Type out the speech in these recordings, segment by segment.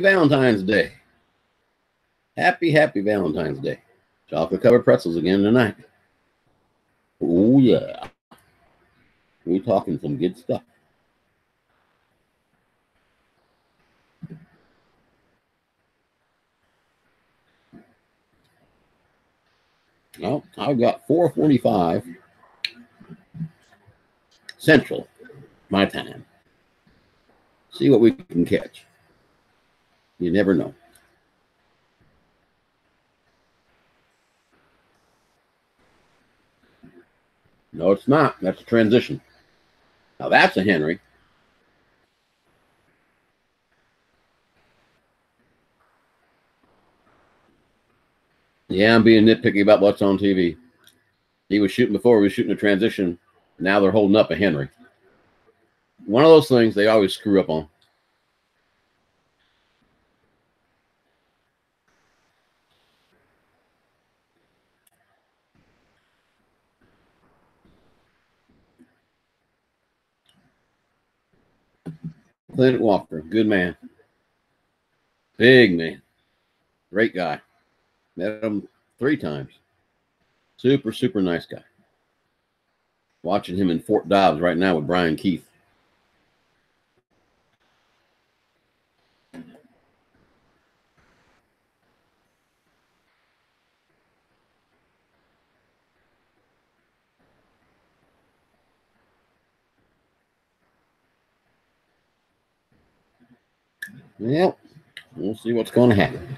Valentine's Day. Happy Valentine's Day. Chocolate covered pretzels again tonight. Oh, yeah. We're talking some good stuff. Well, I've got 4:45 Central, my time. See what we can catch. You never know. No, it's not. That's a transition. Now that's a Henry. Yeah, I'm being nitpicky about what's on TV. He was shooting before, he was shooting a transition. Now they're holding up a Henry. One of those things they always screw up on. Clint Walker, good man. Big man. Great guy. Met him 3 times. Super nice guy. Watching him in Fort Dobbs right now with Brian Keith. Well, we'll see what's going to happen.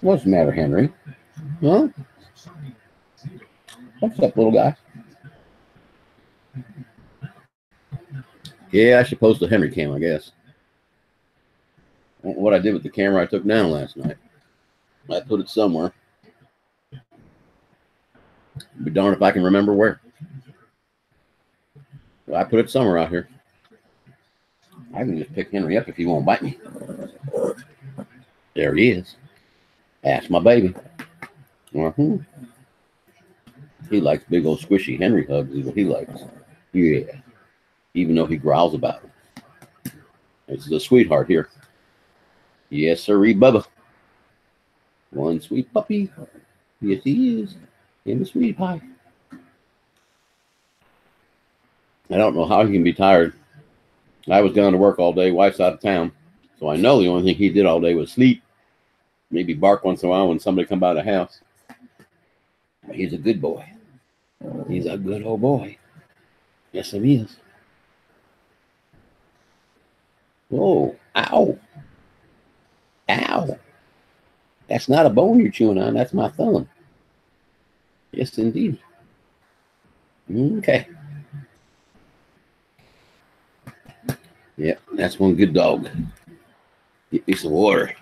What's the matter, Henry? Huh? What's up, little guy? Yeah, I should post a Henry cam, I guess. I don't know what I did with the camera I took down last night. I put it somewhere. Be darned if I can remember where. I put it somewhere out here. I can just pick Henry up if he won't bite me. There he is. Ask my baby. He likes big old squishy Henry hugs is what he likes. Yeah. Even though he growls about it. This is a sweetheart here. Yes, sirree, Bubba. One sweet puppy. Yes, he is. In the sweet pie. I don't know how he can be tired. I was gone to work all day. Wife's out of town. So I know the only thing he did all day was sleep. Maybe bark once in a while when somebody come by the house. But he's a good boy. He's a good old boy. Yes, he is. Oh, ow. Ow. That's not a bone you're chewing on. That's my thumb. Yes, indeed. Okay. Yep, that's one good dog. Get me some water.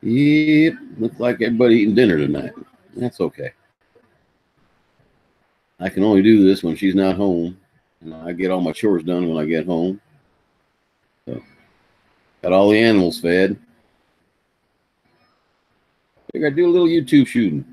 Yep, looks like everybody eating dinner tonight. That's okay. I can only do this when she's not home. And I get all my chores done when I get home. So, got all the animals fed. Figure I'd do a little YouTube shooting.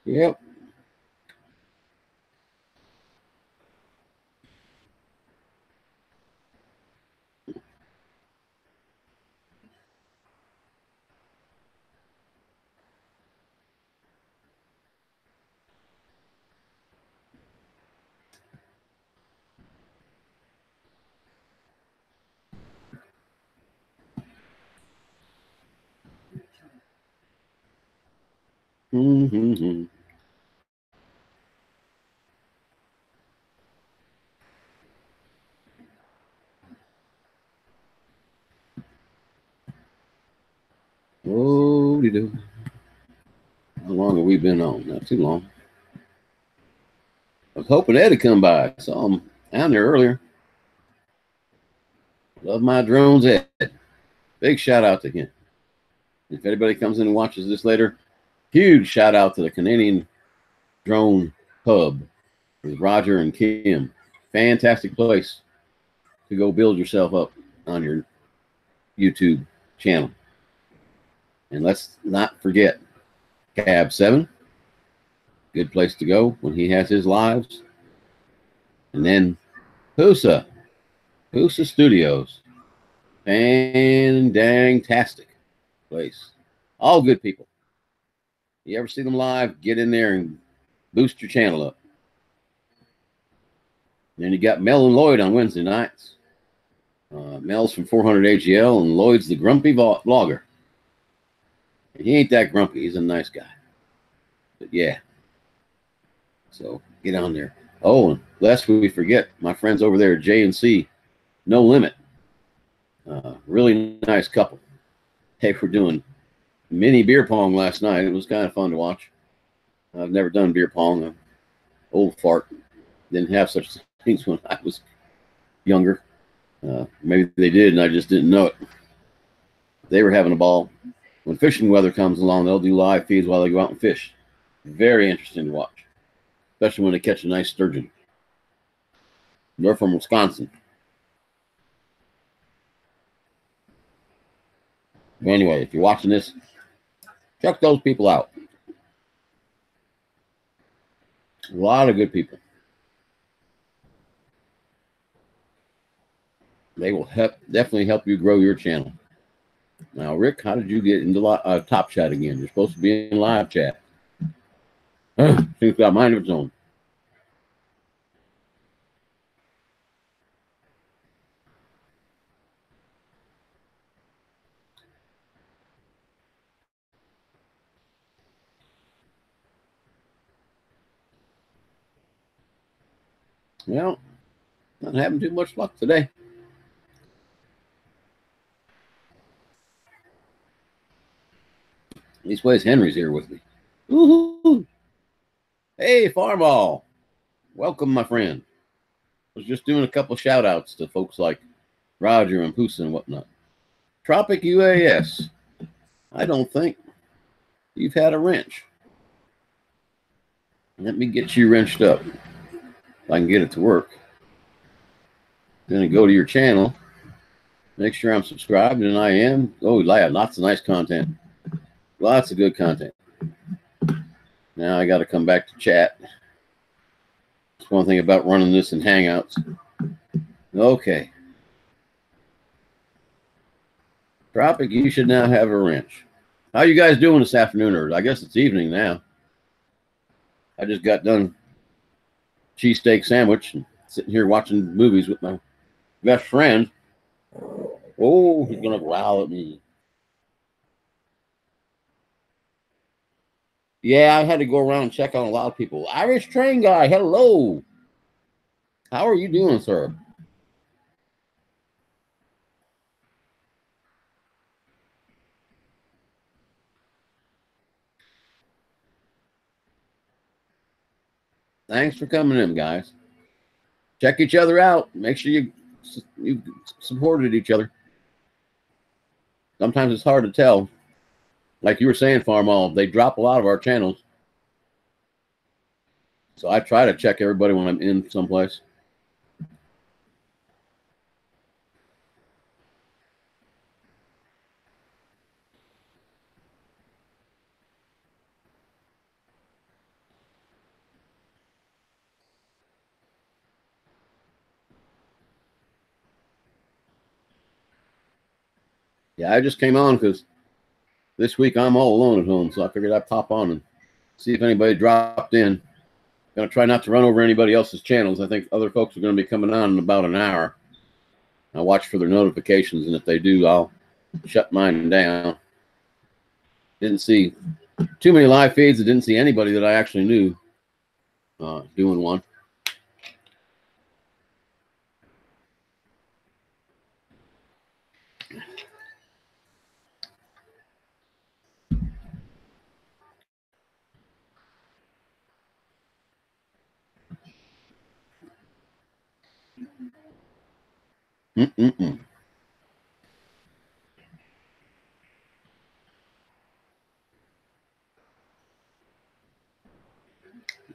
Yep. Mm-hmm. Oh, we do. long have we been on? Not too long. I was hoping Ed would come by. I saw him down there earlier. Love my drones, Ed. Big shout out to him. If anybody comes in and watches this later, huge shout out to the Canadian Drone Hub with Roger and Kim. Fantastic place to go build yourself up on your YouTube channel. And let's not forget Cab 7. Good place to go when he has his lives. And then Pusa Studios. Fan-dang-tastic place. All good people. You ever see them live, get in there and boost your channel up. Then you got Mel and Lloyd on Wednesday nights. Mel's from 400 AGL and Lloyd's the grumpy vlogger. And he ain't that grumpy. He's a nice guy. But yeah. So get on there. Oh, and lest we forget, my friends over there at J&C, No Limit. Really nice couple. They were doing mini beer pong last night. It was kind of fun to watch. I've never done beer pong. I'm old fart. Didn't have such things when I was younger. Maybe they did and I just didn't know it. They were having a ball. When fishing weather comes along, they'll do live feeds while they go out and fish. Very interesting to watch, especially when they catch a nice sturgeon. They're from Wisconsin. But anyway, if you're watching this, check those people out. A lot of good people. They will definitely help you grow your channel. Now, Rick, how did you get into Top Chat again? You're supposed to be in live chat. Things got mind of its own. Well, not having too much luck today. These ways Henry's here with me. Woohoo! Hey, Farmall. Welcome, my friend. I was just doing a couple shout outs to folks like Roger and Pusa and whatnot. Tropic UAS. I don't think you've had a wrench. Let me get you wrenched up. If I can get it to work. I'm going to go to your channel. Make sure I'm subscribed, and I am. Oh, yeah, lots of nice content. Lots of good content. Now I got to come back to chat. That's one thing about running this in Hangouts. Okay. Tropic, you should now have a wrench. How you guys doing this afternoon? Or I guess it's evening now. I just got done cheesesteak sandwich and sitting here watching movies with my best friend. Oh, he's going to growl at me. Yeah, I had to go around and check on a lot of people. Irish Train Guy, hello. How are you doing, sir? Thanks for coming in, guys. Check each other out. Make sure you supported each other. Sometimes it's hard to tell. Like you were saying, Farmall, they drop a lot of our channels. So I try to check everybody when I'm in someplace. Yeah, I just came on because this week I'm all alone at home, so I figured I'd pop on and see if anybody dropped in. Gonna try not to run over anybody else's channels. I think other folks are going to be coming on in about an hour. I'll watch for their notifications, and if they do, I'll shut mine down. Didn't see too many live feeds. I didn't see anybody that I actually knew doing one. Mm-mm-mm.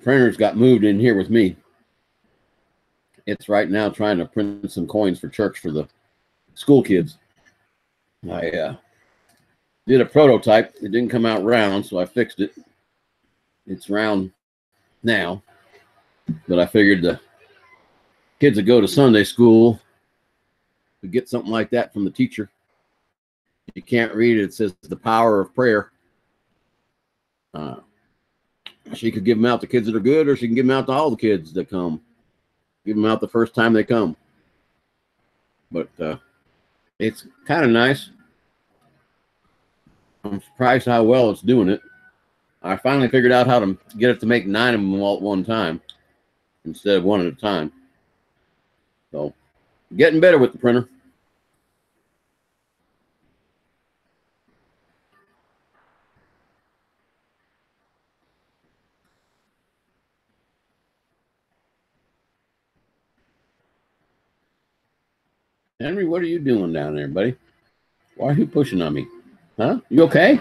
Printer's got moved in here with me. It's right now trying to print some coins for church for the school kids. I did a prototype. It didn't come out round, so I fixed it. It's round now, but I figured the kids that go to Sunday school would get something like that from the teacher. You can't read it. It says the power of prayer. She could give them out to kids that are good, or she can give them out to all the kids that come. Give them out the first time they come. But it's kind of nice. I'm surprised how well it's doing it. I finally figured out how to get it to make 9 of them all at one time instead of one at a time. So, getting better with the printer. Henry, what are you doing down there, buddy? Why are you pushing on me? Huh? You okay?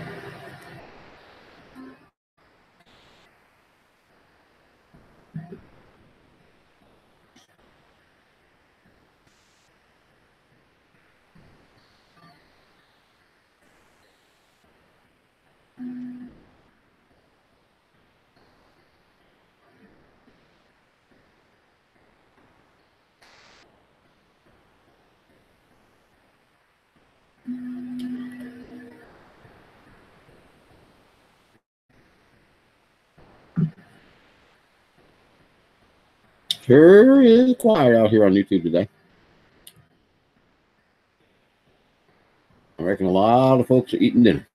Sure is quiet out here on YouTube today. I reckon a lot of folks are eating dinner.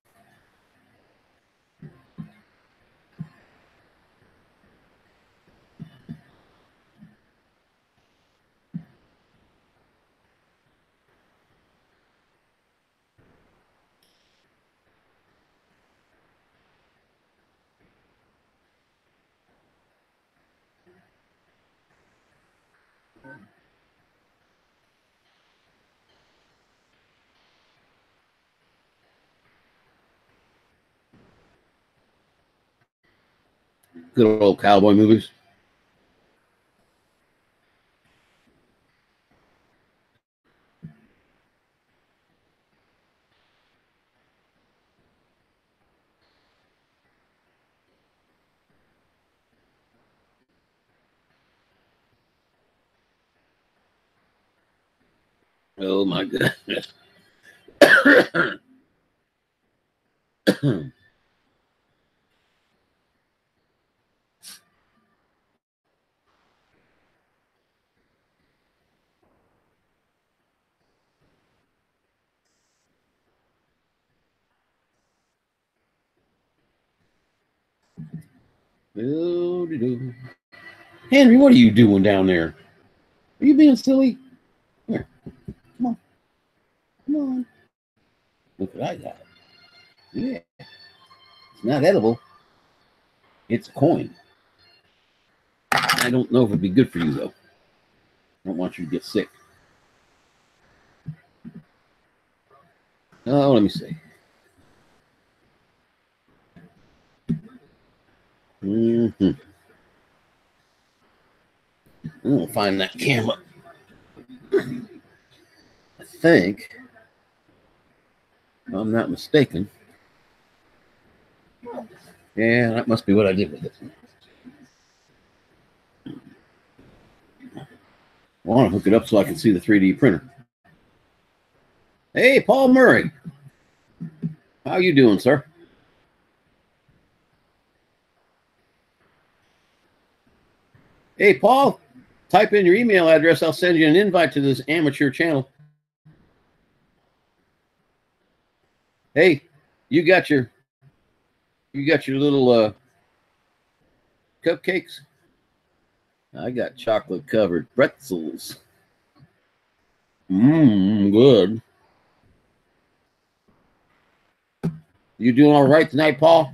Good old cowboy movies. Oh my goodness. Henry, what are you doing down there? Are you being silly? Here, come on. Come on. Look what I got. Yeah. It's not edible. It's a coin. I don't know if it'd be good for you, though. I don't want you to get sick. Oh, let me see. Mm-hmm. I'll find that camera. I think, if I'm not mistaken. Yeah, that must be what I did with it. I want to hook it up so I can see the 3D printer. Hey, Paul Murray. How you doing, sir? Hey, Paul, type in your email address. I'll send you an invite to this amateur channel. Hey, you got your little cupcakes? I got chocolate covered pretzels. Mmm, good. You doing all right tonight, Paul?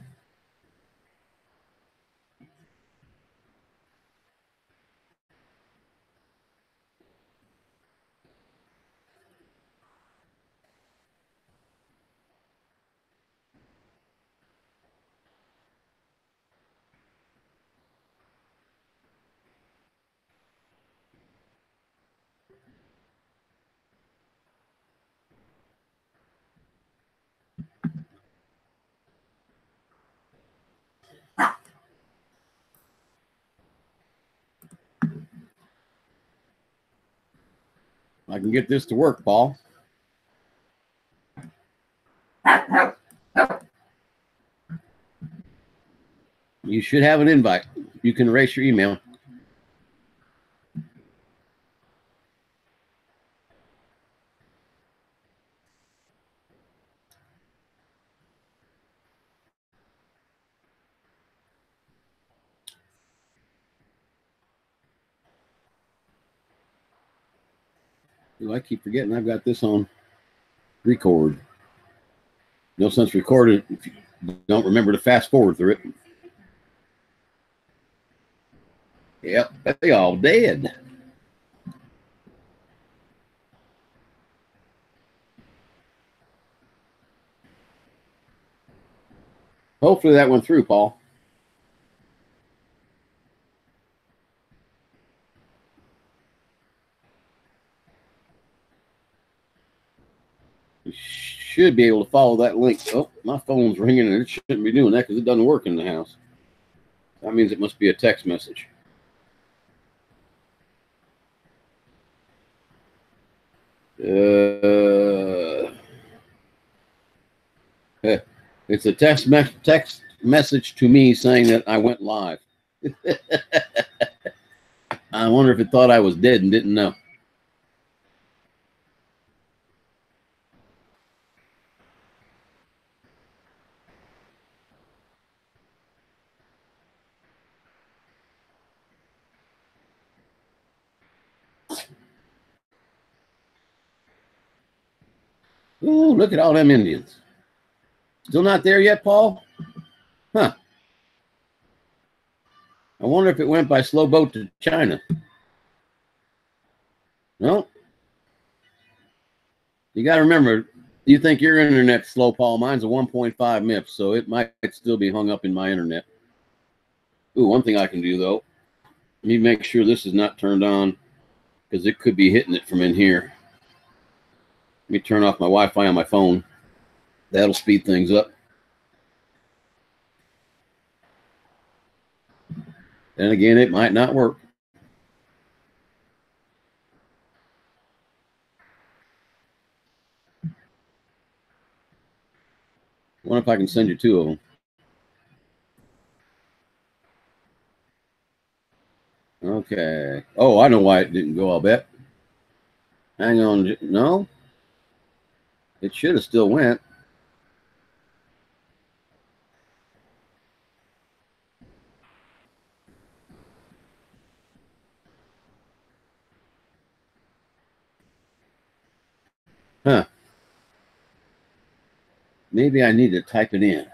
I can get this to work, Paul. You should have an invite. You can erase your email. I keep forgetting I've got this on record. No sense recording if you don't remember to fast forward through it. Yep, they all dead. Hopefully that went through, Paul. You should be able to follow that link. Oh, my phone's ringing and it shouldn't be doing that because it doesn't work in the house. That means it must be a text message. It's a text message to me saying that I went live. I wonder if it thought I was dead and didn't know. Oh, look at all them Indians. Still not there yet, Paul? Huh. I wonder if it went by slow boat to China. No. You got to remember, you think your internet's slow, Paul. Mine's a 1.5 MIPS, so it might still be hung up in my internet. Ooh, one thing I can do, though. Let me make sure this is not turned on because it could be hitting it from in here. Let me turn off my Wi-Fi on my phone. That'll speed things up. Then again, it might not work. I wonder if I can send you two of them. Okay. Oh, I know why it didn't go, I'll bet. Hang on. No? It should have still went. Huh. Maybe I need to type it in.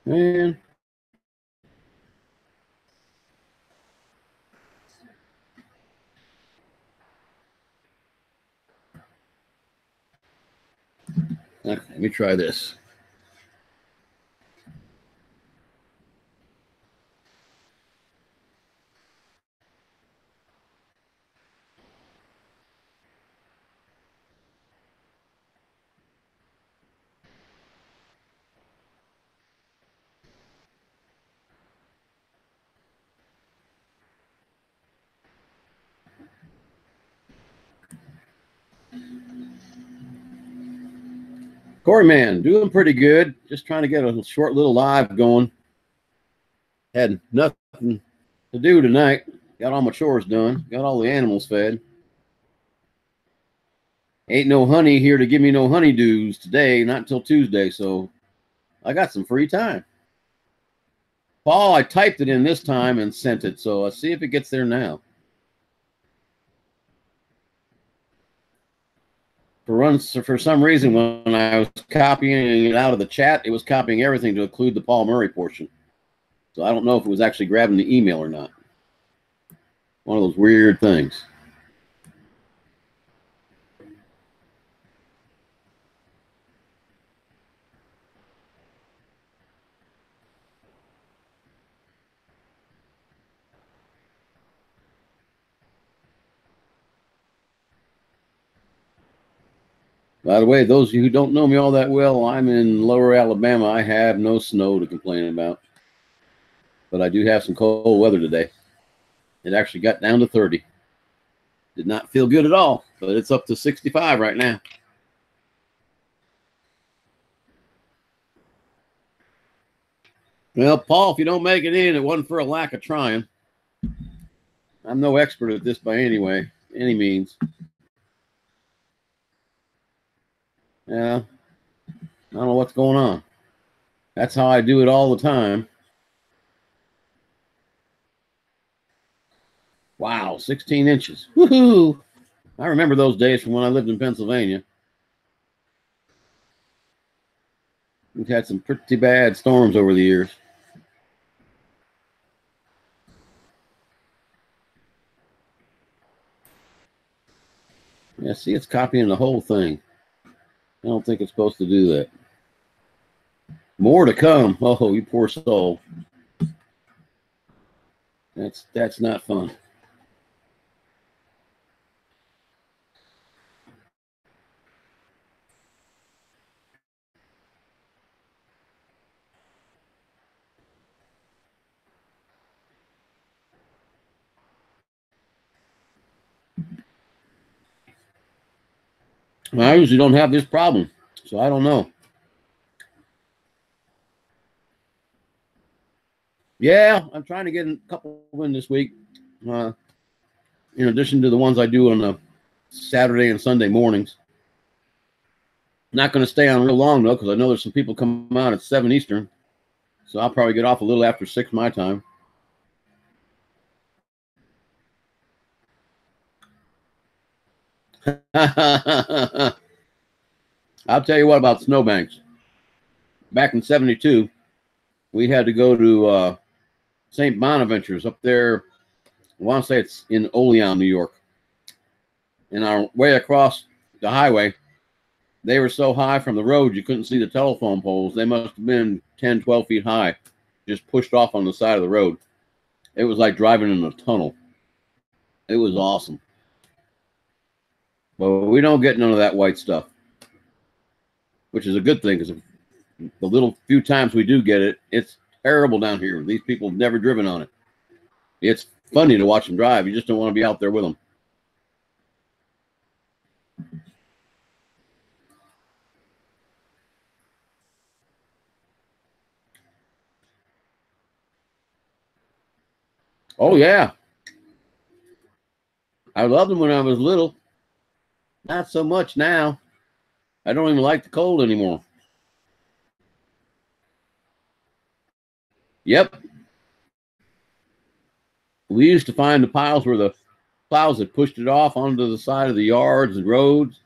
Man. Okay, let me try this. Corey, man, doing pretty good. Just trying to get a short little live going. Had nothing to do tonight. Got all my chores done. Got all the animals fed. Ain't no honey here to give me no honeydews today, not until Tuesday, so I got some free time. Paul, I typed it in this time and sent it, so let's see if it gets there now. For some reason, when I was copying it out of the chat, it was copying everything to include the Paul Murray portion. So I don't know if it was actually grabbing the email or not. One of those weird things. By the way, those of you who don't know me all that well, I'm in lower Alabama. I have no snow to complain about. But I do have some cold weather today. It actually got down to 30. Did not feel good at all, but it's up to 65 right now. Well, Paul, if you don't make it in, it wasn't for a lack of trying. I'm no expert at this by any means. Yeah, I don't know what's going on. That's how I do it all the time. Wow, 16 inches. Woohoo! I remember those days from when I lived in Pennsylvania. We've had some pretty bad storms over the years. Yeah, see, it's copying the whole thing. I don't think it's supposed to do that. More to come. Oh, you poor soul. That's not fun. I usually don't have this problem, so I don't know. Yeah, I'm trying to get a couple in this week. In addition to the ones I do on the Saturday and Sunday mornings. Not going to stay on real long, though, because I know there's some people coming out at 7 Eastern. So I'll probably get off a little after 6 my time. I'll tell you what about snowbanks. Back in 72, we had to go to St. Bonaventure's up there. I want to say it's in Olean, New York. And our way across the highway, they were so high from the road you couldn't see the telephone poles. They must have been 10, 12 feet high, just pushed off on the side of the road. It was like driving in a tunnel. It was awesome. But we don't get none of that white stuff, which is a good thing, because the little few times we do get it, it's terrible down here. These people have never driven on it. It's funny to watch them drive. You just don't want to be out there with them. Oh, yeah. I loved them when I was little. Not so much now. I don't even like the cold anymore. Yep. We used to find the piles where the plows had pushed it off onto the side of the yards and roads,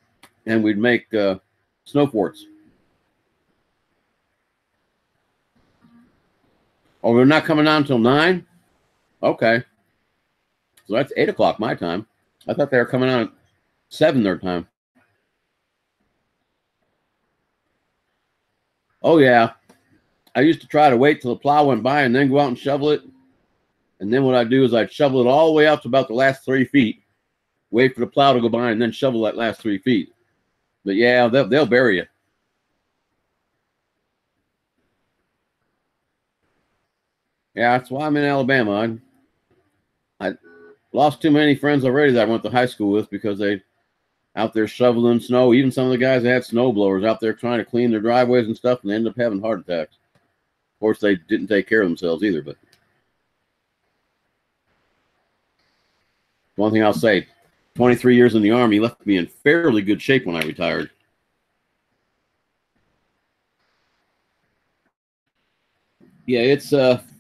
and we'd make snow forts. Oh, they're not coming on until 9? Okay. So that's 8 o'clock my time. I thought they were coming on at 7 their time. Oh, yeah. I used to try to wait till the plow went by and then go out and shovel it. And then what I'd do is I'd shovel it all the way out to about the last 3 feet, wait for the plow to go by, and then shovel that last 3 feet. But yeah, they'll bury you. Yeah, that's why I'm in Alabama. I lost too many friends already that I went to high school with, because they out there shoveling snow. Even some of the guys that had snow blowers out there trying to clean their driveways and stuff, and they ended up having heart attacks. Of course, they didn't take care of themselves either. But one thing I'll say, 23 years in the Army left me in fairly good shape when I retired. Yeah, it's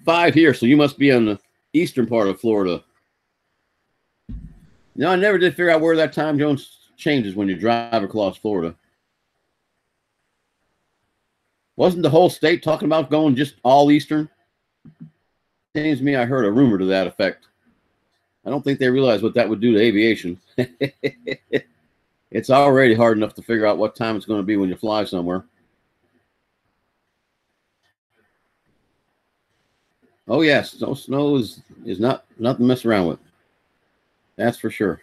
5 here, so you must be on the eastern part of Florida. No, I never did figure out where that time zone changes when you drive across Florida. Wasn't the whole state talking about going just all eastern? Seems to me I heard a rumor to that effect. I don't think they realize what that would do to aviation. It's already hard enough to figure out what time it's going to be when you fly somewhere. Oh yes, snow is not nothing to mess around with. That's for sure.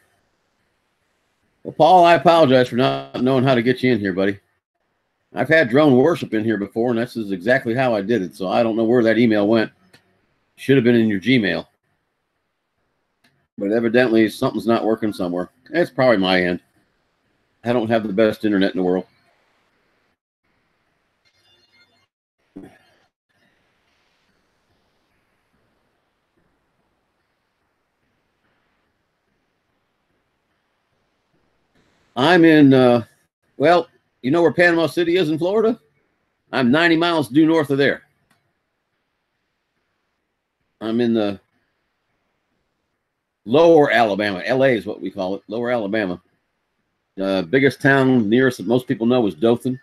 Well, Paul, I apologize for not knowing how to get you in here, buddy. I've had drone worship in here before, and this is exactly how I did it. So I don't know where that email went. Should have been in your Gmail. But evidently something's not working somewhere. It's probably my end. I don't have the best internet in the world. I'm in, well, you know where Panama City is in Florida? I'm 90 miles due north of there. I'm in the lower Alabama. LA is what we call it, lower Alabama. Biggest town nearest that most people know is Dothan,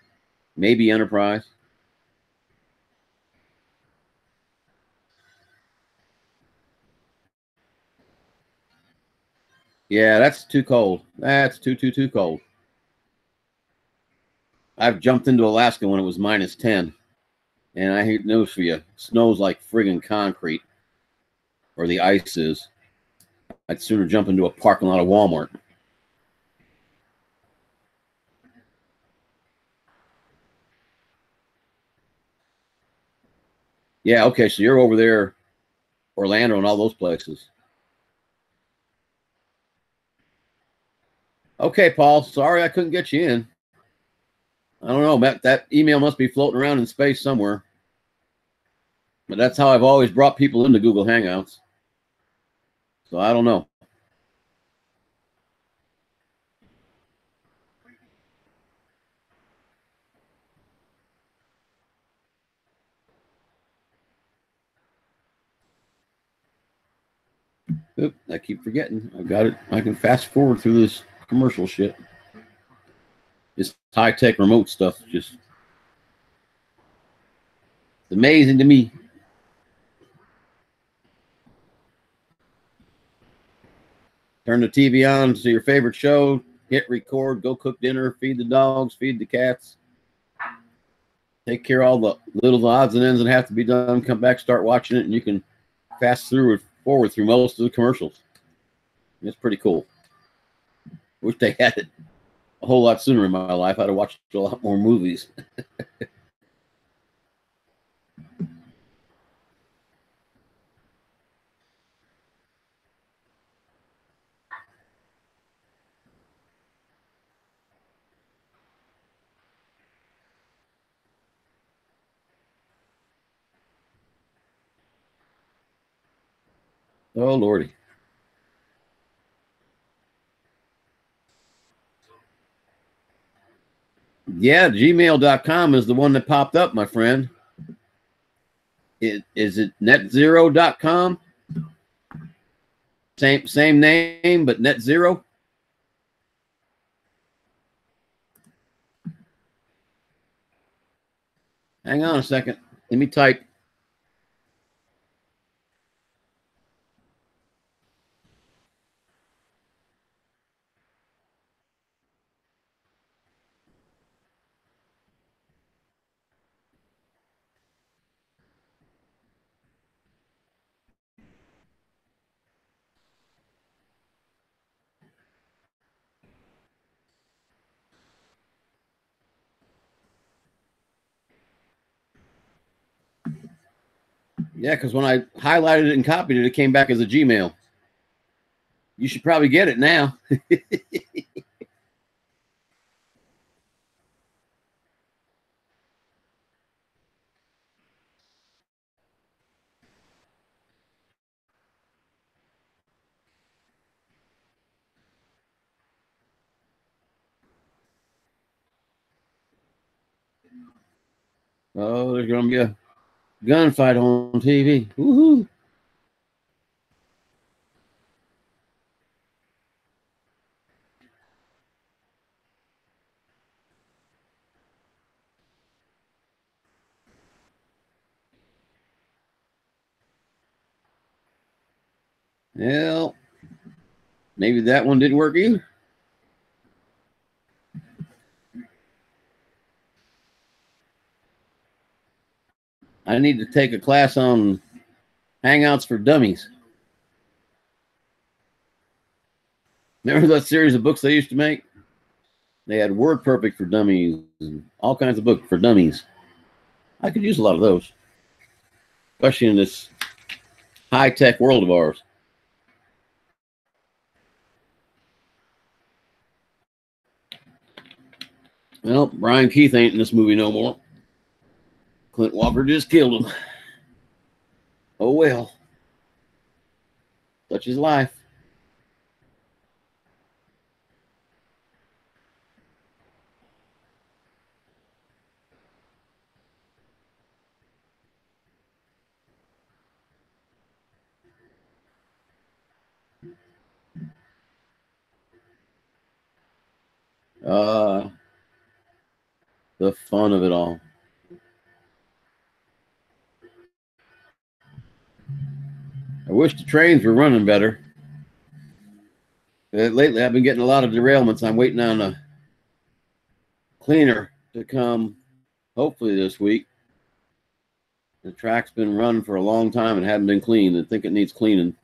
maybe Enterprise. Yeah, that's too cold. That's too cold. I've jumped into Alaska when it was -10. And I hate news for you. Snow's like friggin' concrete, or the ice is. I'd sooner jump into a parking lot of Walmart. Yeah, okay, so you're over there, Orlando and all those places. Okay, Paul, sorry I couldn't get you in. I don't know, that email must be floating around in space somewhere. But that's how I've always brought people into Google Hangouts. So I don't know. Oop, I keep forgetting. I've got it. I can fast forward through this commercial shit. This high-tech remote stuff just amazing to me. Turn the TV on, see your favorite show, hit record, go cook dinner, feed the dogs, feed the cats, take care of all the little odds and ends that have to be done, come back, start watching it, and you can fast through it forward through most of the commercials. It's pretty cool. Wish they had it a whole lot sooner in my life. I'd have watched a lot more movies. Oh, Lordy. Yeah, gmail.com is the one that popped up, my friend. Is it netzero.com? Same name, but net zero. Hang on a second. Let me type. Yeah, because when I highlighted it and copied it, it came back as a Gmail. You should probably get it now. Oh, there's going to be a gunfight on TV. Woohoo. Well, maybe that one didn't work either. I need to take a class on Hangouts for Dummies. Remember that series of books they used to make? They had Word Perfect for Dummies and all kinds of books for dummies. I could use a lot of those, especially in this high-tech world of ours. Well, Brian Keith ain't in this movie no more. Clint Walker just killed him. Oh well. Such is life. The fun of it all. I wish the trains were running better. Lately, I've been getting a lot of derailments. I'm waiting on a cleaner to come, hopefully this week. The track's been run for a long time and hadn't been cleaned. I think it needs cleaning.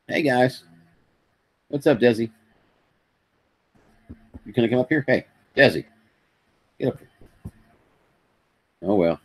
Hey, guys. What's up, Desi? You gonna come up here? Hey, Desi. Get up here. Oh, well.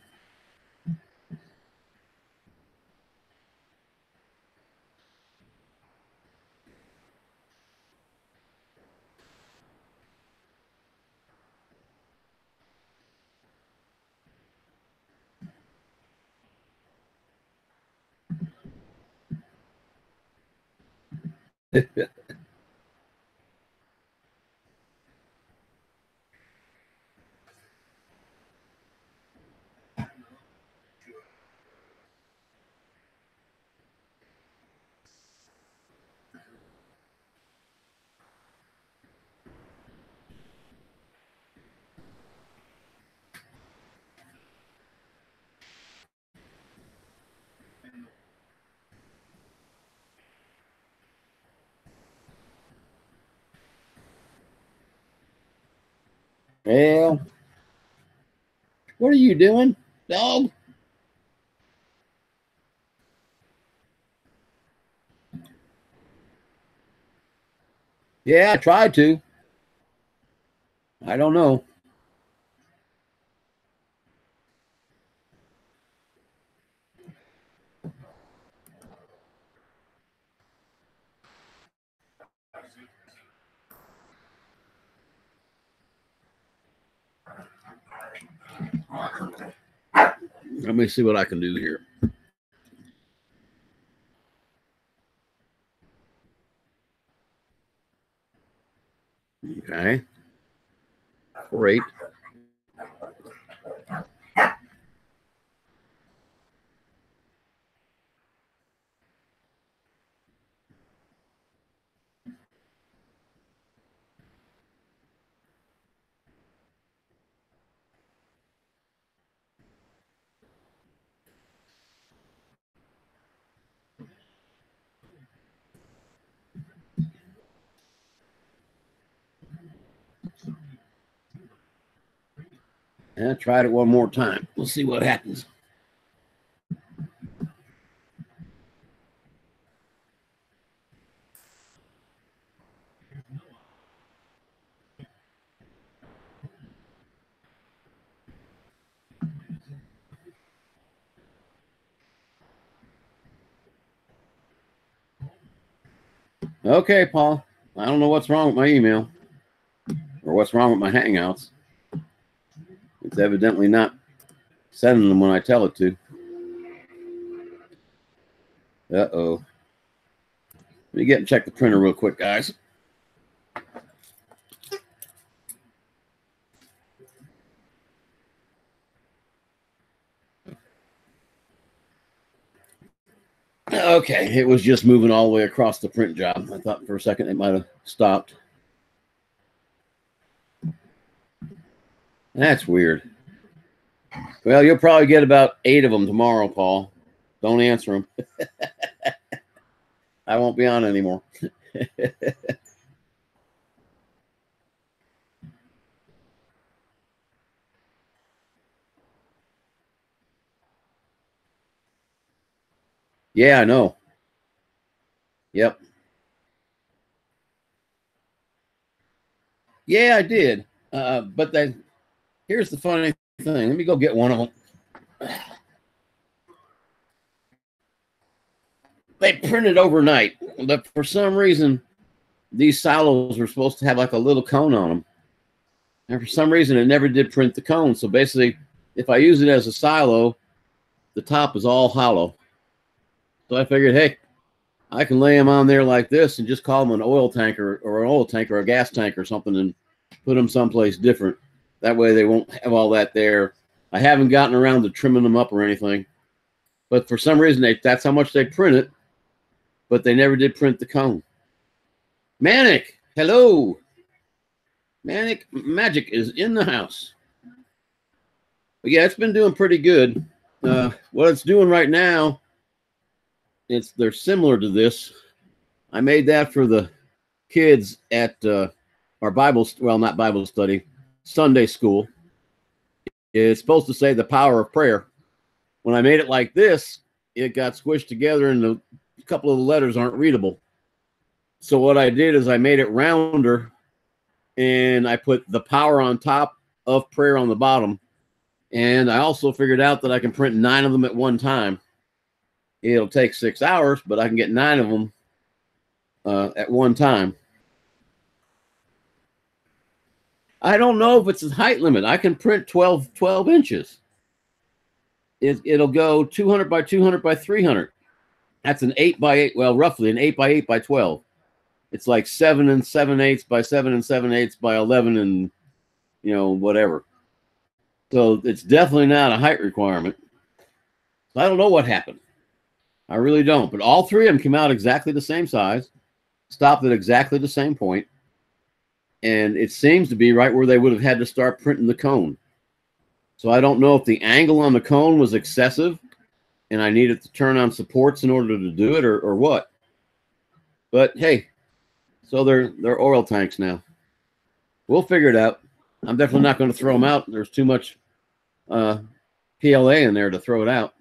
Well, what are you doing, dog? Yeah, I tried to. I don't know. Let me see what I can do here. Okay. Great. And I tried it one more time. We'll see what happens. Okay, Paul. I don't know what's wrong with my email or what's wrong with my Hangouts. It's evidently not sending them when I tell it to. Uh-oh. Let me get and check the printer real quick, guys. Okay, it was just moving all the way across the print job. I thought for a second it might have stopped. That's weird. Well, you'll probably get about 8 of them tomorrow, Paul. Don't answer them. I won't be on anymore. Yeah, I know. Yep. Yeah, I did. But here's the funny thing. Let me go get one of them. They printed overnight, but for some reason, these silos were supposed to have like a little cone on them. And for some reason, it never did print the cone. So basically, if I use it as a silo, the top is all hollow. So I figured, hey, I can lay them on there like this and just call them an oil tanker or an oil tank or a gas tank or something and put them someplace different. That way they won't have all that there. I haven't gotten around to trimming them up or anything. But for some reason, that's how much they print it. But they never did print the cone. Manic, hello. Manic Magic is in the house. But yeah, it's been doing pretty good. What it's doing right now, they're similar to this. I made that for the kids at our not Bible study, Sunday school. It's supposed to say the power of prayer. When I made it like this, it got squished together and a couple of the letters aren't readable. So what I did is I made it rounder and I put the power on top of prayer on the bottom. And I also figured out that I can print 9 of them at one time. It'll take 6 hours, but I can get 9 of them at one time. I don't know if it's a height limit. I can print 12 inches. It'll go 200 by 200 by 300. That's an 8 by 8. Well, roughly an 8 by 8 by 12. It's like 7 7/8 by 7 7/8 by 11 and whatever. So it's definitely not a height requirement. I don't know what happened. I really don't. But all 3 of them came out exactly the same size, stopped at exactly the same point, and it seems to be right where they would have had to start printing the cone. So I don't know if the angle on the cone was excessive and I needed to turn on supports in order to do it or what. But hey, so they're oil tanks now. We'll figure it out. I'm definitely not going to throw them out. There's too much PLA in there to throw it out.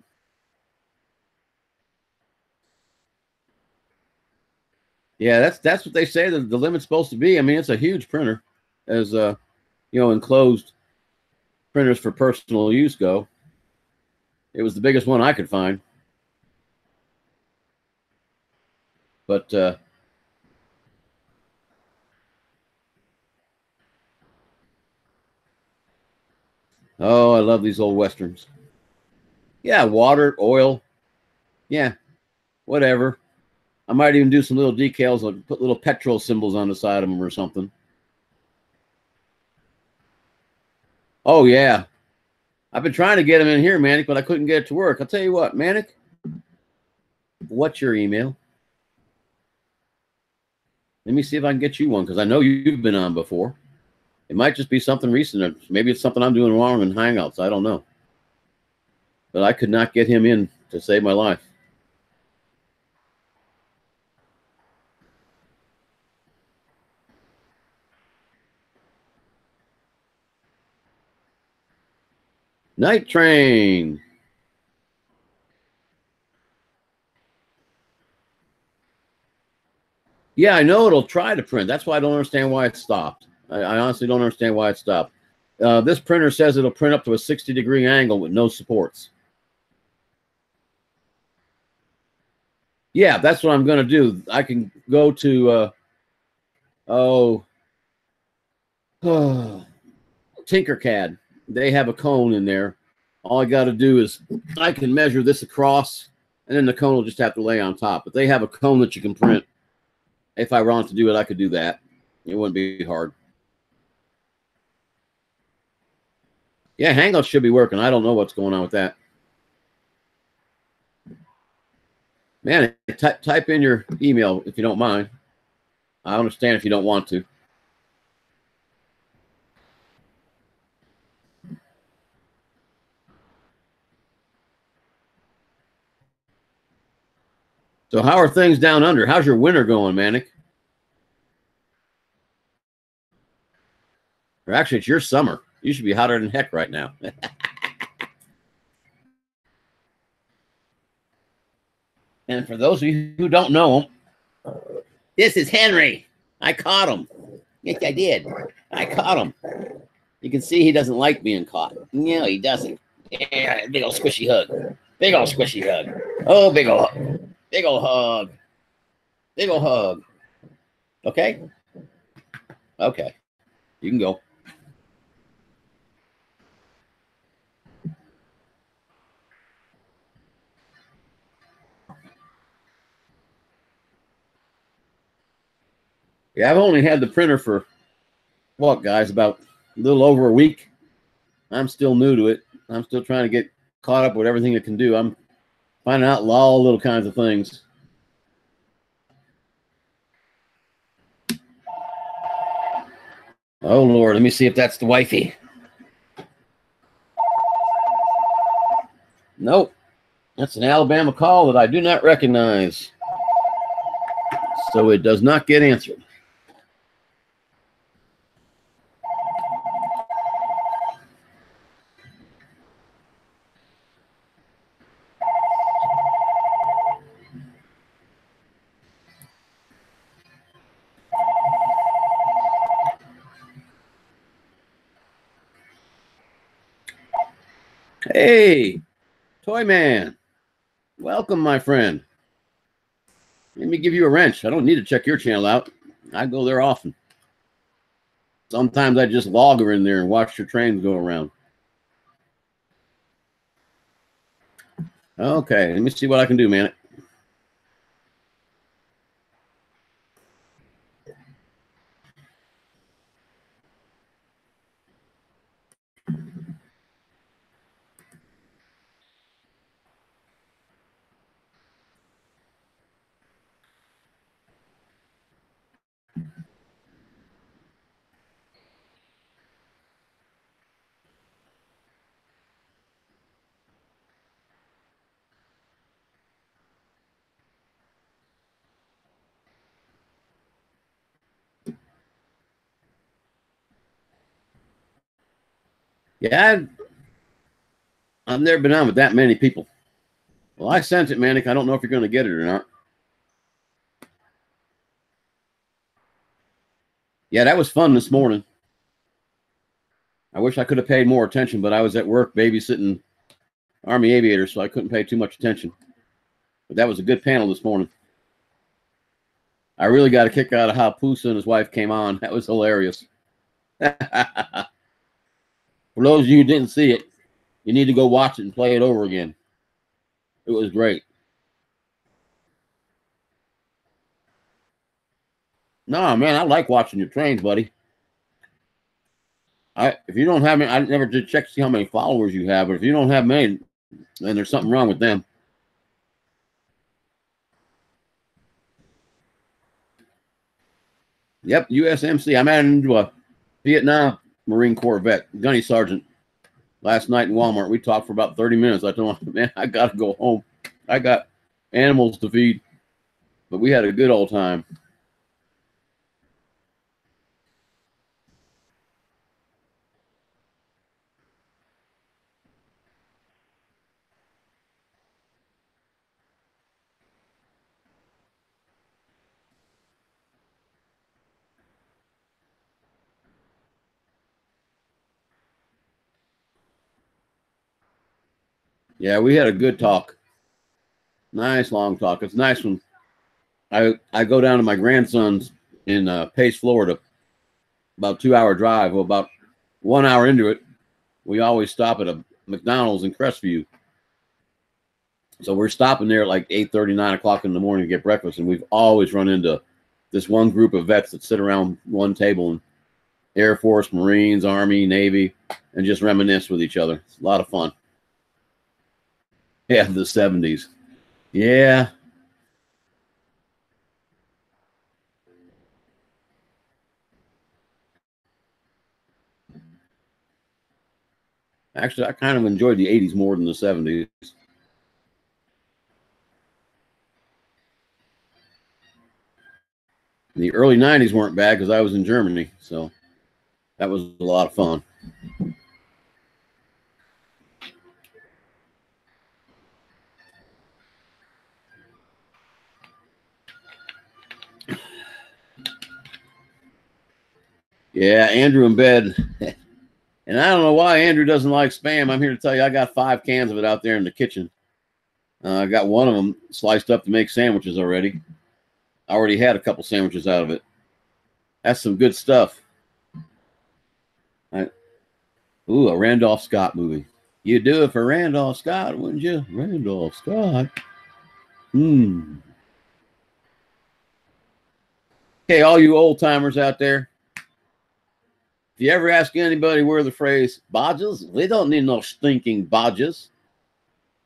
Yeah, that's what they say that the limit's supposed to be. I mean, it's a huge printer, as enclosed printers for personal use go. It was the biggest one I could find. But oh, I love these old Westerns. Yeah, water, oil. Yeah, whatever. I might even do some little decals, like put little petrol symbols on the side of them or something. Oh, yeah. I've been trying to get them in here, Manic, but I couldn't get it to work. I'll tell you what, Manic, what's your email? Let me see if I can get you one, because I know you've been on before. It might just be something recent. Or maybe it's something I'm doing wrong in Hangouts. I don't know. But I could not get him in to save my life. Night Train. Yeah, I know it'll try to print. That's why I don't understand why it stopped. I honestly don't understand why it stopped. This printer says it'll print up to a 60-degree angle with no supports. Yeah, that's what I'm going to do. I can go to, Tinkercad. They have a cone in there. All I got to do is I can measure this across, and then the cone will just have to lay on top. But they have a cone that you can print. If I wanted to do it, I could do that. It wouldn't be hard. Yeah, Hangouts should be working. I don't know what's going on with that. Man, type in your email if you don't mind. I understand if you don't want to. So how are things down under? How's your winter going, Manic? Or actually, it's your summer. You should be hotter than heck right now. And for those of you who don't know him, this is Henry. I caught him. Yes, I did. I caught him. You can see he doesn't like being caught. No, he doesn't. Yeah, big old squishy hug. Big old squishy hug. Oh, big old hug. Big old hug. Big old hug. Okay? Okay. You can go. Yeah, I've only had the printer for what, guys? About a little over a week. I'm still new to it. I'm still trying to get caught up with everything it can do. I'm finding out all little kinds of things. Oh, Lord. Let me see if that's the wifey. Nope. That's an Alabama call that I do not recognize. So it does not get answered. Hey, Toy Man. Welcome, my friend. Let me give you a wrench. I don't need to check your channel out. I go there often. Sometimes I just log her in there and watch your trains go around. Okay, let me see what I can do, man. Yeah, I've never been on with that many people. Well, I sent it, Manic. I don't know if you're going to get it or not. Yeah, that was fun this morning. I wish I could have paid more attention, but I was at work babysitting Army aviators, so I couldn't pay too much attention. But that was a good panel this morning. I really got a kick out of how Pusa and his wife came on. That was hilarious. For those of you who didn't see it, you need to go watch it and play it over again. It was great. No, man, I like watching your trains, buddy. If you don't have any, I never did check to see how many followers you have, but if you don't have many, then there's something wrong with them. Yep, USMC. I'm adding into a Vietnam Marine Corps vet, gunny sergeant. Last night in Walmart, we talked for about 30 minutes. I told him, man, I got to go home. I got animals to feed. But we had a good old time. Yeah, we had a good talk. Nice long talk. It's nice when I go down to my grandson's in Pace, Florida, about 2 hour drive. Well, about 1 hour into it, we always stop at a McDonald's in Crestview. So we're stopping there at like 8:30, 9 o'clock in the morning to get breakfast. And we've always run into this one group of vets that sit around one table, and Air Force, Marines, Army, Navy, and just reminisce with each other. It's a lot of fun. Yeah, the 70s. Yeah. Actually, I kind of enjoyed the 80s more than the 70s. The early 90s weren't bad because I was in Germany. So that was a lot of fun. Yeah, Andrew in bed. And I don't know why Andrew doesn't like Spam. I'm here to tell you I got 5 cans of it out there in the kitchen. I got one of them sliced up to make sandwiches already. I already had a couple sandwiches out of it. That's some good stuff. Ooh, a Randolph Scott movie. You'd do it for Randolph Scott, wouldn't you? Randolph Scott. Okay, all you old timers out there, if you ever ask anybody where the phrase "bodges," we don't need no stinking bodges.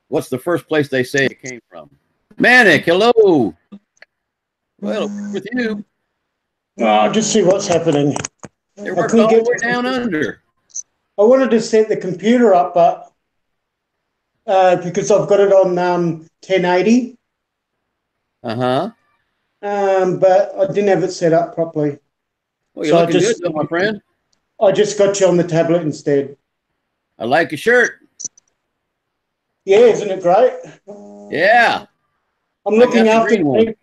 What's the first place they say it came from? Manic, hello. Well, with you. I'll just see what's happening. It worked all the way down under. I wanted to set the computer up, but because I've got it on 1080. Uh-huh. But I didn't have it set up properly. Well, you're looking good, though, my friend. I just got you on the tablet instead. I like your shirt. Yeah, isn't it great? Yeah. I'm looking after the people.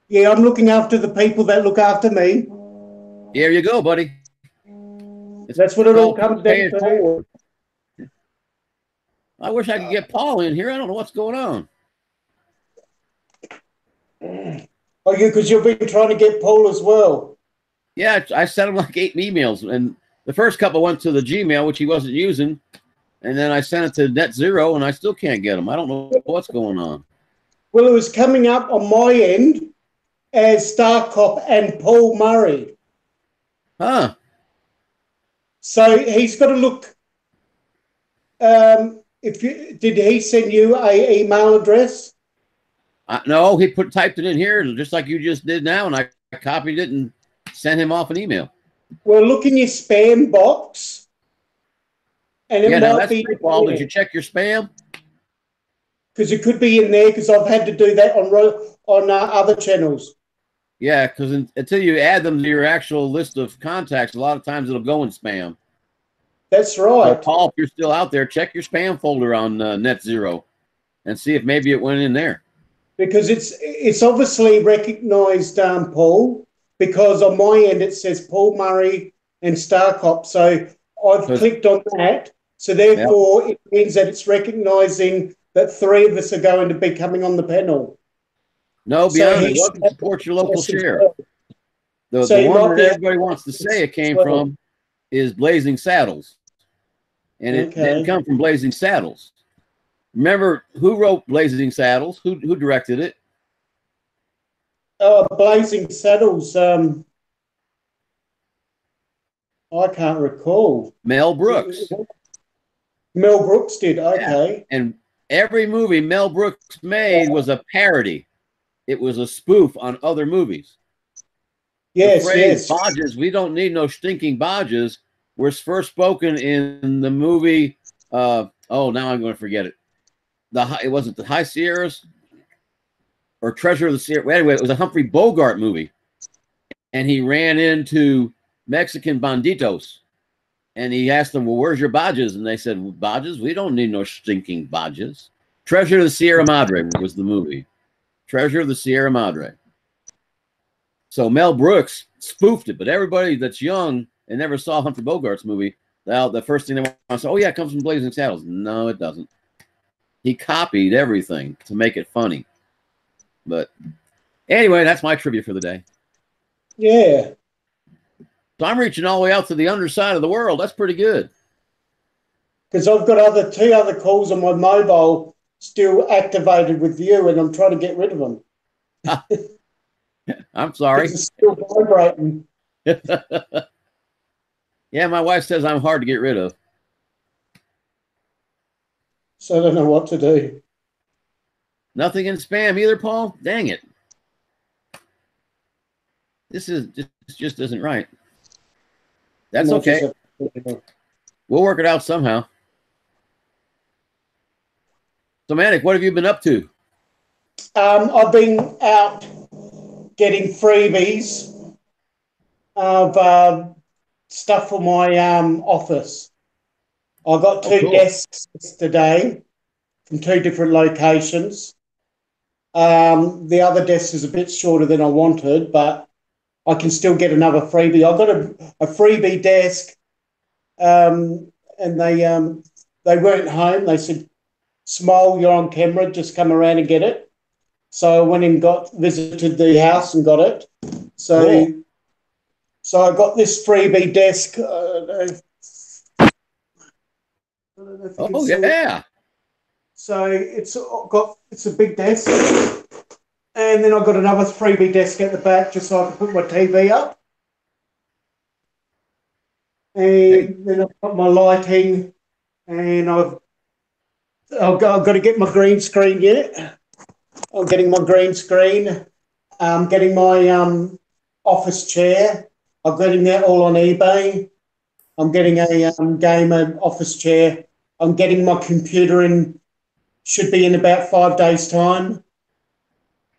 Yeah, I'm looking after the people that look after me. There you go, buddy. That's what it all comes down to. I wish I could get Paul in here. I don't know what's going on. Oh, yeah, because you've been trying to get Paul as well. Yeah, I sent him like 8 emails, and the first couple went to the Gmail, which he wasn't using, and then I sent it to NetZero, and I still can't get him. I don't know what's going on. Well, it was coming up on my end as StarCop and Paul Murray. Huh. So he's got to look. Did he send you a email address? No, he typed it in here just like you just did now, and I copied it and sent him off an email. Well, look in your spam box, and it might be. Paul, did you check your spam? Because it could be in there. Because I've had to do that on other channels. Yeah, because until you add them to your actual list of contacts, a lot of times it'll go in spam. That's right. So, Paul, if you're still out there, check your spam folder on NetZero and see if maybe it went in there. Because it's obviously recognised, Paul, because on my end it says Paul Murray and StarCop. So I've clicked on that. So therefore it means that it's recognising that 3 of us are going to be coming on the panel. No, beyond it, welcome to support your local share. The one that everybody wants to say it came from is Blazing Saddles. And it didn't come from Blazing Saddles. Remember who wrote Blazing Saddles? Who directed it? Blazing Saddles. I can't recall. Mel Brooks. Mel Brooks did. Okay. Yeah. And every movie Mel Brooks made was a parody. It was a spoof on other movies. Yes, the phrase, bodges, we don't need no stinking bodges, was first spoken in the movie. Now I'm going to forget it. It wasn't the High Sierras or Treasure of the Sierra. Well, anyway, it was a Humphrey Bogart movie, and he ran into Mexican banditos, and he asked them, "Well, where's your bodges?" And they said, well, "Bodges? We don't need no stinking bodges." Treasure of the Sierra Madre was the movie. Treasure of the Sierra Madre. So Mel Brooks spoofed it, but everybody that's young and never saw Humphrey Bogart's movie, the first thing they want to say, "Oh yeah, it comes from Blazing Saddles." No, it doesn't. He copied everything to make it funny. But anyway, that's my trivia for the day. Yeah. So I'm reaching all the way out to the underside of the world. That's pretty good. Because I've got 2 other calls on my mobile still activated with you, and I'm trying to get rid of them. I'm sorry. It's still vibrating. Yeah, my wife says I'm hard to get rid of. So I don't know what to do. Nothing in spam either, Paul? Dang it. This just isn't right. That's okay. We'll work it out somehow. So, Manic, what have you been up to? I've been out getting freebies of stuff for my office. I got 2 desks today from 2 different locations. The other desk is a bit shorter than I wanted, but I can still get another freebie. I got a freebie desk, and they weren't home. They said, "Smile, you're on camera. Just come around and get it." So I went and visited the house and got it. So, Cool. so I got this freebie desk. I don't know if you can Oh, see it. yeah. So it's a big desk, and then I've got another freebie desk at the back just so I can put my TV up, Hey, and then I've got my lighting, and I've got to get my green screen yet. I'm getting my green screen. I'm getting my office chair. I'm getting that all on eBay. I'm getting a gamer office chair. I'm getting my computer in. Should be in about 5 days' time,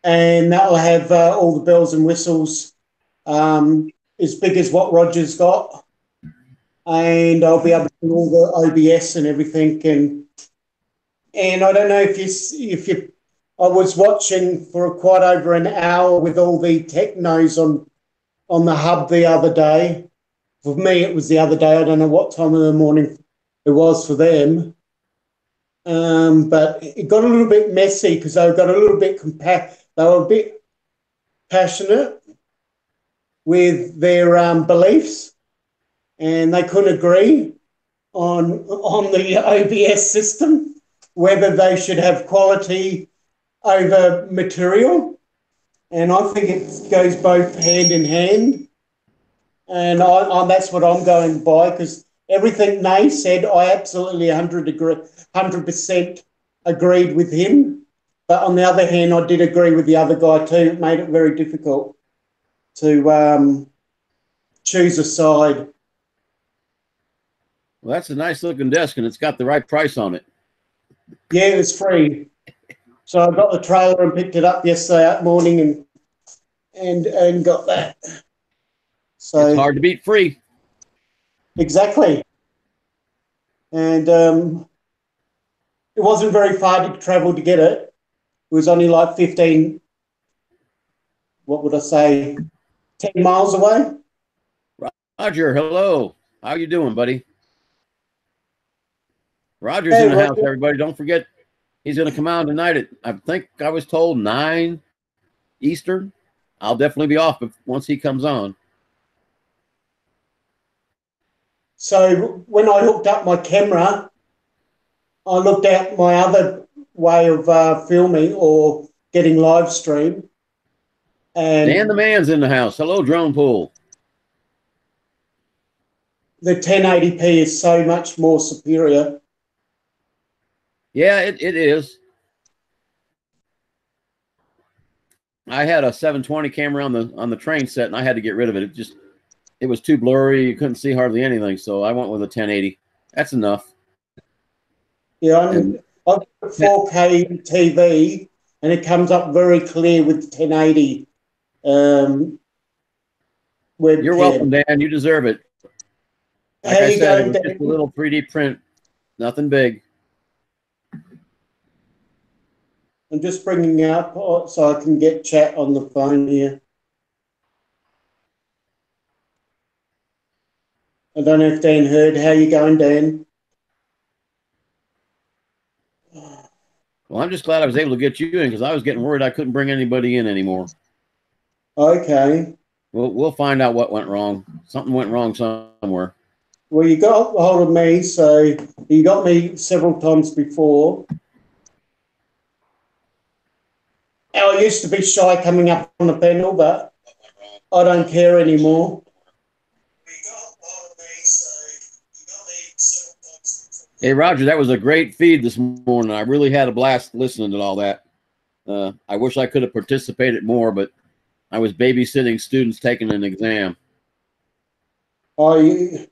and that'll have all the bells and whistles, as big as what Roger's got, and I'll be able to do all the OBS and everything. And I don't know if you I was watching for quite over an hour with all the technos on the hub the other day. For me, it was the other day. I don't know what time of the morning it was for them. But it got a little bit messy because they got a little bit they were a bit passionate with their beliefs, and they couldn't agree on the OBS system, whether they should have quality over material. And I think it goes both hand in hand. And that's what I'm going by, because everything Nay said, I absolutely 100% agreed with him. But on the other hand, I did agree with the other guy too. It made it very difficult to choose a side. well, that's a nice looking desk, and it's got the right price on it. Yeah, it was free. So I got the trailer and picked it up yesterday morning and got that. So It's hard to beat free. exactly. And it wasn't very far to travel to get it. It was only like 15, what would I say, 10 miles away. Roger, hello. How you doing, buddy? Roger's Hey, in the house, Roger. everybody. Don't forget, he's going to come out tonight at, I think I was told, 9 Eastern. I'll definitely be off once he comes on. So when I hooked up my camera, I looked at my other way of filming or getting live stream. Dan the And Man's in the house. Hello, Drone Pool. the 1080p is so much more superior. Yeah, it is. I had a 720 camera on the train set, and I had to get rid of it. It was too blurry. You couldn't see hardly anything, so I went with a 1080. That's enough. Yeah, And I've got 4K TV, and it comes up very clear with 1080 webcam. you're welcome, Dan. You deserve it. Like How I you said, it going, was just a Dan? little 3D print, nothing big. I'm just bringing up so I can get chat on the phone here. I don't know if Dan heard. How you going, Dan? Well, I'm just glad I was able to get you in, because I was getting worried I couldn't bring anybody in anymore. Okay. We'll find out what went wrong. Something went wrong somewhere. Well, you got a hold of me, so you got me several times before. I used to be shy coming up on the panel, but I don't care anymore. Hey, Roger, that was a great feed this morning. I really had a blast listening to all that. I wish I could have participated more, but I was babysitting students taking an exam. How you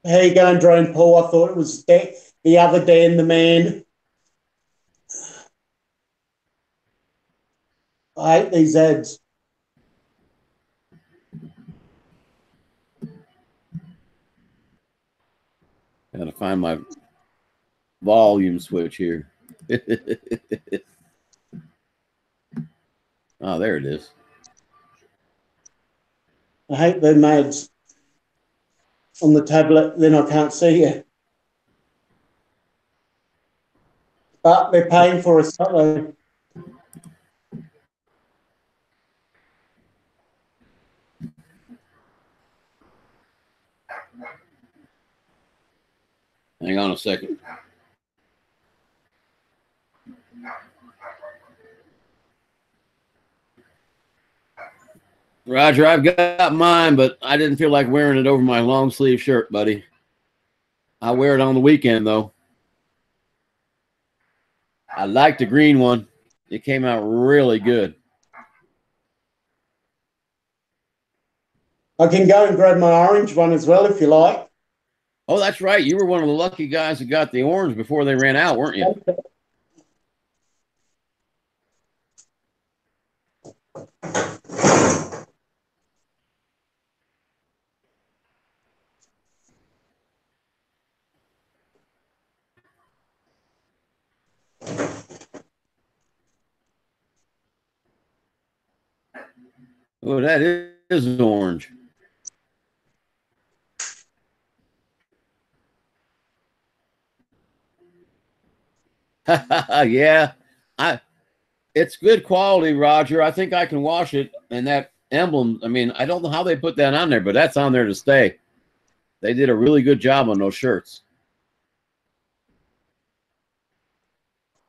going, Drone Paul? I thought it was the other Dan the Man. I hate these ads. I gotta find my volume switch here. Oh, there it is. I hate them ads on the tablet, then I can't see you. But they're paying for us, aren't they? Hang on a second. Roger, I've got mine, but I didn't feel like wearing it over my long sleeve shirt, buddy. I wear it on the weekend, though. I like the green one. It came out really good. I can go and grab my orange one as well if you like. Oh, that's right. You were one of the lucky guys that got the orange before they ran out, weren't you? Oh, that is orange. Yeah, it's good quality, Roger. I think I can wash it. And that emblem, I mean, I don't know how they put that on there, but that's on there to stay. They did a really good job on those shirts.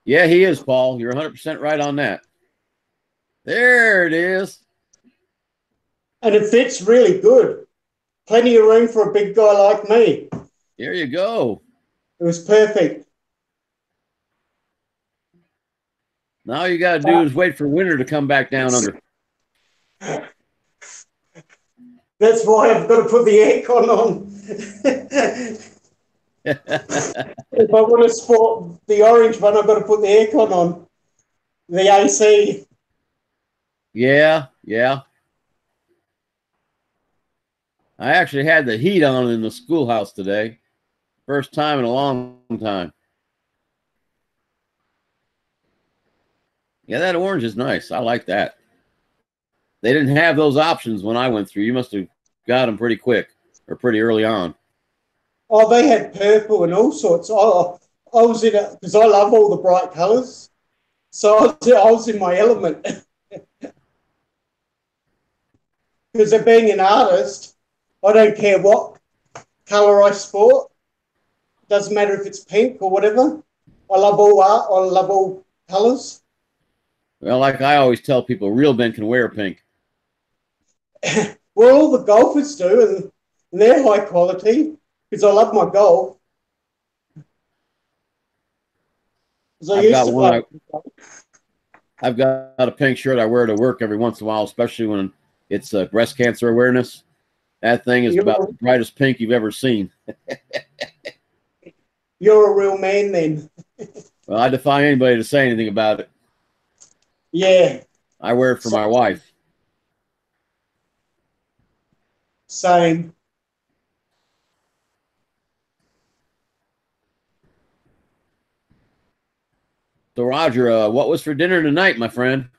Yeah, he is, Paul. You're 100% right on that. There it is. And it fits really good. Plenty of room for a big guy like me. There you go. It was perfect. Now all you got to do is wait for winter to come back down under. That's why I've got to put the aircon on. If I want to sport the orange one, I've got to put the aircon on. The AC. Yeah, yeah. I actually had the heat on in the schoolhouse today. First time in a long time. Yeah, that orange is nice. I like that. They didn't have those options when I went through. You must have got them pretty quick or pretty early on. Oh, they had purple and all sorts. I was in it because I love all the bright colours. So I was in my element. Because of being an artist, I don't care what colour I sport. Doesn't matter if it's pink or whatever. I love all art. I love all colours. Well, like I always tell people, real men can wear pink. Well, all the golfers do, and they're high quality because I love my golf. I've got a pink shirt I wear to work every once in a while, especially when it's breast cancer awareness. That thing is about the brightest pink you've ever seen. You're a real man then. Well, I defy anybody to say anything about it. Yeah. I wear it for my wife. Same. So, Roger, what was for dinner tonight, my friend?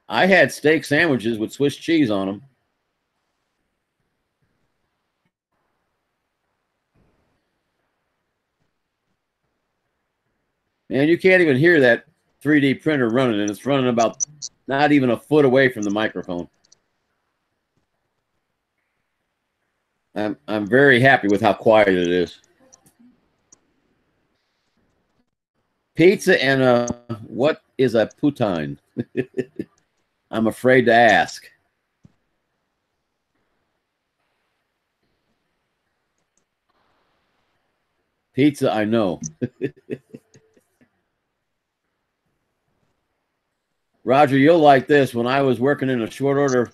I had steak sandwiches with Swiss cheese on them. Man, you can't even hear that 3D printer running, and it's running about not even a foot away from the microphone. I'm very happy with how quiet it is. Pizza and what is a poutine? I'm afraid to ask. Pizza, I know. Roger, you'll like this. When I was working in a short order,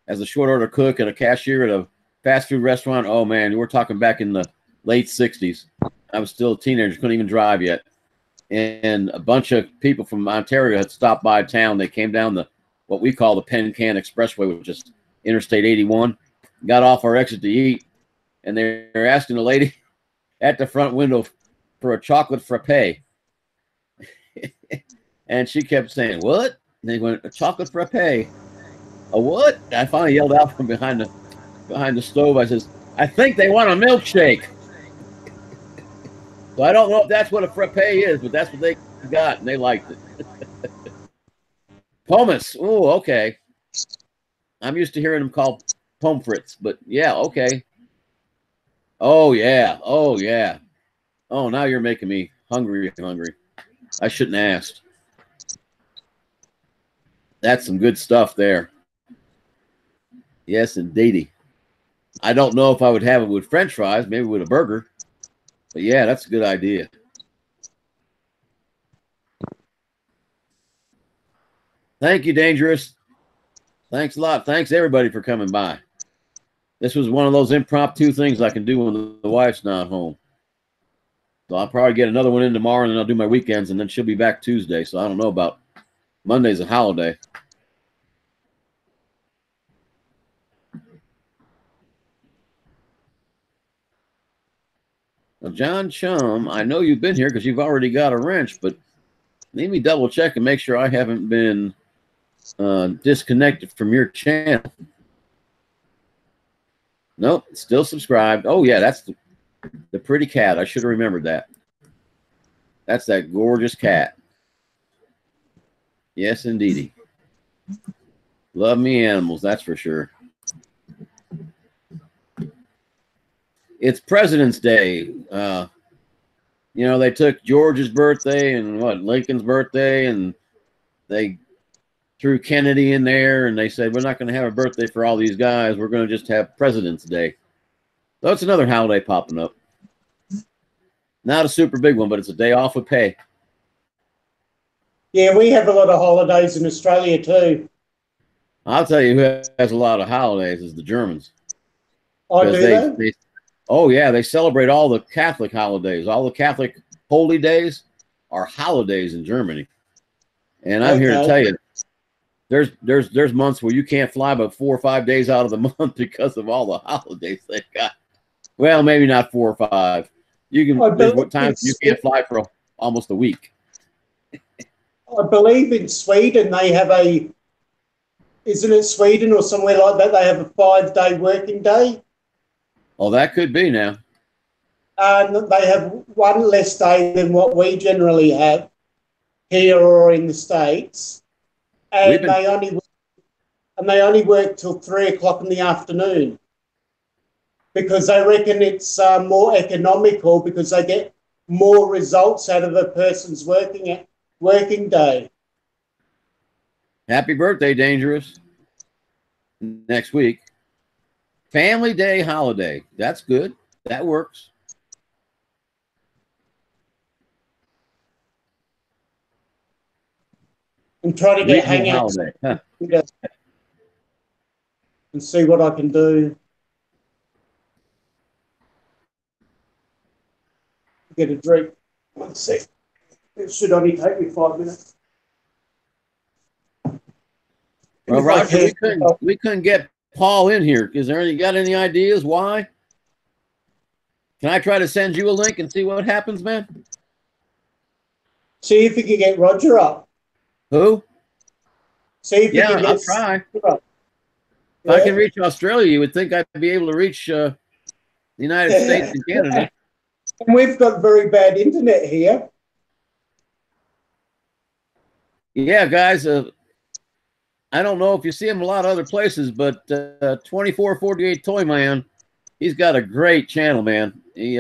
as a short order cook and a cashier at a fast food restaurant, oh man, we're talking back in the late 60s. I was still a teenager, couldn't even drive yet. And a bunch of people from Ontario had stopped by town. They came down what we call the Penn Can Expressway, which is Interstate 81, got off our exit to eat, and they were asking the lady at the front window for a chocolate frappe. And she kept saying, "What?" And they went, "A chocolate frappe." "A what?" And I finally yelled out from behind the stove. I says, "I think they want a milkshake." So I don't know if that's what a frappe is, but that's what they got, and they liked it. Pomus. Oh, okay. I'm used to hearing them called pommes frites, but yeah, okay. Oh yeah. Oh yeah. Oh, now you're making me hungry. I shouldn't have asked. That's some good stuff there. Yes, indeedy. I don't know if I would have it with French fries, maybe with a burger. But yeah, that's a good idea. Thank you, Dangerous. Thanks a lot. Thanks everybody for coming by. This was one of those impromptu things I can do when the wife's not home. So I'll probably get another one in tomorrow, and then I'll do my weekends, and then she'll be back Tuesday. So I don't know about Monday's a holiday. Well, John Chum, I know you've been here because you've already got a wrench, but let me double check and make sure I haven't been disconnected from your channel. Nope, still subscribed. Oh yeah, that's the pretty cat. I should have remembered that. That's that gorgeous cat. Yes, indeedy. Love me animals, that's for sure. It's President's Day. You know, they took George's birthday and Lincoln's birthday, and they threw Kennedy in there, and they said, we're not going to have a birthday for all these guys. We're going to just have President's Day. So it's another holiday popping up. Not a super big one, but it's a day off with pay. Yeah, we have a lot of holidays in Australia too. I'll tell you who has a lot of holidays is the Germans. Oh, do they? Oh, yeah, they celebrate all the Catholic holidays. All the Catholic holy days are holidays in Germany. And I'm here to tell you, there's months where you can't fly but 4 or 5 days out of the month because of all the holidays they've got. Well, maybe not 4 or 5. You can. There's what times you can't fly for almost a week. I believe in Sweden they have isn't it Sweden or somewhere like that? They have a 5-day working day. Oh, that could be now. And they have one less day than what we generally have here or in the States. And they only work till 3 o'clock in the afternoon because they reckon it's more economical because they get more results out of a person's working day. Happy birthday, Dangerous. Next week. Family Day holiday. That's good. That works. I'm trying to get hangouts and see what I can do. Get a drink. 1 sec. It should only take me 5 minutes. Well, Roger, we couldn't get Paul in here. Is there you got any ideas why? Can I try to send you a link and see what happens, man? See if you can get Roger up. Who? See if you can get. I'll try. If I can reach Australia, you would think I'd be able to reach the United States and Canada. And we've got very bad internet here. Yeah, guys. I don't know if you see him a lot of other places, but 2448 Toy Man, he's got a great channel, man. He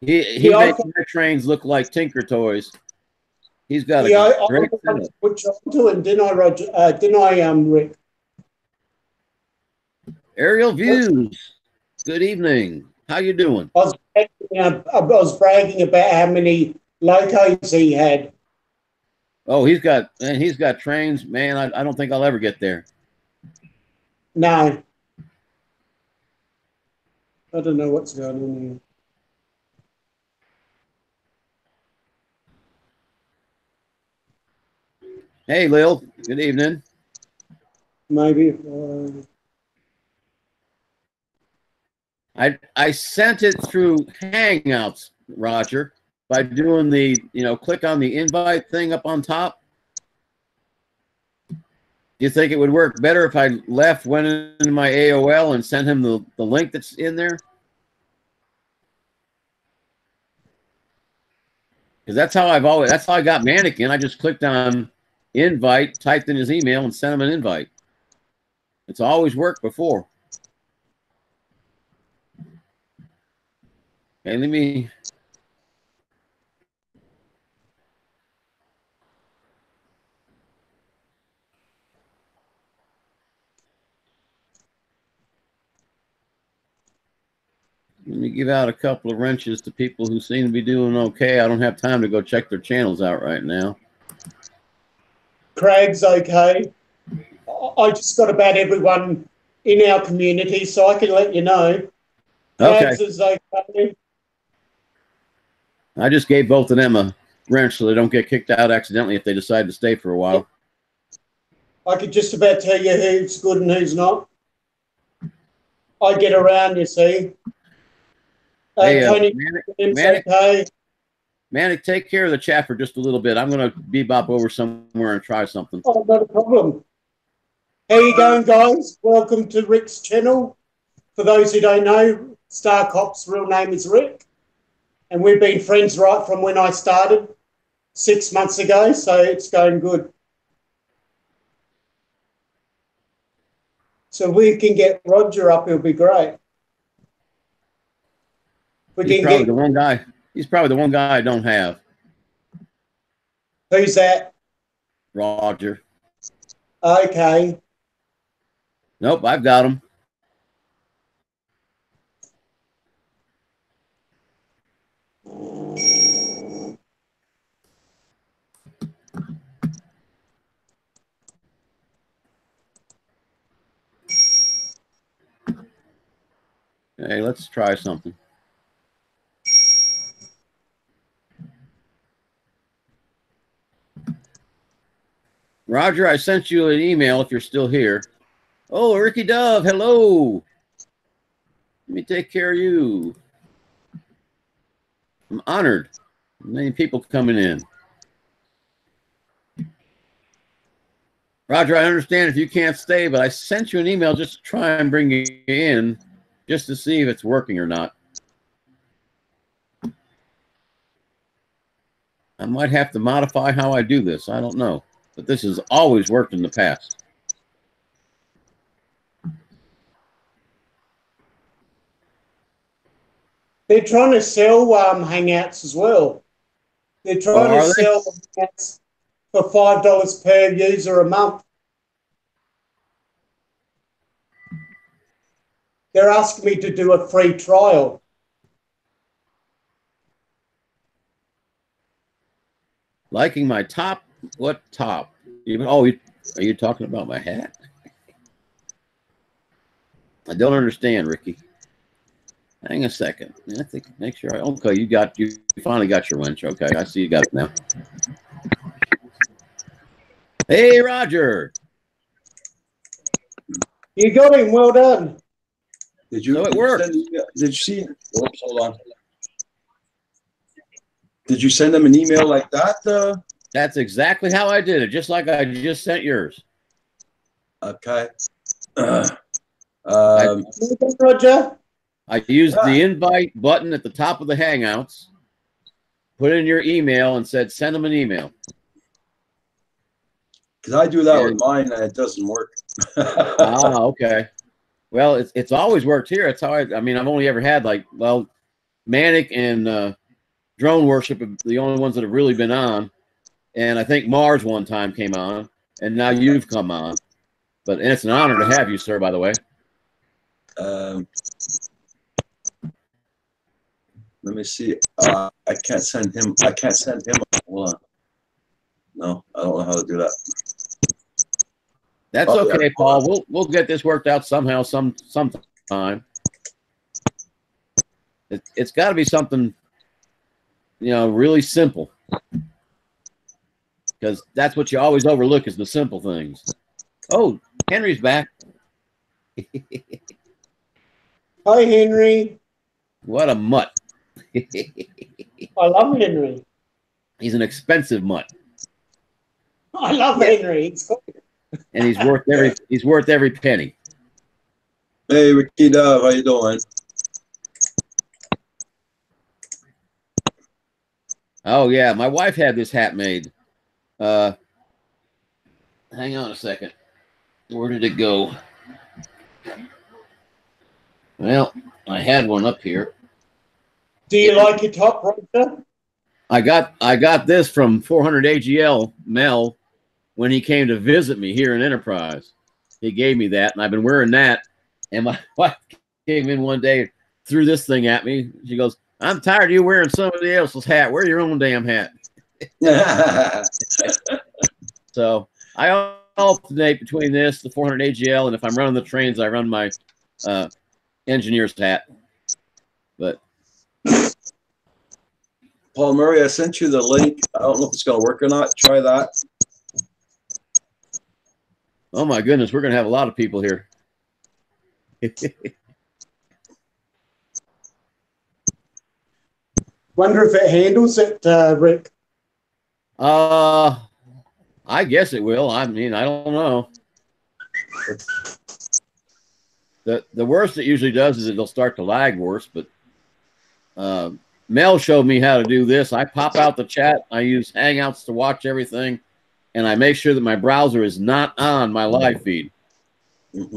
makes my trains look like Tinker Toys. He's got a great channel. Which to him, didn't I, Roger? Didn't I, Rick? Aerial Views. Good evening. How you doing? I was bragging about how many locos he had. Oh, he's got trains, man. I don't think I'll ever get there. No. I don't know what's going on here. Hey, Lil. Good evening. Maybe. I sent it through Hangouts, Roger. by doing the, click on the invite thing up on top? Do you think it would work better if I went into my AOL and sent him the link that's in there? Because that's how I got Manic in. I just clicked on invite, typed in his email, and sent him an invite. It's always worked before. Okay, let me give out a couple of wrenches to people who seem to be doing okay. I don't have time to go check their channels out right now. Craig's okay. I just got about everyone in our community, so I can let you know. Craig's is okay. I just gave both of them a wrench so they don't get kicked out accidentally if they decide to stay for a while. I could just about tell you who's good and who's not. I get around, you see. Hey, Tony, Manic, take care of the chat for just a little bit. I'm going to bebop over somewhere and try something. Oh, not a problem. How you going, guys? Welcome to Rick's channel. For those who don't know, StarCop's real name is Rick. And we've been friends right from when I started 6 months ago, so it's going good. So if we can get Roger up, it'll be great. He's probably the one guy. He's probably the one guy I don't have. Who's that? Roger. Okay. Nope, I've got him. Hey, let's try something. Roger, I sent you an email if you're still here. Oh, Ricky Dove, hello. Let me take care of you. I'm honored. Many people coming in. Roger, I understand if you can't stay, but I sent you an email just to try and bring you in, just to see if it's working or not. I might have to modify how I do this. I don't know. But this has always worked in the past. They're trying to sell Hangouts as well. They're trying to sell Hangouts for $5 per user a month. They're asking me to do a free trial. Liking my top? What top? Oh, are you talking about my hat? I don't understand, Ricky. Hang a second. I think make sure okay, you finally got your winch. Okay, I see you got it now. Hey, Roger. You got him. Well done. Did you? So it worked. Did you see? Oops, hold on. Did you send them an email like that? That's exactly how I did it, just like I just sent yours. Okay. Roger. I used the invite button at the top of the Hangouts, put in your email, and said send them an email. Because I do that with mine, and it doesn't work. Ah, okay. Well, it's always worked here. It's how I mean, I've only ever had Manic and Drone Worship are the only ones that have really been on. And I think Mars one time came on, and now you've come on. And it's an honor to have you, sir, by the way. Let me see. I can't send him. Hold on. No, I don't know how to do that. That's okay, yeah. Paul. We'll get this worked out somehow, sometime. It's got to be something, really simple. Because that's what you always overlook is the simple things. Oh, Henry's back. Hi, Henry. What a mutt. I love Henry. He's an expensive mutt, I love Henry. and he's worth every penny. Hey, Ricky Dove, how you doing? Oh yeah, my wife had this hat made. Hang on a second. Where did it go? Well, I had one up here. Do you like your top, Roger? I got this from 400 AGL Mel when he came to visit me here in Enterprise. He gave me that, and I've been wearing that. And my wife came in one day, threw this thing at me. She goes, "I'm tired of you wearing somebody else's hat. Wear your own damn hat." So I alternate between this, the 400 AGL, and if I'm running the trains, I run my engineer's hat. But Paul Murray, I sent you the link. I don't know if it's going to work or not. Try that. oh my goodness, we're going to have a lot of people here. Wonder if it handles it, Rick. I guess it will. I mean, I don't know. The worst it usually does is it'll start to lag worse, but Mel showed me how to do this. I pop out the chat. I use Hangouts to watch everything, and I make sure that my browser is not on my live feed.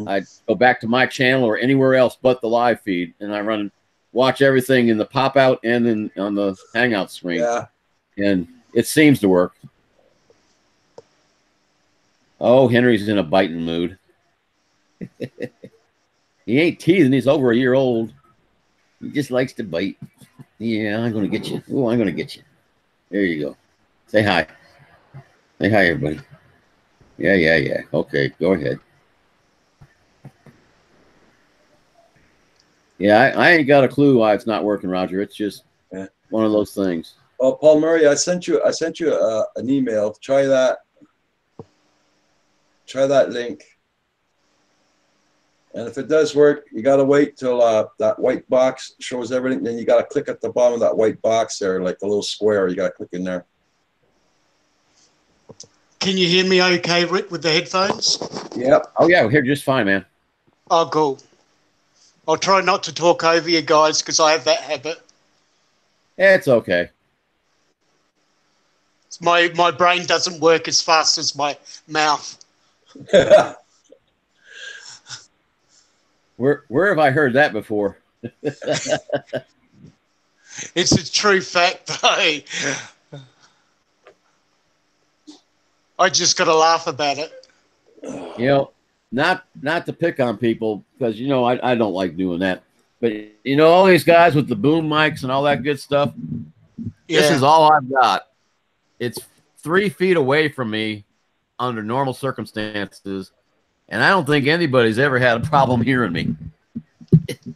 I go back to my channel or anywhere else but the live feed, and I watch everything in the pop out and on the Hangout screen. Yeah. And it seems to work. Oh, Henry's in a biting mood. He ain't teething. He's over a year old. He just likes to bite. Yeah, I'm going to get you. Oh, I'm going to get you. There you go. Say hi. Say hi, everybody. Yeah. Okay, go ahead. Yeah, I ain't got a clue why it's not working, Roger. It's just one of those things. Well, Paul Murray, I sent you an email. Try that. Try that link. And if it does work, you got to wait till that white box shows everything. Then you got to click at the bottom of that white box there, like the little square. You got to click in there. Can you hear me okay, Rick, with the headphones? Yep. Oh, yeah, we're here just fine, man. Oh, cool. I'll try not to talk over you guys because I have that habit. It's okay. My brain doesn't work as fast as my mouth. Where have I heard that before? It's a true fact, though. I just got to laugh about it. You know, not to pick on people, because, you know, I don't like doing that. But, you know, all these guys with the boom mics and all that good stuff, This is all I've got. It's 3 feet away from me under normal circumstances, and I don't think anybody's ever had a problem hearing me.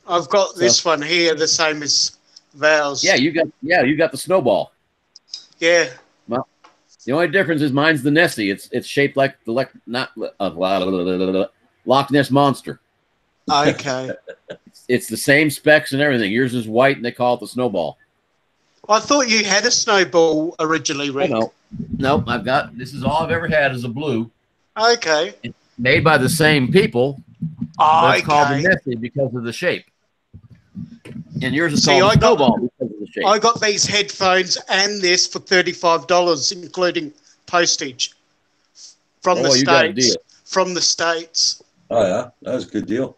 I've got this one here, the same as Val's. Yeah, you got the snowball. Yeah. Well, the only difference is mine's the Nessie. It's shaped like the Loch Ness Monster. Okay. It's the same specs and everything. Yours is white, and they call it the snowball. I thought you had a snowball originally, Rick. No, I've got, this is all I've ever had is a blue. Okay. It's made by the same people. But it's called the Nessie because of the shape. And yours is called the snowball because of the shape. I got these headphones and this for $35, including postage from the States. You got a deal. From the States. Oh, yeah. That was a good deal.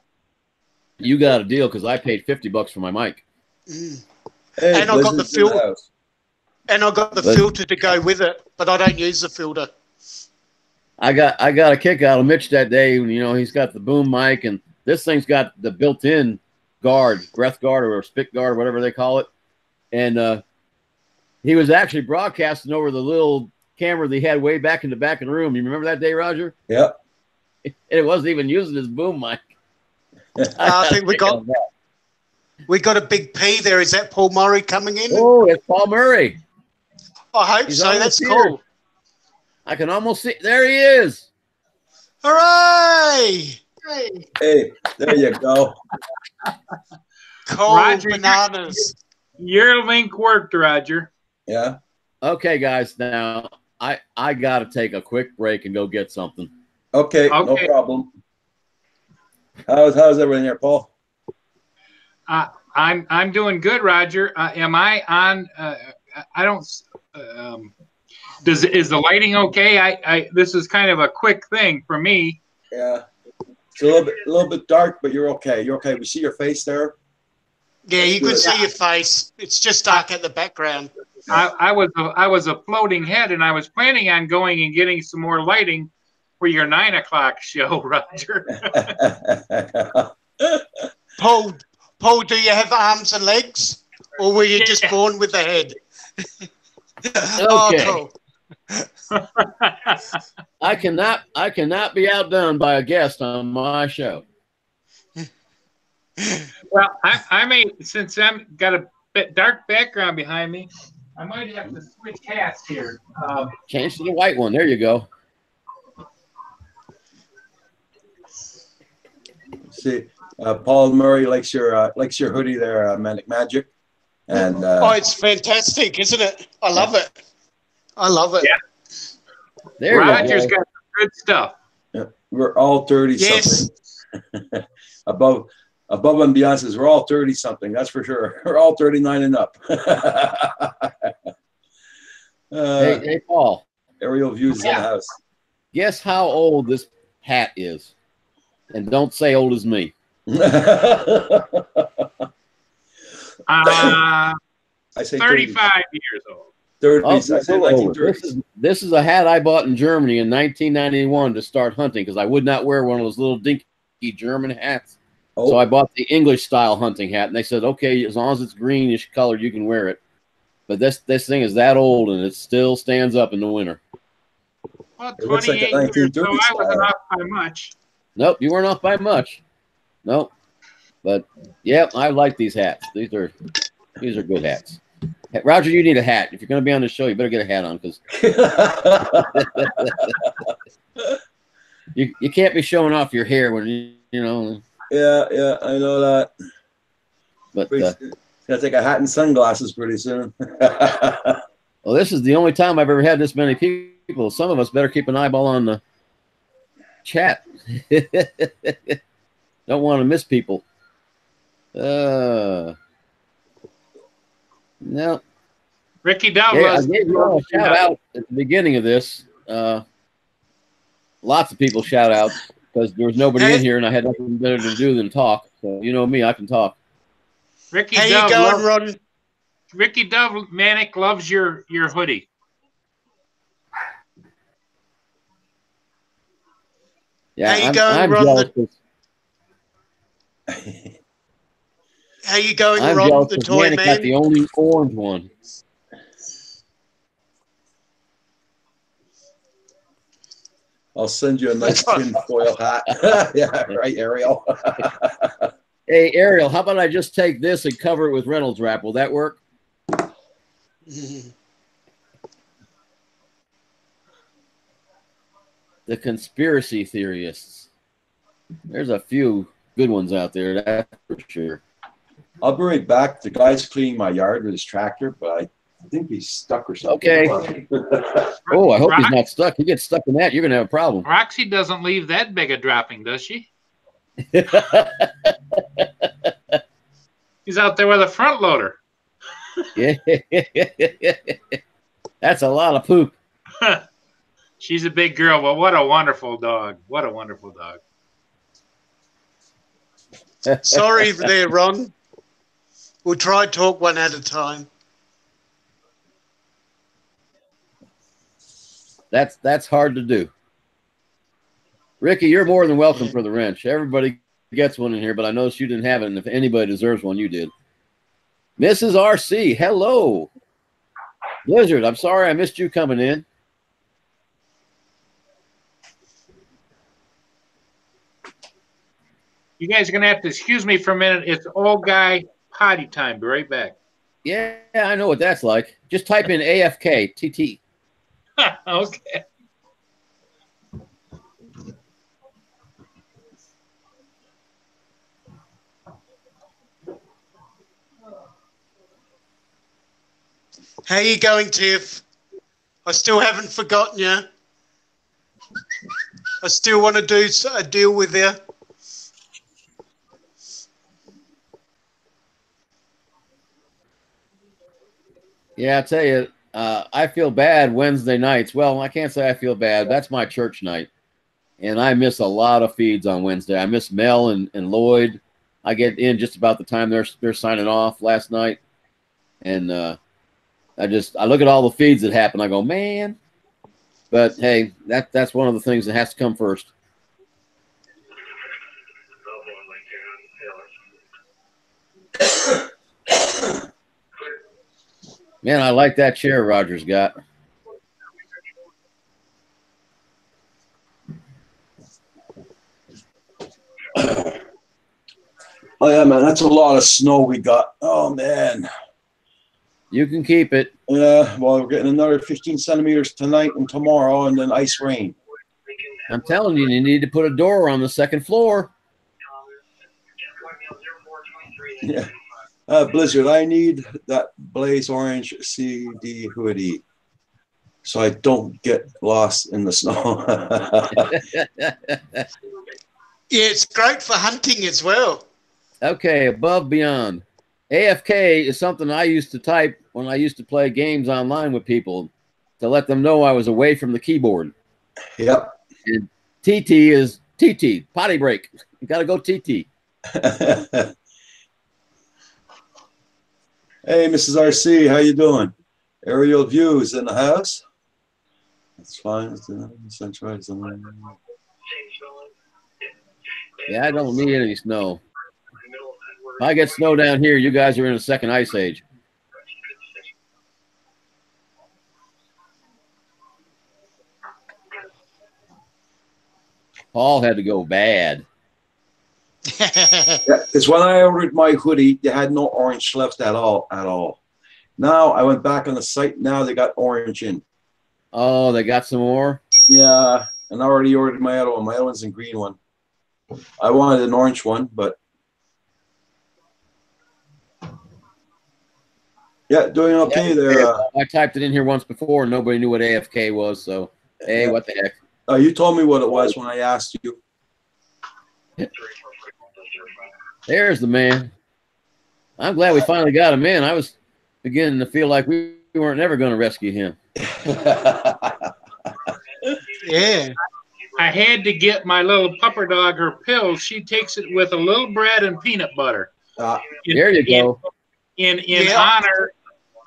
You got a deal because I paid $50 for my mic. Mm. Hey, and I got the filter. And I got the filter to go with it, but I don't use the filter. I got a kick out of Mitch that day. You know, he's got the boom mic, and this thing's got the built-in guard, breath guard or spit guard, or whatever they call it. And he was actually broadcasting over the little camera they had way back in the back of the room. You remember that day, Roger? Yep. It wasn't even using his boom mic. I think we got a big P there. Is that Paul Murray coming in? Oh, it's Paul Murray. I hope so. That's cool. I can almost see. There he is. Hooray! Hey, there you go. Cold bananas. Your link worked, Roger. Yeah. Okay, guys. Now I got to take a quick break and go get something. Okay, no Okay. problem. How's everything there, Paul? I'm doing good, Roger. Am I on? I don't. Is the lighting okay? This is kind of a quick thing for me. Yeah. It's a little bit dark, but you're okay. You're okay. We see your face there. Yeah, That's you can good. see your face. It's just dark at the background. I was a floating head, and I was planning on going and getting some more lighting for your 9 o'clock show, Roger. Paul, do you have arms and legs, or were you just born with a head? Oh, Okay. cool. I cannot be outdone by a guest on my show. Well, I may, since I'm got a bit dark background behind me, I might have to switch hats here. Change to the white one. There you go. See, Paul Murray likes your hoodie there, Manic Magic, and Oh, it's fantastic, isn't it? I love it. I love it. Yeah. There Roger's you go. got some good stuff. we're all 30 Yes. something. above and beyond says we're all 30 something. That's for sure. We're all 39 and up. Hey, Paul. Aerial views in the house. Guess how old this hat is, and don't say old as me. I say 35 years old. 30s. Oh, I say this 1930s. this is a hat I bought in Germany in 1991 to start hunting because I would not wear one of those little dinky German hats. Oh, So I bought the English style hunting hat, and they said, okay, as long as it's greenish colored, you can wear it. But this thing is that old, and it still stands up in the winter. Well, It looks like a 28 years, so 1930s I wasn't style. off by much. Nope, you weren't off by much. Nope. But yeah, I like these hats. These are good hats. Hey, Roger, you need a hat. If you're going to be on the show, you better get a hat on because you can't be showing off your hair when you know. Yeah, I know that. But Gonna take a hat and sunglasses pretty soon. well, this is the only time I've ever had this many people. Some of us better keep an eyeball on the chat. Don't want to miss people. No. Ricky Dove Yeah, I was. gave you all a shout out at the beginning of this. Lots of people shout out because there was nobody in here and I had nothing better to do than talk. So you know me, I can talk. Ricky How you Dove going, Ron? Ricky Dove Manic loves your hoodie. Yeah, How you going, I'm Ron? jealous. How you going, I'm Ron, jealous the because toy Manic got man? the only orange one. I'll send you a nice tin foil hat. Yeah, right, Ariel. Hey, Ariel, how about I just take this and cover it with Reynolds wrap? Will that work? The conspiracy theorists. There's a few good ones out there, that's for sure. I'll be right back. The guy's cleaning my yard with his tractor, but I think he's stuck or something. Okay. Oh, I hope he's not stuck. He gets stuck in that, you're going to have a problem. Roxy doesn't leave that big a dropping, does she? He's out there with a front loader. Yeah. That's a lot of poop. She's a big girl, but what a wonderful dog. What a wonderful dog. Sorry there, Ron. We'll try and talk one at a time. That's hard to do. Ricky, you're more than welcome for the wrench. Everybody gets one in here, but I noticed you didn't have it, and if anybody deserves one, you did. Mrs. RC, hello. Blizzard, I'm sorry I missed you coming in. You guys are going to have to excuse me for a minute. It's old guy potty time. Be right back. Yeah, I know what that's like. Just type in AFK, TT. Okay. How you going, Tiff? I still haven't forgotten you. I still want to do a deal with you. Yeah, I tell you, I feel bad Wednesday nights. Well, I can't say I feel bad. That's my church night. And I miss a lot of feeds on Wednesday. I miss Mel and Lloyd. I get in just about the time they're signing off last night. And I look at all the feeds that happen. I go, man. But hey, that's one of the things that has to come first. Man, I like that chair Roger's got. Oh yeah, man, that's a lot of snow we got. Oh man. You can keep it. Yeah, well, we're getting another 15 centimeters tonight and tomorrow, and then ice rain. I'm telling you, you need to put a door on the second floor. Yeah. Blizzard, I need that blaze orange CD hoodie so I don't get lost in the snow. Yeah, it's great for hunting as well. Okay, above beyond. AFK is something I used to type when I used to play games online with people to let them know I was away from the keyboard. Yep. And TT is TT, potty break. You got to go TT. Hey, Mrs. RC, how you doing? Aerial views in the house? That's fine. Yeah, I don't need any snow. If I get snow down here, you guys are in a second ice age. Paul had to go bad. Yeah, because when I ordered my hoodie, they had no orange left at all. Now I went back on the site. Now they got orange in. Oh, they got some more? Yeah, and I already ordered my other one. My other one's a green one. I wanted an orange one, but yeah, doing okay there. I typed it in here once before, and nobody knew what AFK was. So, hey, Yeah. what the heck? You told me what it was when I asked you. There's the man. I'm glad we finally got him in. I was beginning to feel like we weren't never going to rescue him. Yeah. I had to get my little pupper dog her pills. She takes it with a little bread and peanut butter. There you go. In Yeah.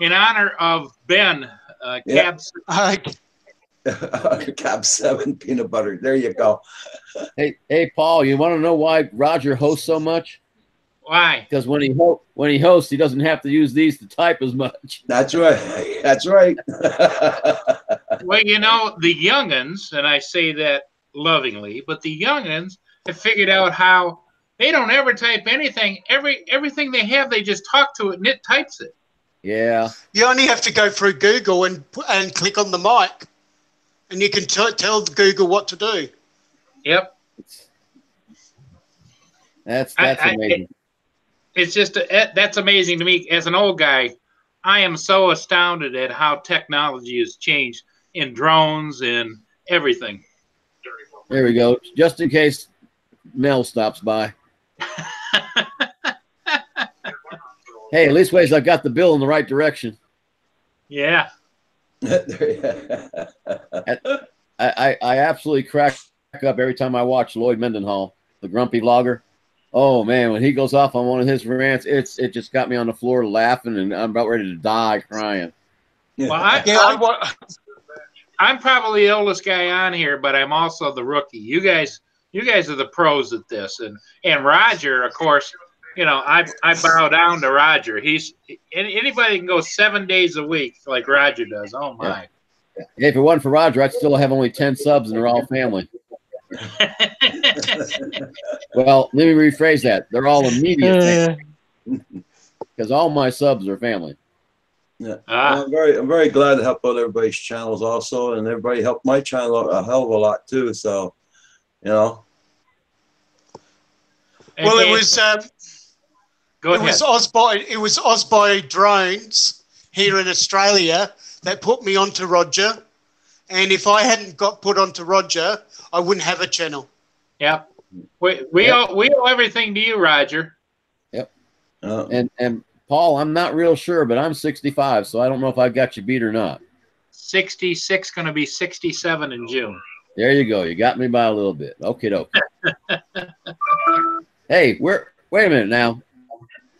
honor of Ben, Yeah. Cab. Cab 7 peanut butter. There you go. Hey, Paul, you want to know why Roger hosts so much? Why? Because when he hosts, he doesn't have to use these to type as much. That's right. That's right. Well, you know, the young'uns, and I say that lovingly, but the young'uns have figured out how they don't ever type anything. Everything they have, they just talk to it and it types it. Yeah. You only have to go through Google and click on the mic, and you can tell Google what to do. Yep. That's amazing. It's just that's amazing to me as an old guy. I am so astounded at how technology has changed in drones and everything. There we go. Just in case Mel stops by. Hey, at least ways I've got the bill in the right direction. Yeah. I absolutely crack up every time I watch Lloyd Mendenhall, the grumpy logger. Oh man, when he goes off on one of his rants, it just got me on the floor laughing, and I'm about ready to die crying. Well, I'm probably the oldest guy on here, but I'm also the rookie. You guys are the pros at this, and Roger, of course. You know, I bow down to Roger. Anybody can go 7 days a week like Roger does. Oh my! Yeah. If it wasn't for Roger, I'd still have only 10 subs, and they're all family. Well, let me rephrase that. They're all immediate family, because all my subs are family. Yeah, I'm very glad to help out everybody's channels also, and everybody helped my channel a hell of a lot too. So, you know. Well, it was. Go ahead. It was Osby drones here in Australia that put me onto Roger. And if I hadn't got put onto Roger, I wouldn't have a channel. Yep. We owe everything to you, Roger. Yep. And Paul, I'm not real sure, but I'm 65, so I don't know if I got you beat or not. 66, going to be 67 in June. There you go. You got me by a little bit. Okay, dokie. Hey, wait a minute now.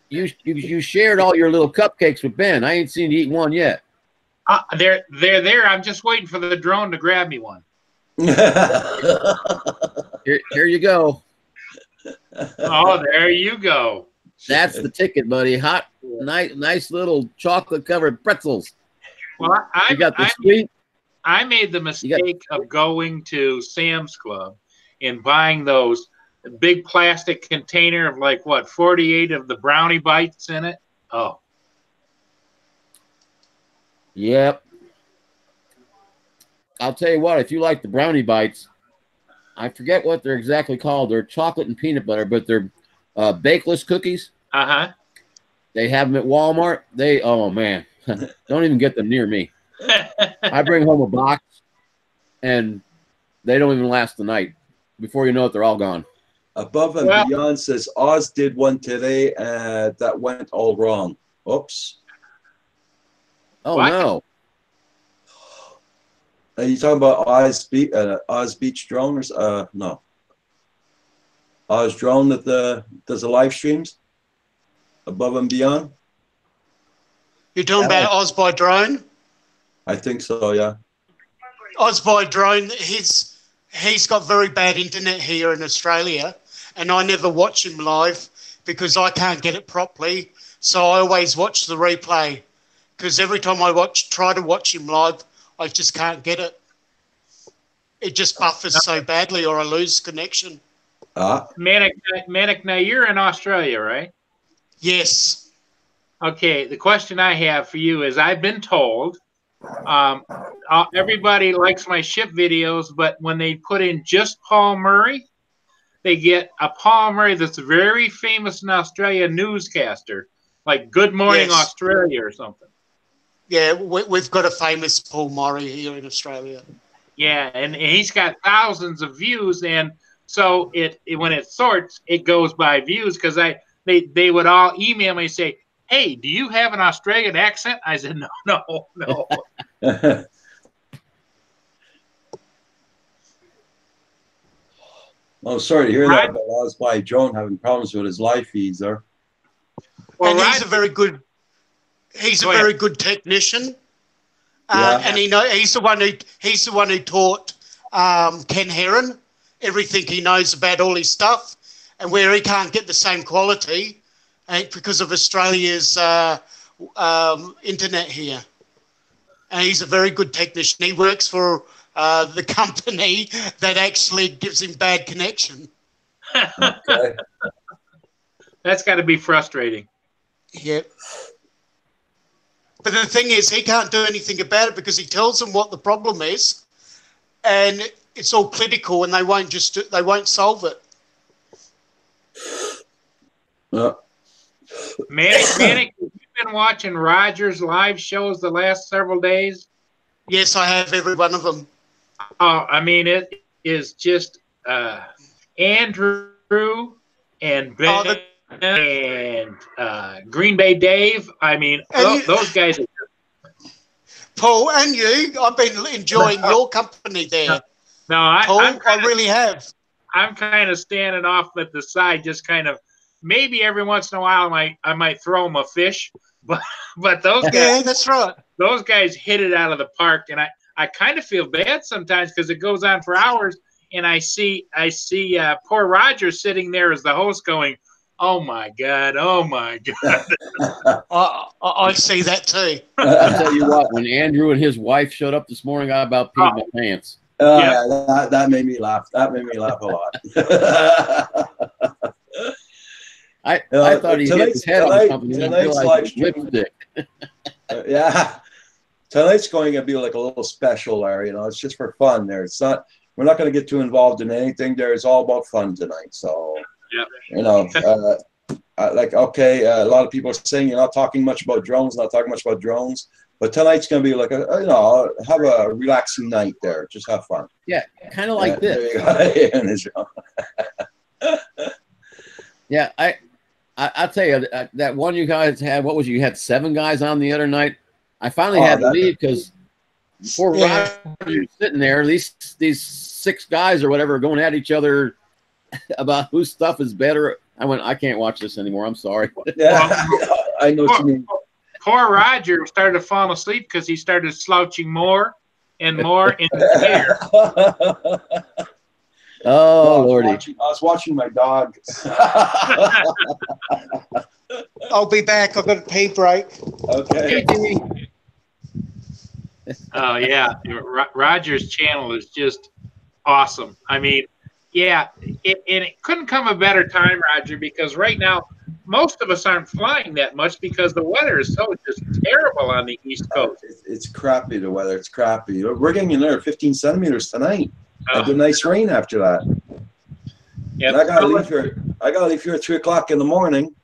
You shared all your little cupcakes with Ben. I ain't seen you eat one yet. They're there. I'm just waiting for the drone to grab me one. Here you go. Oh, there you go. That's the ticket, buddy. Hot, nice little chocolate-covered pretzels. Well, you got the sweet. I made the mistake of going to Sam's Club and buying those big plastic container of like what 48 of the brownie bites in it. Oh, yep. I'll tell you what. If you like the brownie bites, I forget what they're exactly called. They're chocolate and peanut butter, but they're bakeless cookies. They have them at Walmart. Oh man, don't even get them near me. I bring home a box, and they don't even last the night. Before you know it, they're all gone. Above and Beyond says Oz did one today that went all wrong. Oops. Oh no. Are you talking about Oz Beach Drone? No. Oz Drone that does the live streams? Above and Beyond? You're talking about Oz by Drone? I think so, yeah. Oz by Drone, he's got very bad internet here in Australia, and I never watch him live because I can't get it properly. So I always watch the replay because every time I try to watch him live, I just can't get it. It just buffers so badly, or I lose connection. Manic, now you're in Australia, right? Yes. Okay, the question I have for you is, I've been told everybody likes my ship videos, but when they put in just Paul Murray, they get a Paul Murray that's very famous in Australia newscaster, like Good Morning Australia or something. Yeah, we've got a famous Paul Murray here in Australia. Yeah, and he's got thousands of views, and so when it sorts, it goes by views because they would all email me and say, "Hey, do you have an Australian accent?" I said, No. Oh, sorry to hear that about Oz by Drone having problems with his live feeds there. Well, and he's a very good technician. And he's the one who taught Ken Heron everything he knows about all his stuff, and where he can't get the same quality because of Australia's internet here. And he's a very good technician. He works for the company that actually gives him bad connection. Okay. That's got to be frustrating. Yep. But the thing is, he can't do anything about it because he tells them what the problem is, and it's all political, and they won't solve it. Manic, you've been watching Roger's live shows the last several days? Yes, I have, every one of them. Oh, I mean, it is just Andrew and Ben and Green Bay Dave. I mean, those guys. Paul, and you, I've been enjoying your company there. No, Paul, I really have. I'm kind of standing off at the side, just kind of, maybe every once in a while I might throw them a fish, but those guys. Yeah, that's right. Those guys hit it out of the park, and I kind of feel bad sometimes because it goes on for hours, and I see poor Roger sitting there as the host going, "Oh my God, oh my God." I see that too. I'll tell you what, when Andrew and his wife showed up this morning, I about peed my pants. Yeah, that made me laugh. That made me laugh a lot. I thought he hit his head on something. Tonight's live stream. Yeah. Tonight's going to be like a little special there, it's just for fun there. We're not going to get too involved in anything there. It's all about fun tonight. So, like, okay, a lot of people are saying you're not talking much about drones, but tonight's going to be like have a relaxing night there. Just have fun. Yeah, kind of like this. Yeah, I'll tell you that one you guys had. What was you had 7 guys on the other night? I finally had to leave because before Roger was sitting there, these 6 guys or whatever are going at each other about whose stuff is better. I went, I can't watch this anymore. I'm sorry. Yeah, I know what you mean. Poor Roger started falling asleep because he started slouching more and more in the chair. Oh, Lordy. I was watching my dog. I'll be back. I've got a pee break. Okay. Oh, yeah. Roger's channel is just awesome. I mean, yeah, it couldn't come a better time, Roger, because right now most of us aren't flying that much because the weather is so just terrible on the East Coast. It's crappy, the weather. It's crappy. We're getting another 15 centimeters tonight. And the nice rain after that. Yep. I gotta leave here at 3 o'clock in the morning,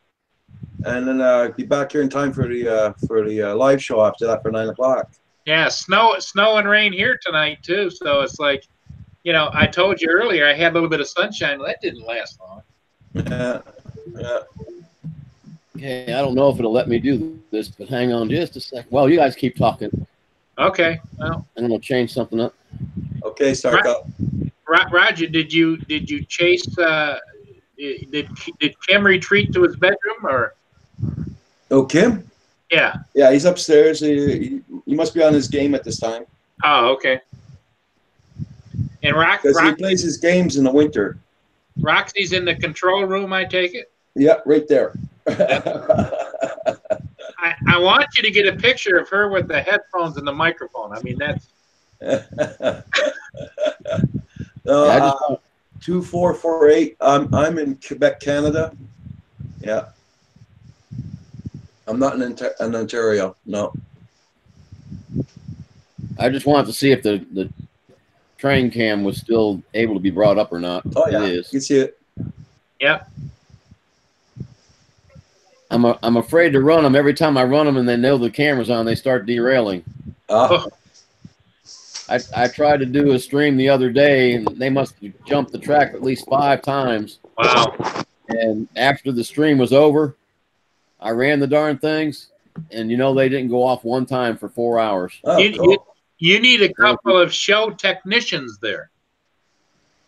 and then be back here in time for the live show after that for 9 o'clock. Yeah, snow and rain here tonight too. So it's like, I told you earlier I had a little bit of sunshine. Well, that didn't last long. Yeah. Okay, I don't know if it'll let me do this, but hang on just a sec. Well, you guys keep talking. Okay. Well, I'm gonna change something up. Okay, StarCop. Roger, did you chase? Did Kim retreat to his bedroom or? Oh, Kim? Yeah. Yeah, he's upstairs. He must be on his game at this time. Oh, okay. And because he plays his games in the winter. Roxy's in the control room, I take it? Yeah, right there. I want you to get a picture of her with the headphones and the microphone. I mean, that's... 2448. I'm in Quebec, Canada. Yeah. I'm not in Ontario. No. I just wanted to see if the train cam was still able to be brought up or not. Oh yeah, it is. You can see it. Yep. I'm afraid to run them. Every time I run them and they know the camera's on, they start derailing. I tried to do a stream the other day, and they must have jumped the track at least 5 times. Wow. And after the stream was over, I ran the darn things, and they didn't go off one time for 4 hours. Oh, cool. You need a couple of show technicians there.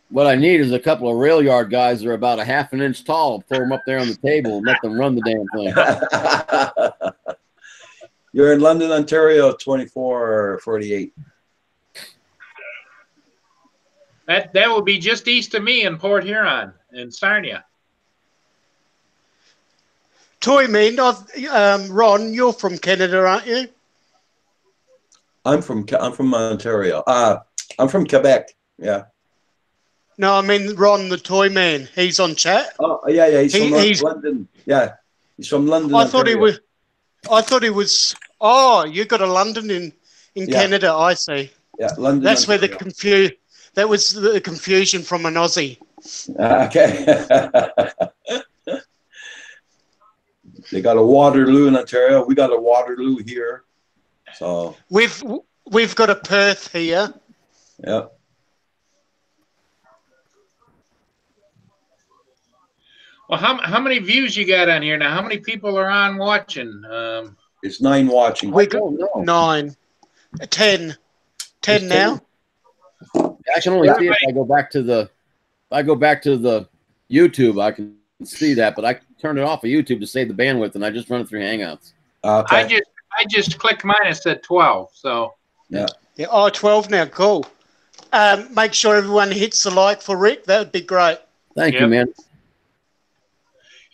What I need is a couple of rail yard guys that are about a half an inch tall. Throw them up there on the table and let them run the damn thing. You're in London, Ontario, 2448. That will be just east of me in Port Huron, in Sarnia. Toyman, Ron, you're from Canada, aren't you? I'm from Ontario. I'm from Quebec. Yeah. No, I mean Ron, the toy man. He's on chat. Oh yeah. He's from London. Yeah, he's from London. I thought he was. Oh, you got a London in Canada. I see. Yeah, London. That's where That was the confusion from an Aussie. Okay. They got a Waterloo in Ontario. We got a Waterloo here. So we've got a Perth here. Yeah. Well, how many views you got on here now? How many people are on watching? It's 9 watching. We got 9, 10 now. I can only see if I go back to the YouTube. I can see that, but I turned it off of YouTube to save the bandwidth, and I just run it through Hangouts. Okay. I just clicked mine. It said 12. So yeah. Oh, 12 now. Cool. Make sure everyone hits the like for Rick. That would be great. Thank you, man.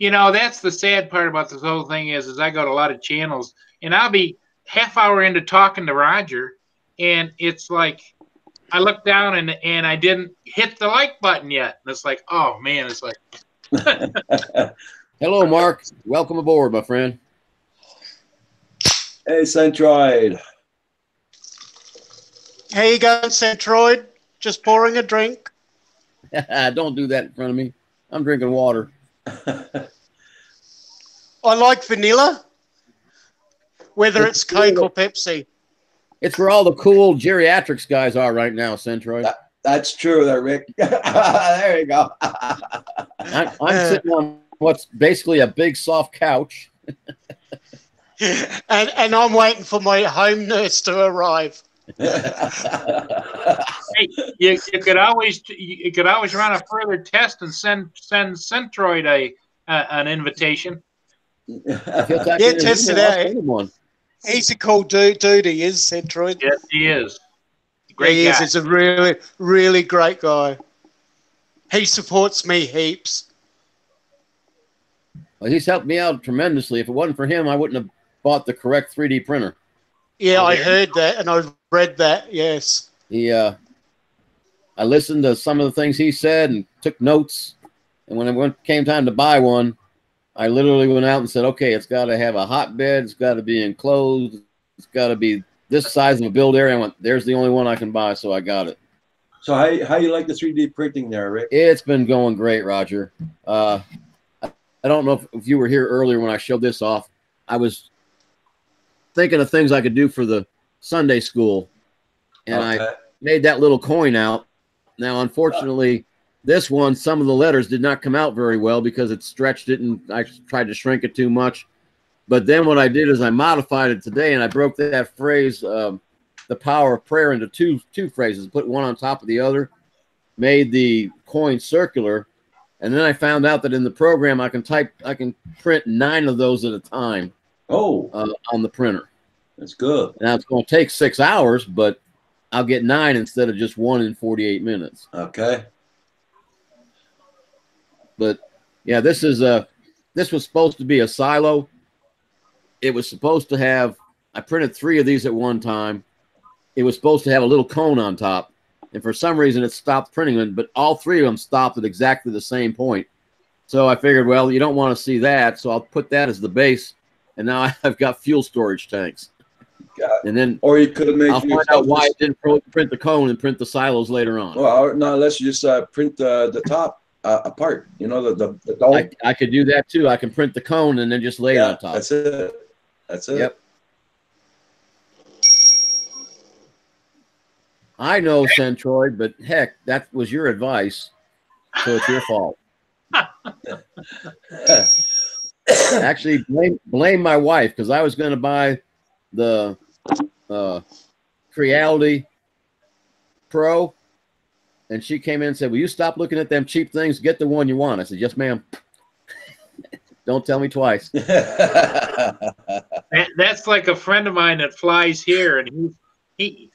That's the sad part about this whole thing is I got a lot of channels, and I'll be half hour into talking to Roger, and it's like I look down and I didn't hit the like button yet. And it's like, oh man, it's like. Hello, Mark. Welcome aboard, my friend. Hey, Centroid. How you going, Centroid? Just pouring a drink. Don't do that in front of me. I'm drinking water. I like vanilla, whether it's Coke or Pepsi. It's where all the cool geriatrics guys are right now, Centroid. That's true there, Rick. There you go. I'm sitting on what's basically a big soft couch. and I'm waiting for my home nurse to arrive. Hey, you could always run a further test and send Centroid an invitation. Test it out. He's a cool dude. He is, Centroid. Yes, he is. Great guy. He's a really, really great guy. He supports me heaps. Well, he's helped me out tremendously. If it wasn't for him, I wouldn't have bought the correct 3D printer. Yeah, I heard that and I've read that. Yes. I listened to some of the things he said and took notes. And when it came time to buy one, I literally went out and said, okay, it's got to have a hotbed. It's got to be enclosed. It's got to be this size of a build area. I went, there's the only one I can buy, so I got it. So how you like the 3D printing there, Rick? It's been going great, Roger. I don't know if you were here earlier when I showed this off. I was thinking of things I could do for the Sunday school, and I made that little coin out. Now, unfortunately, this one, some of the letters did not come out very well because it stretched it, and I tried to shrink it too much. But then what I did is I modified it today, and I broke that phrase, the power of prayer, into two phrases, put one on top of the other, made the coin circular, and then I found out that in the program I can print 9 of those at a time. Oh, on the printer. That's good. Now it's going to take 6 hours, but I'll get 9 instead of just 1 in 48 minutes. Okay. But yeah, this was supposed to be a silo. It was supposed to have, I printed 3 of these at one time. It was supposed to have a little cone on top. And for some reason it stopped printing them, but all 3 of them stopped at exactly the same point. So I figured, well, you don't want to see that. So I'll put that as the base. And now I've got fuel storage tanks. And then, or you could have made. I'll find out why it didn't print the cone and print the silos later on. Well, no, unless you just print the top apart. You know, the dome. I could do that too. I can print the cone and then just lay it on top. That's it. That's it. Yep. I know, Centroid, but heck, that was your advice, so it's your fault. Actually, blame my wife, because I was going to buy the Creality Pro, and she came in and said, will you stop looking at them cheap things? Get the one you want. I said, yes, ma'am. Don't tell me twice. That's like a friend of mine that flies here, and he's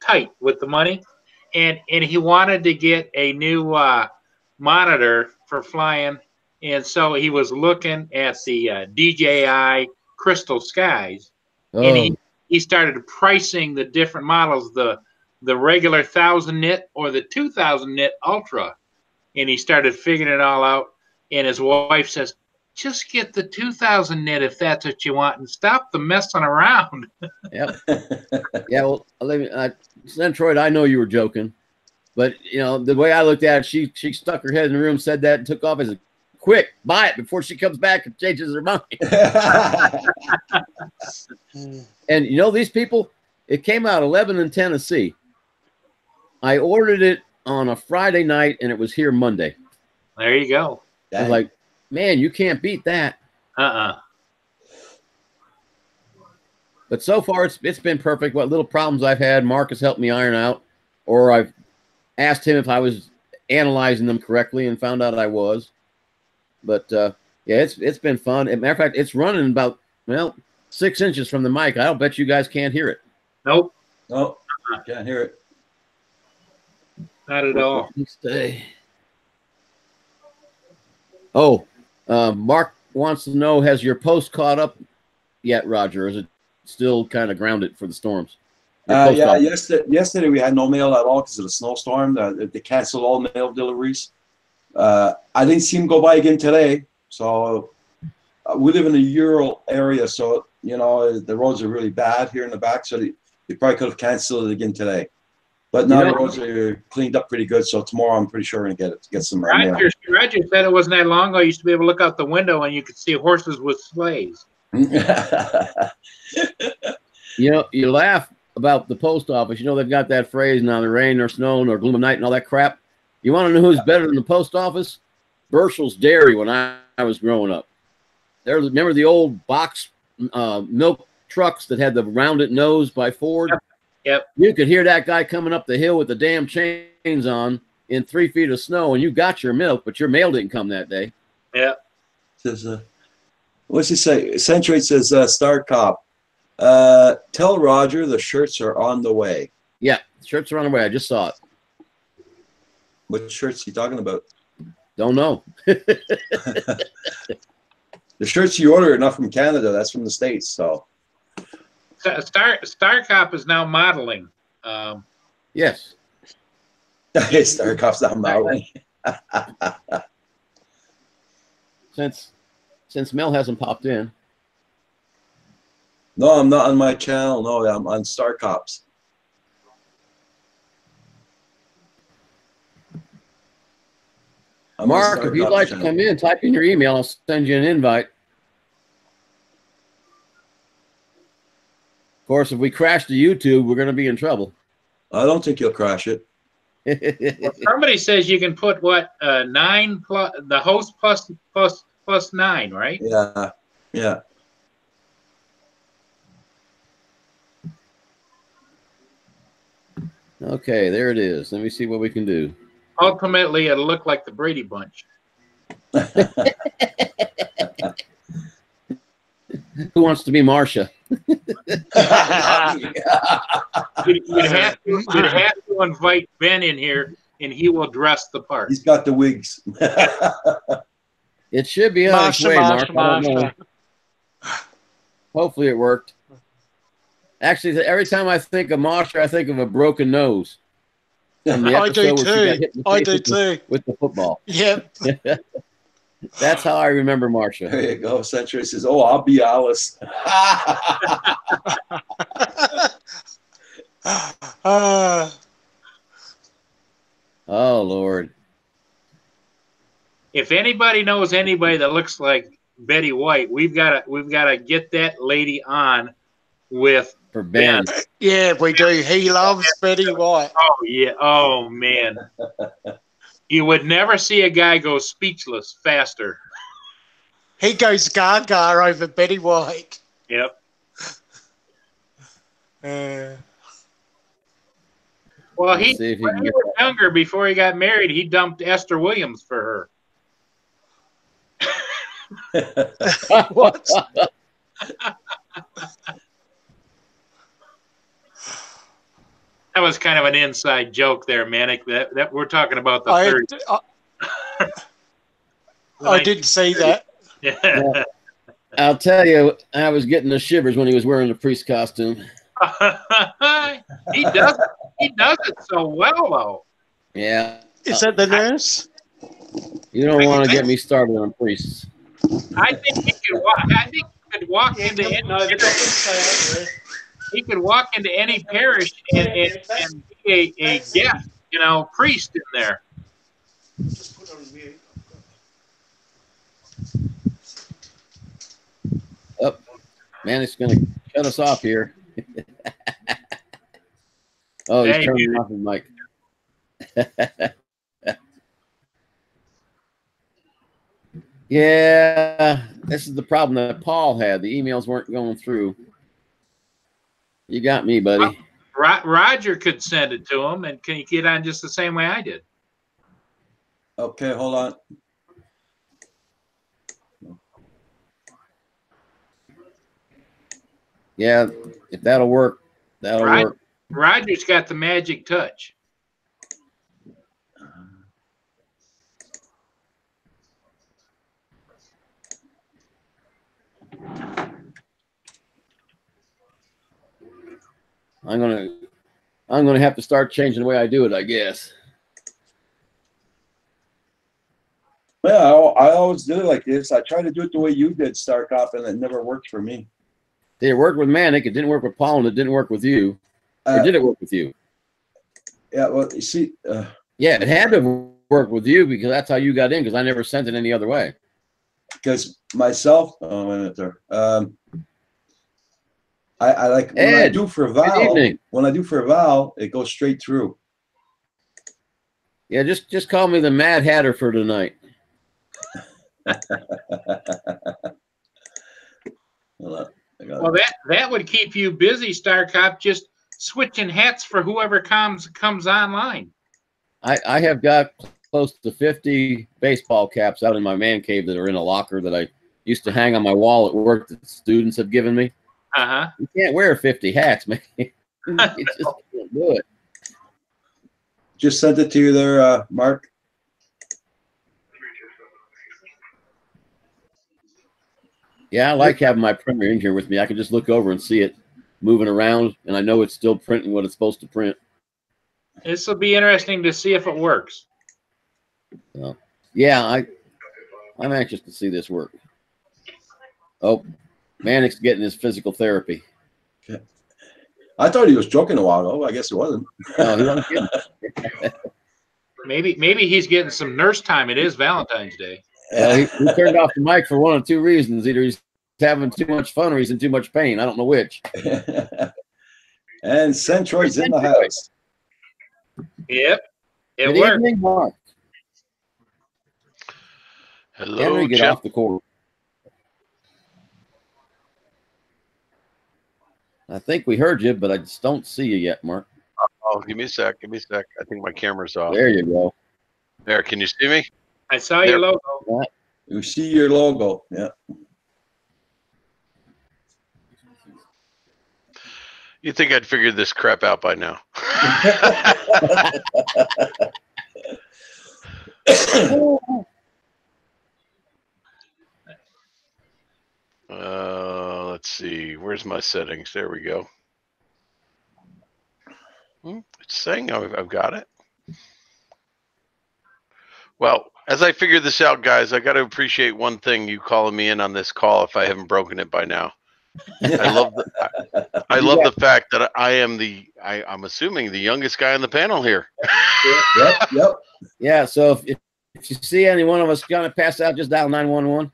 tight with the money, and he wanted to get a new monitor for flying. And so he was looking at the DJI Crystal Skies, and he started pricing the different models, the regular 1,000 nit or the 2,000 nit Ultra, and he started figuring it all out. And his wife says, just get the 2,000 nit if that's what you want, and stop the messing around. Yep. Yeah, well, Centroid, I know you were joking, but you know the way I looked at it, she stuck her head in the room, said that, and took off. As quick, buy it before she comes back and changes her mind. And you know these people, it came out 11 in Tennessee. I ordered it on a Friday night, and it was here Monday. There you go. I was like, man, you can't beat that. But so far, it's been perfect. What little problems I've had, Mark has helped me iron out, or I've asked him if I was analyzing them correctly and found out I was. But yeah, it's been fun. As a matter of fact, it's running about 6 inches from the mic. I'll bet you guys can't hear it. Nope. Nope. Can't hear it. Not at all. Oh, Mark wants to know, has your post caught up yet, Roger? Or is it still kind of grounded for the storms? Yeah, yesterday we had no mail at all because of the snowstorm. They canceled all mail deliveries. I didn't see him go by again today. So we live in a rural area, so you know the roads are really bad here in the back. So they probably could have canceled it again today. But now the roads are cleaned up pretty good, so tomorrow I'm pretty sure we're gonna get some mail. Roger said it wasn't that long ago. You used to be able to look out the window and you could see horses with sleighs. You know, you laugh about the post office. You know, they've got that phrase, neither rain nor snow nor gloom of night and all that crap. You want to know who's better than the post office? Burschel's Dairy when I was growing up. Remember the old box milk trucks that had the rounded nose by Ford? Yep. You could hear that guy coming up the hill with the damn chains on in 3 feet of snow, and you got your milk, but your mail didn't come that day. Yeah. Says, what's he say? Century says, StarCop, tell Roger the shirts are on the way. Yeah, shirts are on the way. I just saw it. What shirts are you talking about? Don't know. The shirts you order are not from Canada. That's from the States. So StarCop is now modeling. Yes. StarCop's now modeling. Since Mel hasn't popped in. No, I'm not on my channel. No, I'm on StarCop's. Mark, if you'd like to come in, type in your email. I'll send you an invite. Of course, if we crash the YouTube, we're going to be in trouble. I don't think you'll crash it. Well, somebody says you can put what 9 plus the host plus 9, right? Yeah, yeah. Okay, there it is. Let me see what we can do. Ultimately, it'll look like the Brady Bunch. Who wants to be Marcia? You'd have to invite Ben in here, and he will dress the part. He's got the wigs. It should be on its way, Mark. I don't know. Hopefully it worked. Actually, every time I think of Marcia, I think of a broken nose. I do too. I do too. With the football. Yep. That's how I remember Marcia. There you go. Century says, "Oh, I'll be Alice." Oh Lord! If anybody knows anybody that looks like Betty White, we've got to get that lady on with for Ben. Yeah, we do. He loves Betty White. Oh yeah. Oh man. You would never see a guy go speechless faster. He goes gaga over Betty White. Yep. Well, when he was younger, before he got married, he dumped Esther Williams for her. What? That was kind of an inside joke there, Manic. That we're talking about the third. I didn't see that. Yeah. I'll tell you, I was getting the shivers when he was wearing the priest costume. He does it so well, though. Yeah. Is that the nurse? You don't want to get me started on priests. I think he could walk. I think he could walk into any. He could walk into any parish and be a guest, priest in there. Just put on mute. Oh, man, it's going to shut us off here. Oh, he's turning off his mic. Yeah, this is the problem that Paul had. The emails weren't going through. You got me, buddy. Roger could send it to him, and can you get on just the same way I did? Okay, hold on. Yeah, if that'll work, that'll work. Roger's got the magic touch. I'm gonna have to start changing the way I do it, I guess. Well, I always do it like this. I try to do it the way you did, StarCop, and it never worked for me. It worked with Manic. It didn't work with Paul, and it didn't work with you. Or did it work with you? Yeah, well, you see, Yeah, it had to work with you because that's how you got in. Because I never sent it any other way. because myself, oh, wait a minute there. I like when I Ed, do for good Val. evening. When I do for Val, it goes straight through. Yeah, just call me the Mad Hatter for tonight. Hold on, I got Well, it. that would keep you busy, StarCop, just switching hats for whoever comes online. I have got close to 50 baseball caps out in my man cave that are in a locker that I used to hang on my wall at work that students have given me. Uh-huh. You can't wear 50 hats, man. You just can't do it. Just sent it to you there, Mark. Yeah, I like having my printer in here with me. I can just look over and see it moving around, and I know it's still printing what it's supposed to print. This will be interesting to see if it works. So, yeah, I'm anxious to see this work. Oh, Manic's getting his physical therapy. Okay. I thought he was joking a while ago. I guess he wasn't. No, he wasn't kidding. Maybe he's getting some nurse time. It is Valentine's Day. He turned off the mic for one of two reasons. Either he's having too much fun or he's in too much pain. I don't know which. And Centroid's in the house. Yep. It Good worked. evening, Mark. Hello, Henry, get Jim. off the court. I think we heard you, but I just don't see you yet, Mark. Oh, give me a sec. Give me a sec. I think my camera's off. There you go. There, can you see me? I saw your logo. You see your logo. Yeah. You think I'd figured this crap out by now? Let's see. Where's my settings? There we go. It's saying I've got it. Well, as I figure this out, guys, I got to appreciate one thing: you calling me in on this call. If I haven't broken it by now, I love the fact that I am I'm assuming the youngest guy on the panel here. Yep. Yeah, so if you see any one of us gonna pass out, just dial 911.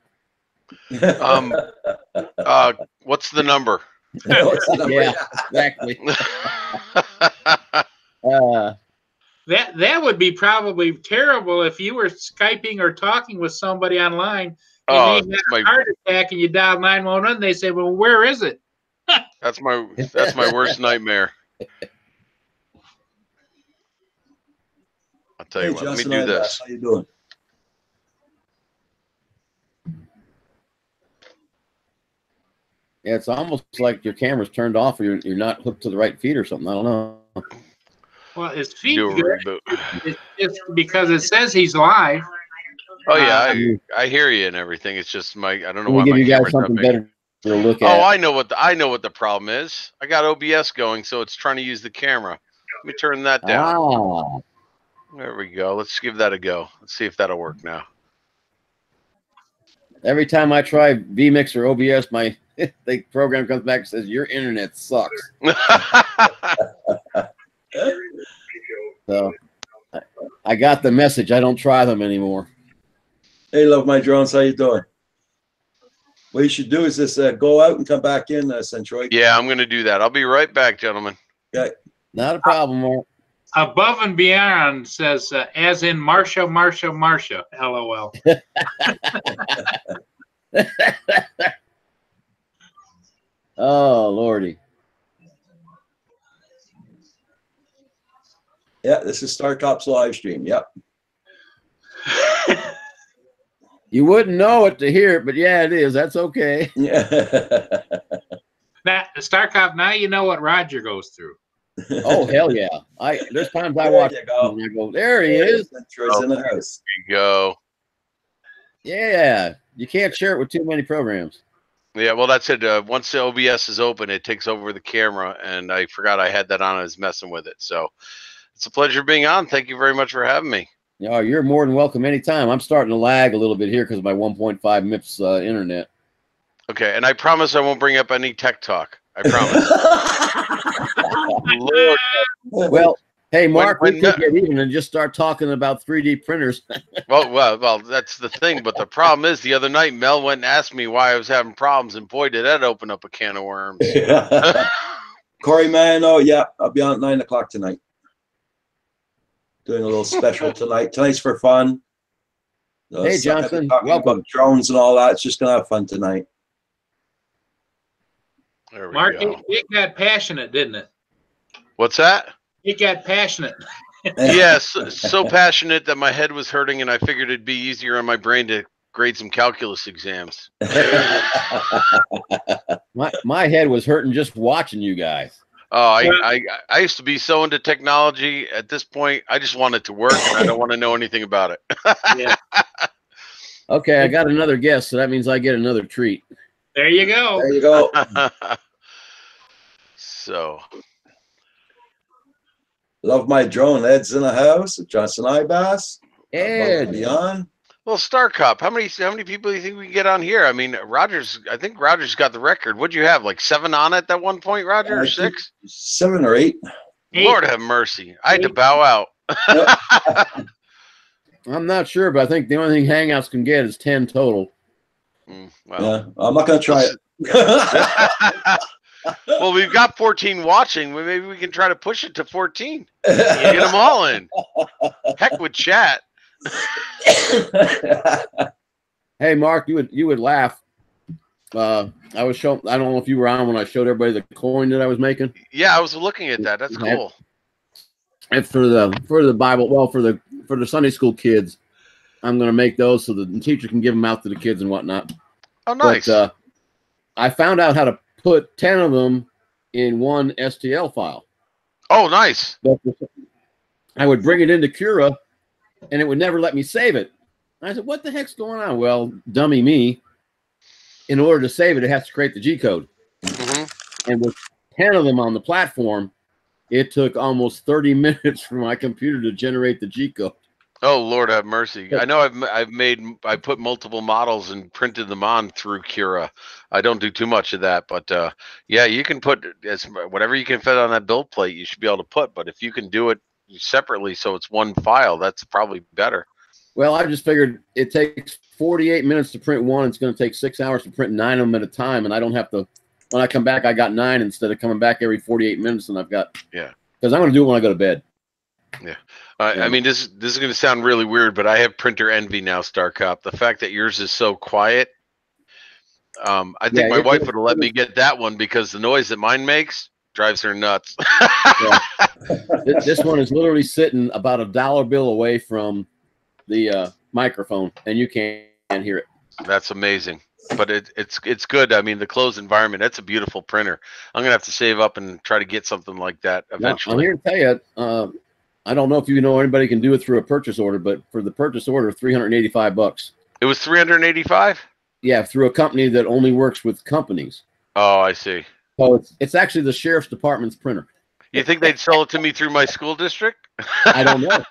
What's the number? Yeah, exactly. That would be probably terrible if you were Skyping or talking with somebody online and Oh, they had a heart attack and you dialed 911 and they say, well, where is it? that's my worst nightmare. I'll tell you what, let me do this. How you doing? Yeah, it's almost like your camera's turned off or you're not hooked to the right feed or something. I don't know. Well, his feet Do a good. reboot. It's just because it says he's live. Oh yeah, I hear you and everything. It's just I don't know Can why we give my you guys camera's not something making. better to look at? Oh, I know what the problem is. I got OBS going, so it's trying to use the camera. Let me turn that down. Ah, There we go. Let's give that a go. Let's see if that'll work now. every time I try vMix or OBS, the program comes back and says your internet sucks. So I got the message. I don't try them anymore. Hey, love my drones. How you doing? What you should do is just go out and come back in, Centroid. Yeah, I'm going to do that. I'll be right back, gentlemen. Okay. Not a problem, Mark. Above and Beyond says, as in Marsha, LOL. Oh, Lordy. Yeah, this is StarCop's live stream. Yep. You wouldn't know it to hear it, but yeah, it is. That's okay. Yeah. Now, StarCop, now you know what Roger goes through. Oh, hell yeah. There's times I There watch you go. and I go, there he is. Centroid's in the house. There you go. Yeah. You can't share it with too many programs. Yeah, well, that's it. Once the OBS is open, it takes over the camera, and I forgot I had that on. I was messing with it. So it's a pleasure being on. Thank you very much for having me. Oh, you're more than welcome anytime. I'm starting to lag a little bit here because of my 1.5 MIPS internet. Okay, and I promise I won't bring up any tech talk. I promise. Lord. Well, Hey, Mark, we could get even and just start talking about 3D printers. well, that's the thing. But the problem is, the other night Mel went and asked me why I was having problems, and boy, did that open up a can of worms. Corey, man, oh yeah, I'll be on at 9 o'clock tonight. Doing a little special tonight. Tonight's for fun. Hey, Johnson, welcome. About drones and all that. It's just gonna have fun tonight. There we Mark, go. it got passionate, didn't it? What's that? It got passionate. Yes, so passionate that my head was hurting, and I figured it'd be easier on my brain to grade some calculus exams. My head was hurting just watching you guys. Oh, I used to be so into technology. At this point, I just want it to work, and I don't want to know anything about it. Yeah. Okay, I got another guess, so that means I get another treat. There you go. There you go. So, Love my drone. Ed's in the house. Johnson Ibass. Ed. Beyond. well, StarCop, how many people do you think we can get on here? I mean, I think Roger's got the record. What'd you have, like 7 on it at one point, Roger, or 6? 7 or 8. Lord have mercy. I had to bow out. I'm not sure, but I think the only thing Hangouts can get is 10 total. Well, Yeah, I'm not gonna try it. well, we've got 14 watching. Maybe we can try to push it to 14. Get them all in. Heck with chat. Hey, Mark, you would laugh. I was showing. I don't know if you were on when I showed everybody the coin that I was making. Yeah, I was looking at that. That's cool. And for the Bible, well, for the Sunday school kids, I'm going to make those so the teacher can give them out to the kids and whatnot. Oh, nice. But, I found out how to put 10 of them in one STL file. Oh, nice. I would bring it into Cura, and it would never let me save it. I said, what the heck's going on? Well, dummy me. In order to save it, it has to create the G code. Mm-hmm. And with 10 of them on the platform, it took almost 30 minutes for my computer to generate the G code. Oh, Lord have mercy. I know I put multiple models and printed them on through Cura. I don't do too much of that, but yeah, you can put whatever you can fit on that build plate, you should be able to put, but if you can do it separately so it's one file, that's probably better. Well, I just figured it takes 48 minutes to print one. It's going to take 6 hours to print 9 of them at a time, and I don't have to. When I come back, I got 9 instead of coming back every 48 minutes, and I've got because I'm going to do it when I go to bed. Yeah. I mean, this is going to sound really weird, but I have printer envy now, StarCop. The fact that yours is so quiet, I think my wife would have let me get that one because the noise that mine makes drives her nuts. This one is literally sitting about $1 bill away from the microphone, and you can't hear it. That's amazing. But it's good. I mean, the closed environment, that's a beautiful printer. I'm gonna have to save up and try to get something like that eventually. I'm here to tell you, I don't know if you know anybody can do it through a purchase order, but for the purchase order, $385. It was $385? Yeah, through a company that only works with companies. Oh, I see. So it's actually the sheriff's department's printer. You think they'd sell it to me through my school district? I don't know.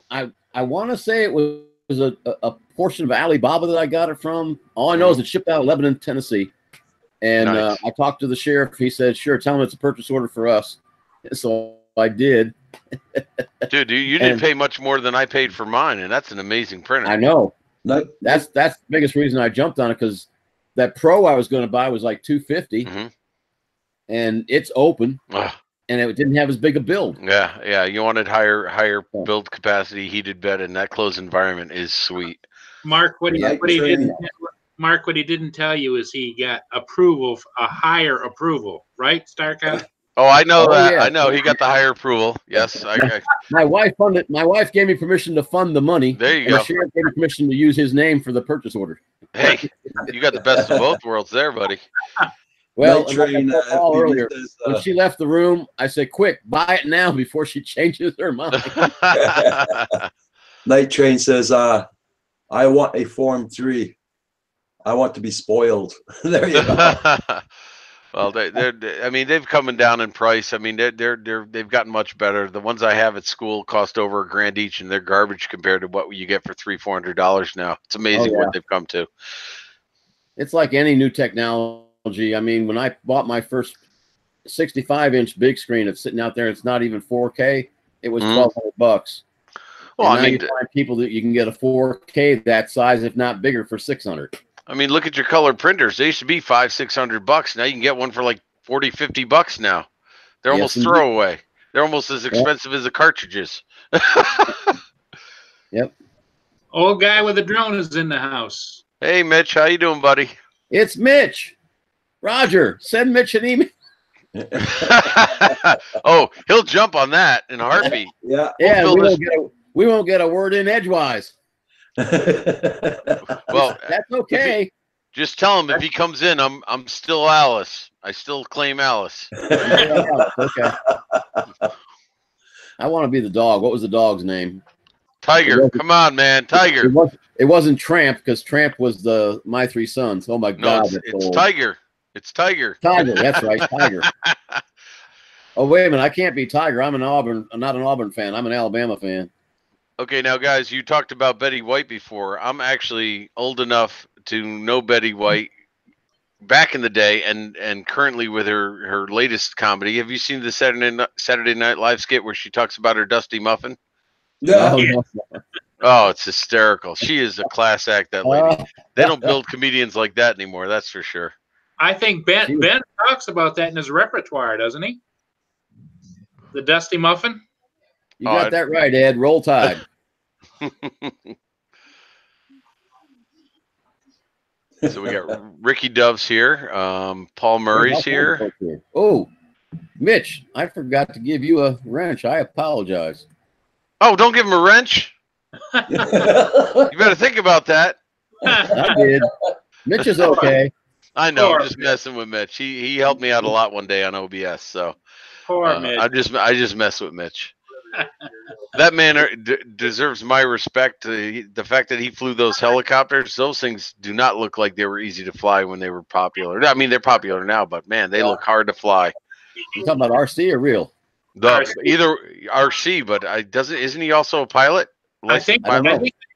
I want to say it was a portion of Alibaba that I got it from. All I know is it shipped out of Lebanon, Tennessee. And nice. I talked to the sheriff. He said, sure, tell him it's a purchase order for us. So I did. Dude, you didn't pay much more than I paid for mine, and that's an amazing printer. I know. That's the biggest reason I jumped on it, because that Pro I was going to buy was like $250, and it's open, and it didn't have as big a build. Yeah. You wanted higher build capacity, heated bed, and that closed environment is sweet. Mark, what he didn't tell you is he got approval, a higher approval, right, StarCop? Oh, I know that. Yeah. I know he got the higher approval. Yes, my wife funded. My wife gave me permission to fund the money. There you go. The sheriff gave me permission to use his name for the purchase order. Hey, you got the best of both worlds there, buddy. Well, earlier, when she left the room, I said, "Quick, buy it now before she changes her mind." Night Train says, "I want a Form 3. I want to be spoiled." There you go. Well, I mean, they've coming down in price. I mean, they've gotten much better. The ones I have at school cost over $1,000 each, and they're garbage compared to what you get for $300-400 now. It's amazing what they've come to. It's like any new technology. I mean, when I bought my first 65-inch big screen that's sitting out there. It's not even 4K. It was $1,200. Well, and I now mean, you find people that you can get a 4K that size, if not bigger, for $600. I mean, look at your color printers. They used to be $500-$600. Now you can get one for like $40-$50 now. They're Yes, almost indeed. throwaway. They're almost as expensive as the cartridges. Yep. Old guy with a drone is in the house. Hey, Mitch, how you doing, buddy? It's Mitch. Roger, send Mitch an email. Oh, he'll jump on that in a heartbeat. Yeah. Yeah, We'll we won't get a word in edgewise. Well, That's okay. just tell him if he comes in, I'm still Alice. I still claim Alice. Okay. I want to be the dog. What was the dog's name? Tiger, come on, man, Tiger. It wasn't Tramp, because Tramp was my 3 sons. Oh my No, God, it's Tiger. It's Tiger. Tiger, that's right, Tiger. Oh wait a minute, I can't be Tiger. I'm not an Auburn fan. I'm an Alabama fan. Okay, now guys, you talked about Betty White before. I'm actually old enough to know Betty White back in the day, and currently with her latest comedy. Have you seen the Saturday Night Live skit where she talks about her dusty muffin? Yeah. Oh, it's hysterical. She is a class act, that lady. They don't build comedians like that anymore, that's for sure. I think Ben talks about that in his repertoire, doesn't he? The Dusty Muffin. You got that right, Ed. Roll Tide. So we got Ricky Dove's here. Paul Murray's here. Oh, Mitch, I forgot to give you a wrench. I apologize. Oh, don't give him a wrench. You better think about that. I did. Mitch is okay. I know. I'm just messing with Mitch. He helped me out a lot one day on OBS. So Mitch. I just mess with Mitch. That man deserves my respect. The fact that he flew those helicopters, those things do not look like they were easy to fly when they were popular. I mean, they're popular now, but man, they look hard to fly. You talking about RC or real? Either RC, but isn't he also a pilot? I think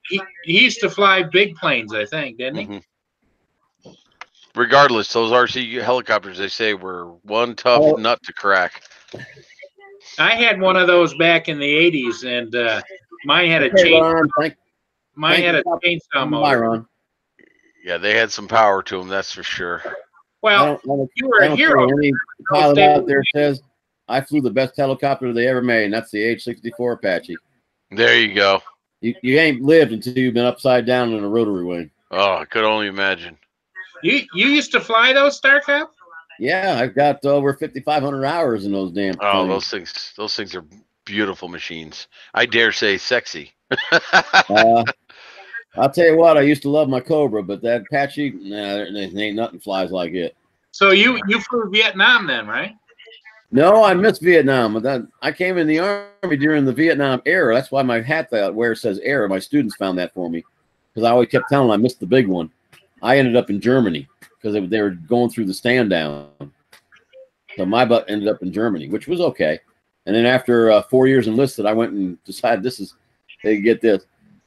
he used to fly big planes, I think, didn't he? Mm-hmm. Regardless, those RC helicopters, they say, were one tough nut to crack. I had one of those back in the 80s, and mine had a chainsaw motor. Yeah, they had some power to them, that's for sure. Well, you were a hero. Any pilot out there says, I flew the best helicopter they ever made, and that's the H-64 Apache. There you go. You ain't lived until you've been upside down in a rotary wing. Oh, I could only imagine. You used to fly those, StarCop? Yeah, I've got over 5,500 hours in those damn things. Those things are beautiful machines. I dare say sexy. I'll tell you what, I used to love my Cobra, but that Apache, there ain't nothing flies like it. So you flew Vietnam then, right? No, I missed Vietnam. I came in the Army during the Vietnam era. That's why my hat that I wear says era. My students found that for me because I always kept telling them I missed the big one. I ended up in Germany because they were going through the stand down. So my butt ended up in Germany, which was okay. And then after 4 years enlisted, I went and decided they get this.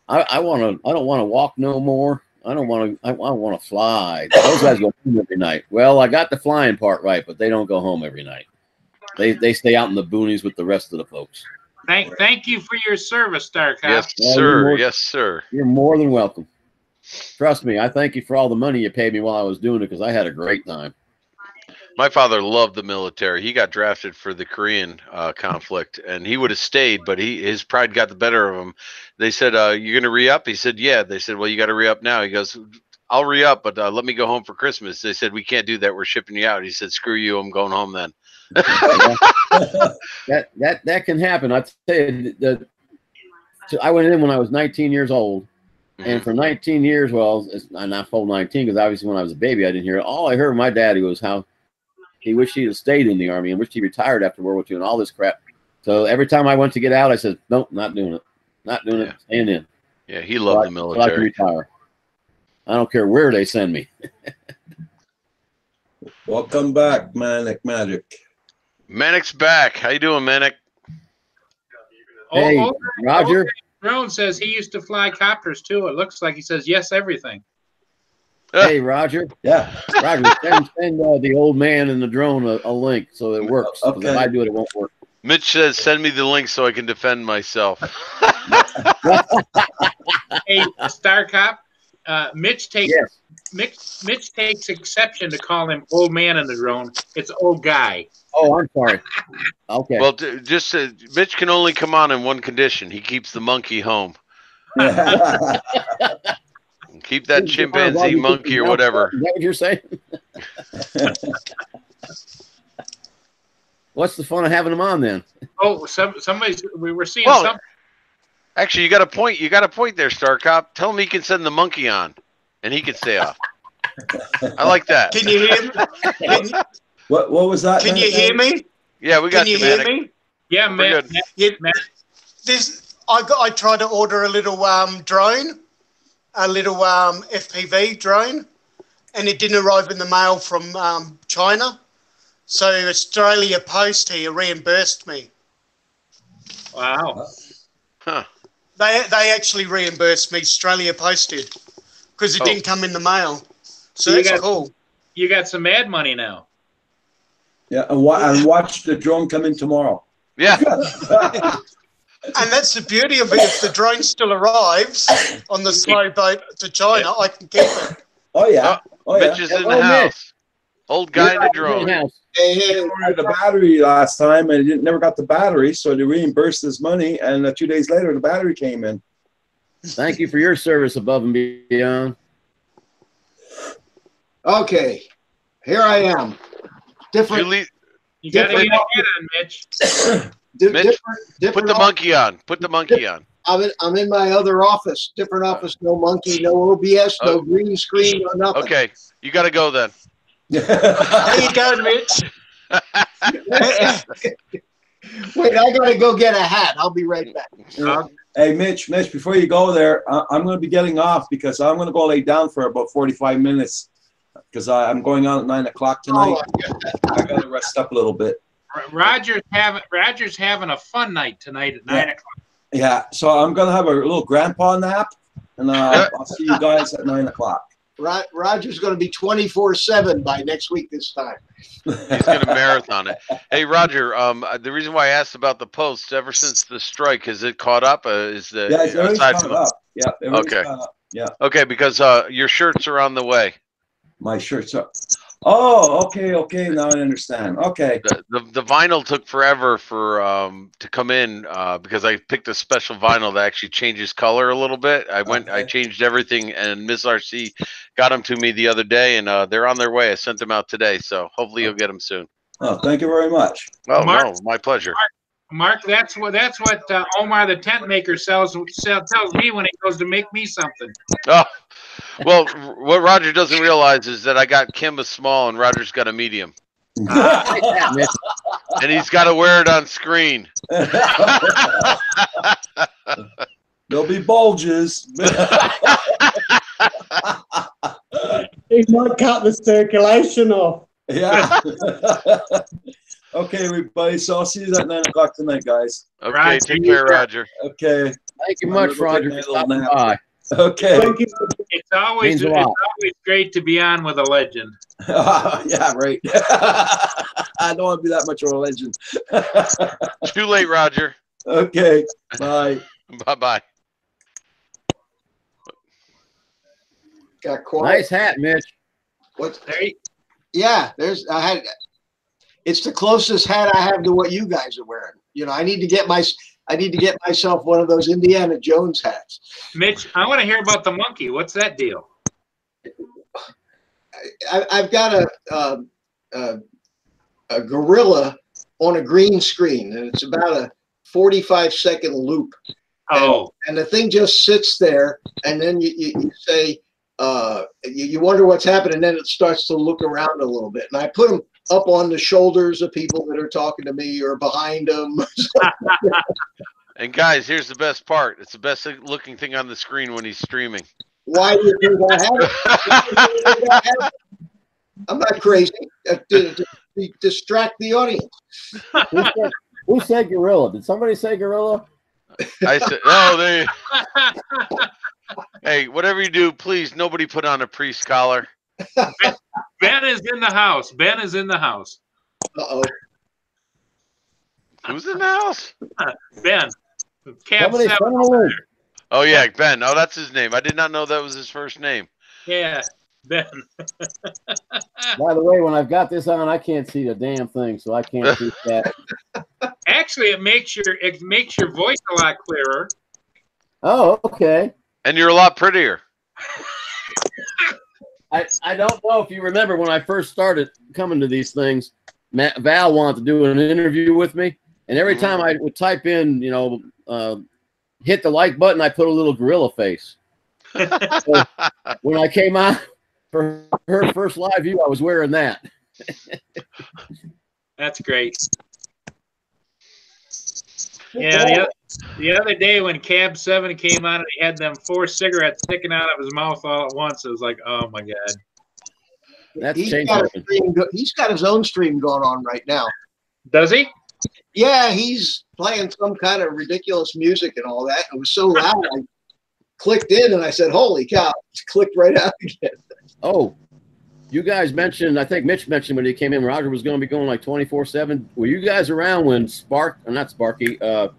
I don't want to walk no more. I want to fly. Those guys go home every night. Well, I got the flying part right, but they don't go home every night. They stay out in the boonies with the rest of the folks. Thank you for your service, StarCop. Yes, sir. Yes, sir. You're more than welcome. Trust me, I thank you for all the money you paid me while I was doing it because I had a great time. My father loved the military. He got drafted for the Korean conflict, and he would have stayed, but his pride got the better of him. They said, "You're going to re-up?" He said, "Yeah." They said, "Well, you got to re-up now." He goes, "I'll re-up, but let me go home for Christmas." They said, "We can't do that. We're shipping you out." He said, "Screw you. I'm going home then." that can happen. I tell you, I went in when I was 19 years old, and for 19 years, well, I'm not full 19 because obviously when I was a baby, I didn't hear it. All I heard from my daddy was how he wished he had stayed in the Army and wished he retired after World War II and all this crap. So every time I went to get out, I said, "Nope, not doing it. Not doing it. Staying in." Yeah, he loved the military. I can retire. I don't care where they send me. Welcome back, Manic Magic. Manic's back. How you doing, Manic? Hey, Roger. Drone says he used to fly copters too. It looks like he says yes, everything. Hey, Roger. Yeah. Roger, send the old man and the drone a link so it works. 'Cause Okay. if I do it, it won't work. Mitch says, "Send me the link so I can defend myself." Hey, StarCop, Mitch takes Yes. Mitch takes exception to call him old man in the drone. It's old guy. Oh, I'm sorry. Okay. Well, just Mitch can only come on in one condition. He keeps the monkey home. Yeah. Keep that chimpanzee, monkey, or whatever. Is that what you're saying? What's the fun of having them on then? Oh, we were seeing Well, something. actually, you got a point. You got a point there, StarCop. Tell him he can send the monkey on, and he can stay off. I like that. Can you hear me? What was that? Can you hear me? Yeah, we got Can you you, hear Manic. me? Yeah, We're man. good. I tried to order a little drone, a little FPV drone, and it didn't arrive in the mail from China. So Australia Post here reimbursed me. Wow. Huh. They actually reimbursed me. Australia Post did, because it didn't come in the mail. So You that's got- cool. You got some ad money now. Yeah, and watch the drone come in tomorrow. Yeah. And that's the beauty of it. If the drone still arrives on the slow boat to China, I can keep it. Oh yeah. Oh yeah. Mitch is in Hello, the Mitch. house. Old guy in the drone. House. I ordered the battery last time and never got the battery, so they reimbursed his money. And 2 days later, the battery came in. Thank you for your service above and beyond. Okay, here I am. Different. Julie, You got to get a hit on Mitch. Mitch, different put the monkey on. Put the monkey on. I'm in my other office. Different office. No monkey. No OBS. No green screen. No nothing. Okay, you got to go then. There you go, Mitch. Wait, I gotta go get a hat. I'll be right back. Hey, Mitch, before you go there, I'm going to be getting off because I'm going to go lay down for about 45 minutes because I'm going on at 9 o'clock tonight. I got to rest up a little bit. Roger's having a fun night tonight at 9 o'clock. Yeah, so I'm going to have a little grandpa nap, and I'll see you guys at 9 o'clock. Roger's going to be 24/7 by next week this time. He's going to marathon it. Hey, Roger, the reason why I asked about the posts, ever since the strike, has it caught up? Yeah, it's already caught up. Yeah, Okay. Caught up. Yeah. Okay, because your shirts are on the way. My shirt's up. Oh, okay. Now I understand. Okay. The vinyl took forever for to come in because I picked a special vinyl that actually changes color a little bit. I changed everything, and Miss RC got them to me the other day, and they're on their way. I sent them out today, so hopefully you'll get them soon. Oh, thank you very much. Oh Mark- no, my pleasure. Mark, that's what Omar the tent maker tells me when he goes to make me something. Oh, well, what Roger doesn't realize is that I got Kim a small and Roger's got a medium, and he's got to wear it on screen. There'll be bulges. He might cut the circulation off. Yeah. Okay, everybody. So I'll see you at 9 o'clock tonight, guys. Okay, Roger, take care, Roger. Okay. Thank you I'm much, gonna Roger, take for my little stopping nap. by. Okay. Thank you. It's always Means a lot. great to be on with a legend. Yeah, right. I don't want to be that much of a legend. Too late, Roger. Okay. Bye. Bye-bye. Got quiet. Nice hat, Mitch. What? There you, Yeah, it's the closest hat I have to what you guys are wearing. You know, I need to get myself one of those Indiana Jones hats. Mitch, I want to hear about the monkey. What's that deal? I've got a gorilla on a green screen, and it's about a 45-second loop. Oh, And the thing just sits there, and then you say, you wonder what's happening, and then it starts to look around a little bit. And I put them up on the shoulders of people that are talking to me or behind them. And guys, here's the best part. It's the best looking thing on the screen when he's streaming. Why do you think I have it? I'm not crazy. To distract the audience. Who said gorilla? Did somebody say gorilla? I said, oh, they. Hey, whatever you do, please nobody put on a priest collar. Ben is in the house. Ben is in the house. Uh-oh. Who's in the house? Ben. Cab Somebody 7. send him a link. Oh yeah, Ben. Oh, that's his name. I did not know that was his first name. Yeah, Ben. By the way, when I've got this on, I can't see the damn thing, so I can't see that. Actually, it makes your voice a lot clearer. Oh, okay. And you're a lot prettier. I don't know if you remember when I first started coming to these things, Val wanted to do an interview with me, and every time I would type in, hit the like button, I put a little gorilla face. So when I came on for her first live view, I was wearing that. That's great. Yeah, the other day when Cab 7 came on and he had them 4 cigarettes sticking out of his mouth all at once, it was like, oh my God. That's He's changed. got his own stream going on right now. Does he? Yeah, he's playing some kind of ridiculous music and all that. It was so loud, I clicked in and I said, holy cow, it clicked right out again. Oh, you guys mentioned, I think Mitch mentioned when he came in, Roger was going to be going like 24/7. Were you guys around when not Sparky, the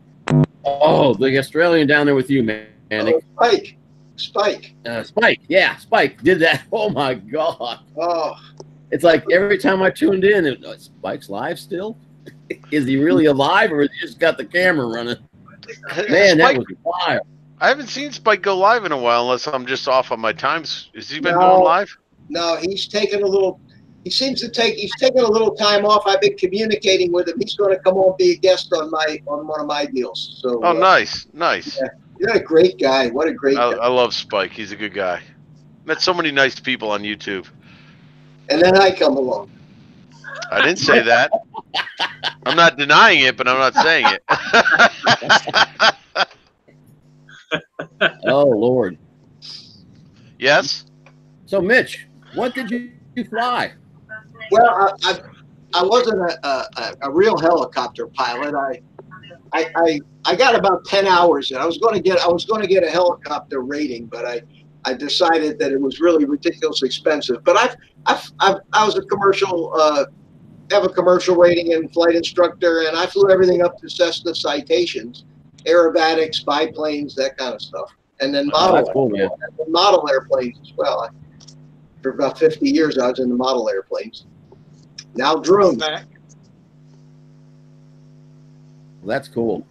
Australian down there with you, man? Spike. Spike, yeah, Spike did that. Oh my God. Oh. It's like every time I tuned in, Spike's live still? Is he really alive, or has he just got the camera running? Man, that was wild. I haven't seen Spike go live in a while, unless I'm just off on my times. Has he been going live? No, he's taken a little. He's taken a little time off. I've been communicating with him. He's going to come on, be a guest on one of my deals. So. Oh, nice. Yeah, you're a great guy. What a great guy. I love Spike. He's a good guy. Met so many nice people on YouTube. And then I come along. I didn't say that. I'm not denying it, but I'm not saying it. Oh Lord. Yes. So Mitch, what did you fly? Well, I wasn't a real helicopter pilot. I got about 10 hours in. I was going to get a helicopter rating, but I decided that it was really ridiculously expensive. But I was a commercial have a commercial rating and flight instructor, and I flew everything up to Cessna citations, aerobatics, biplanes, that kind of stuff, and then model airplanes as well. For about 50 years, I was in the model airplanes. Now drones. Well, that's cool.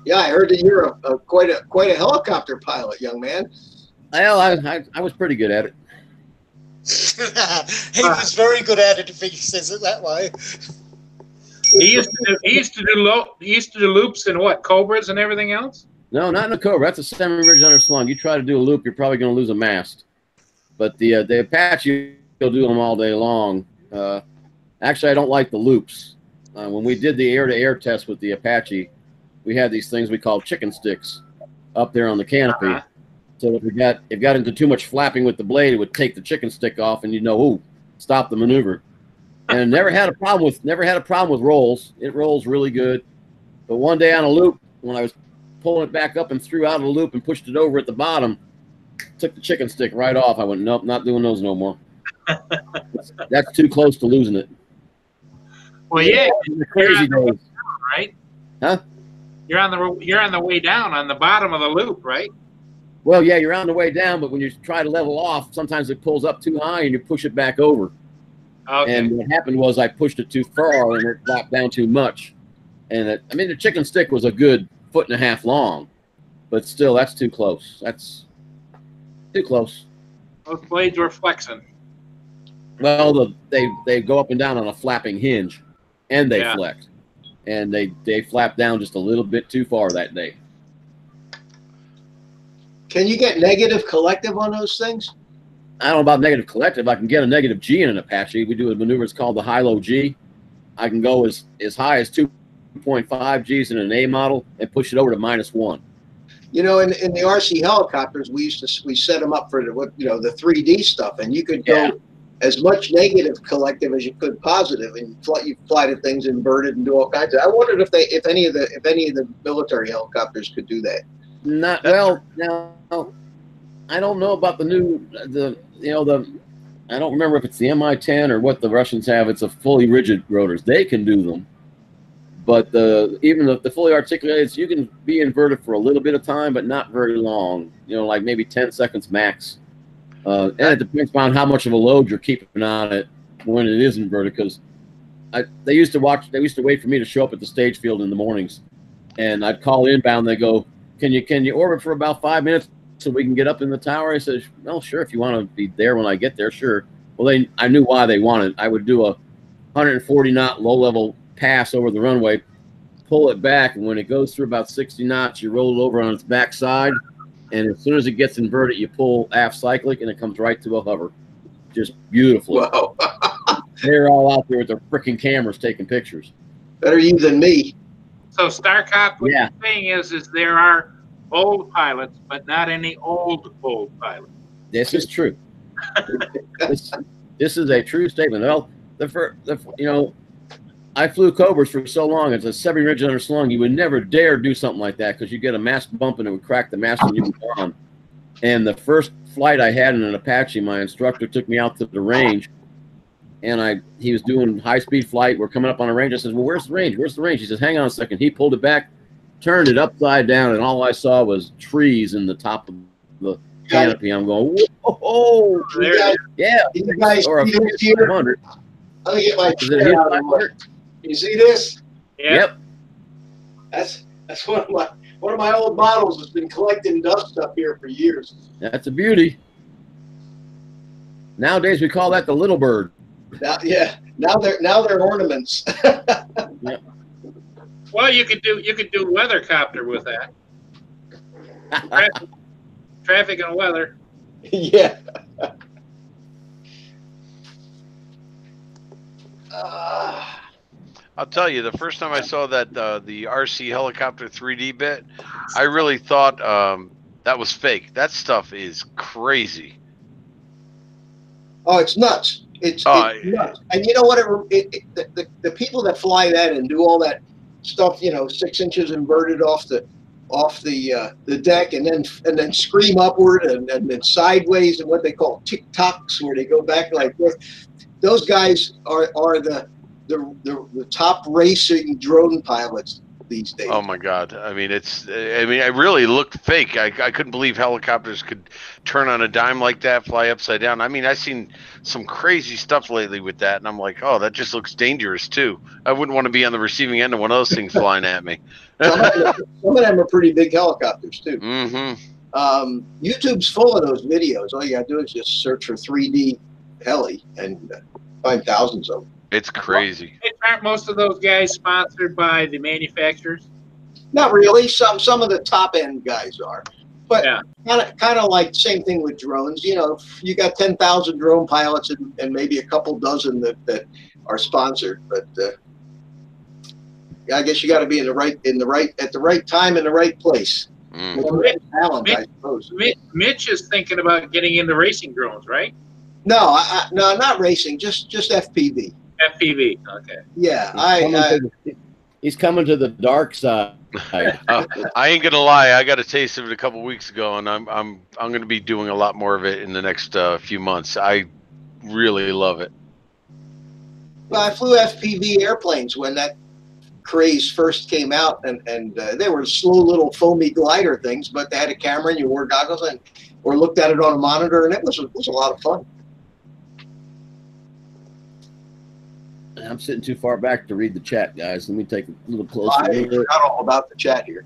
Yeah, I heard that you're quite a helicopter pilot, young man. Well, I was pretty good at it. He was very good at it, if he says it that way. He used to do loops and what, Cobras and everything else? No, not in a Cobra. That's a semi-ridge underslung. You try to do a loop, you're probably going to lose a mast. But the Apache will do them all day long. Actually, I don't like the loops. When we did the air-to-air test with the Apache, we had these things we called chicken sticks up there on the canopy. So if it got into too much flapping with the blade, it would take the chicken stick off, and stop the maneuver. And never had a problem with rolls. It rolls really good. But one day on a loop, when I was pulling it back up and threw out of the loop and pushed it over at the bottom, took the chicken stick right off. I went, nope, not doing those no more. That's too close to losing it. Well, yeah, the crazy days, right? Huh? You're on the way down on the bottom of the loop, right? Well, yeah, you're on the way down, but when you try to level off, sometimes it pulls up too high and you push it back over. Okay. And what happened was I pushed it too far and it dropped down too much. And the chicken stick was a good 1.5 feet long, but still, that's too close. That's too close. Those blades were flexing. Well, they go up and down on a flapping hinge, and they flex, and they flap down just a little bit too far that day. Can you get negative collective on those things? I don't know about negative collective. I can get a negative G in an Apache. We do a maneuver. It's called the high-low G. I can go as high as 2.5 Gs in an A model and push it over to -1. You know, in the RC helicopters, we set them up for the 3D stuff, and you could go as much negative collective as you could positive, and you fly the things inverted and do all kinds of. I wondered if any of the military helicopters could do that. Not well. Now I don't know about the new I don't remember if it's the Mi-10 or what the Russians have. It's a fully rigid rotors. They can do them, but even the fully articulated, you can be inverted for a little bit of time, but not very long. Like maybe 10 seconds max. And it depends on how much of a load you're keeping on it when it is inverted. Because they used to wait for me to show up at the stage field in the mornings, and I'd call inbound. They go, "Can you orbit for about 5 minutes so we can get up in the tower?" I said, "Well, sure. If you want to be there when I get there, sure." Well, I knew why they wanted. I would do a 140 knot low level pass over the runway, pull it back, and when it goes through about 60 knots, you roll it over on its back side, and as soon as it gets inverted, you pull aft cyclic, and it comes right to a hover. Just beautiful. Wow. They're all out there with their freaking cameras taking pictures. Better you than me. So StarCop, what you're saying is there are old pilots, but not any old pilots. This is true. This is a true statement. Well, I flew Cobras for so long. It's a 7 ridge under slung. You would never dare do something like that because you get a mast bump and it would crack the mast and you would be gone. And the first flight I had in an Apache, my instructor took me out to the range, and he was doing high-speed flight. We're coming up on a range. I said, "Well, where's the range? Where's the range?" He says, "Hang on a second." He pulled it back, turned it upside down, and all I saw was trees in the top of the canopy. I'm going, whoa! Yeah, you guys or a see this here? 500. Let me get my chair out of the way. You see this? Yep. That's one of my old models has been collecting dust up here for years. That's a beauty. Nowadays we call that the little bird. Now they're ornaments. Yep. Well, you could do weathercopter with that. Traffic and weather. Yeah. I'll tell you, the first time I saw that the RC helicopter 3D bit, I really thought that was fake. That stuff is crazy. Oh, it's nuts. It's nuts. And you know what? The people that fly that and do all that stuff, 6 inches inverted off the deck, and then scream upward and then sideways, and what they call tick-tocks, where they go back like this. Those guys are the top racing drone pilots these days. Oh my God! I mean, it really looked fake. I couldn't believe helicopters could turn on a dime like that, fly upside down. I mean, I've seen some crazy stuff lately with that, and I'm like, oh, that just looks dangerous too. I wouldn't want to be on the receiving end of one of those things flying at me. Some of them are pretty big helicopters too. Mm-hmm. YouTube's full of those videos. All you gotta do is just search for 3D heli and find thousands of them. It's crazy. Aren't most of those guys sponsored by the manufacturers? Not really. Some of the top end guys are, but kind of like same thing with drones. You got 10,000 drone pilots and maybe a couple dozen that are sponsored. But I guess you got to be at the right time in the right place. Talent, I suppose. Mitch is thinking about getting into racing drones, right? No, no, not racing. Just FPV. FPV. Okay. Yeah, he's coming to the dark side. I ain't gonna lie. I got a taste of it a couple weeks ago, and I'm gonna be doing a lot more of it in the next few months. I really love it. Well, I flew FPV airplanes when that craze first came out, and they were slow little foamy glider things, but they had a camera and you wore goggles or looked at it on a monitor, and it was a lot of fun. I'm sitting too far back to read the chat, guys. Let me take a little closer I look. forgot all about the chat here.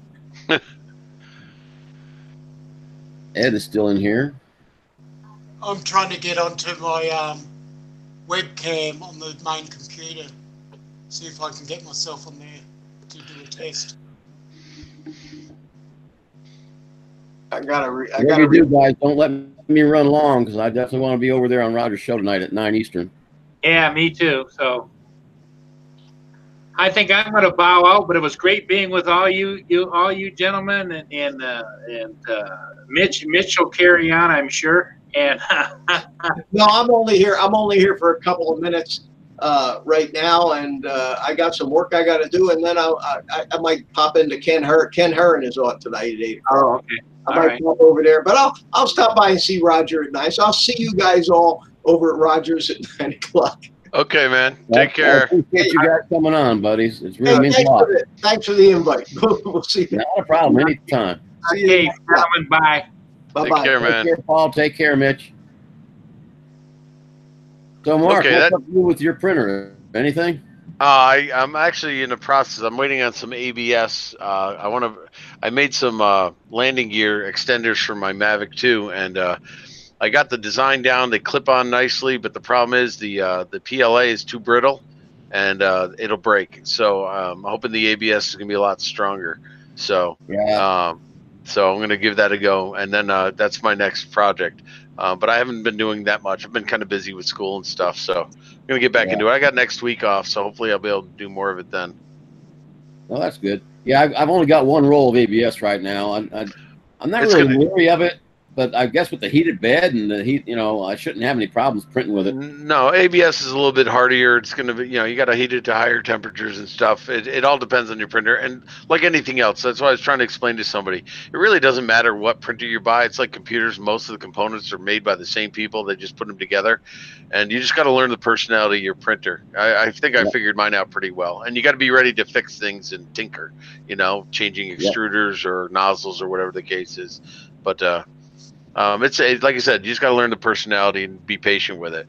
Ed is still in here. I'm trying to get onto my webcam on the main computer. See if I can get myself on there to do a test. I gotta read. Guys, don't let me run long because I definitely want to be over there on Roger's show tonight at 9 Eastern. Yeah, me too. So I think I'm going to bow out, but it was great being with all you gentlemen, and Mitch will carry on, I'm sure. And no, I'm only here for a couple of minutes right now, and I got some work I got to do, and then I might pop into Ken Hearn. Ken Hearn is on tonight at 8 o'clock. Oh, okay. I might pop over there, but I'll stop by and see Roger at 9. So I'll see you guys all over at Rogers at 9 o'clock. Okay, man. Take care. I appreciate you guys coming on, buddies. It's really means a lot. Thanks for the invite. We'll see you. Not a problem. Anytime. Okay, gentlemen, bye. Bye-bye. Take care, man. Take care, Paul. Take care, Mitch. So, Mark, what's up with your printer? Anything? I'm actually in the process. I'm waiting on some ABS. I made some landing gear extenders for my Mavic 2, and I got the design down. They clip on nicely, but the problem is the PLA is too brittle, and it'll break. So I'm hoping the ABS is gonna be a lot stronger. So so I'm gonna give that a go, and then that's my next project. But I haven't been doing that much. I've been kind of busy with school and stuff, so I'm gonna get back into it. I got next week off, so hopefully I'll be able to do more of it then. Well, that's good. Yeah, I've only got one roll of ABS right now. I'm not really wary of it, but I guess with the heated bed and the heat, I shouldn't have any problems printing with it. No, ABS is a little bit hardier. It's going to be, you got to heat it to higher temperatures and stuff. It all depends on your printer. And like anything else, that's why I was trying to explain to somebody. It really doesn't matter what printer you buy. It's like computers. Most of the components are made by the same people. They just put them together. And you just got to learn the personality of your printer. I think I figured mine out pretty well. And you got to be ready to fix things and tinker, changing extruders or nozzles or whatever the case is. But, it's like I said, you just got to learn the personality and be patient with it.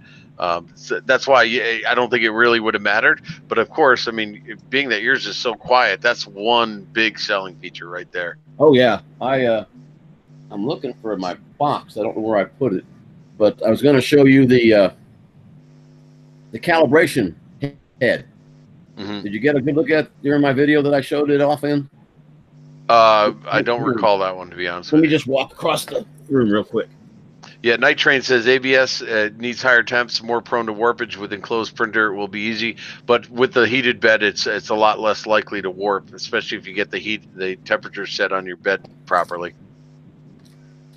So that's why I don't think it really would have mattered. But of course, I mean, being that yours is so quiet, that's one big selling feature right there. Oh yeah, I'm looking for my box. I don't know where I put it, but I was going to show you the calibration head. Mm-hmm. Did you get a good look at during my video that I showed it off in? I don't recall that one, to be honest. Let me just walk across the room real quick. Yeah, Night Train says ABS needs higher temps, more prone to warpage. With enclosed printer, it will be easy, but with the heated bed, it's a lot less likely to warp, especially if you get the temperature set on your bed properly.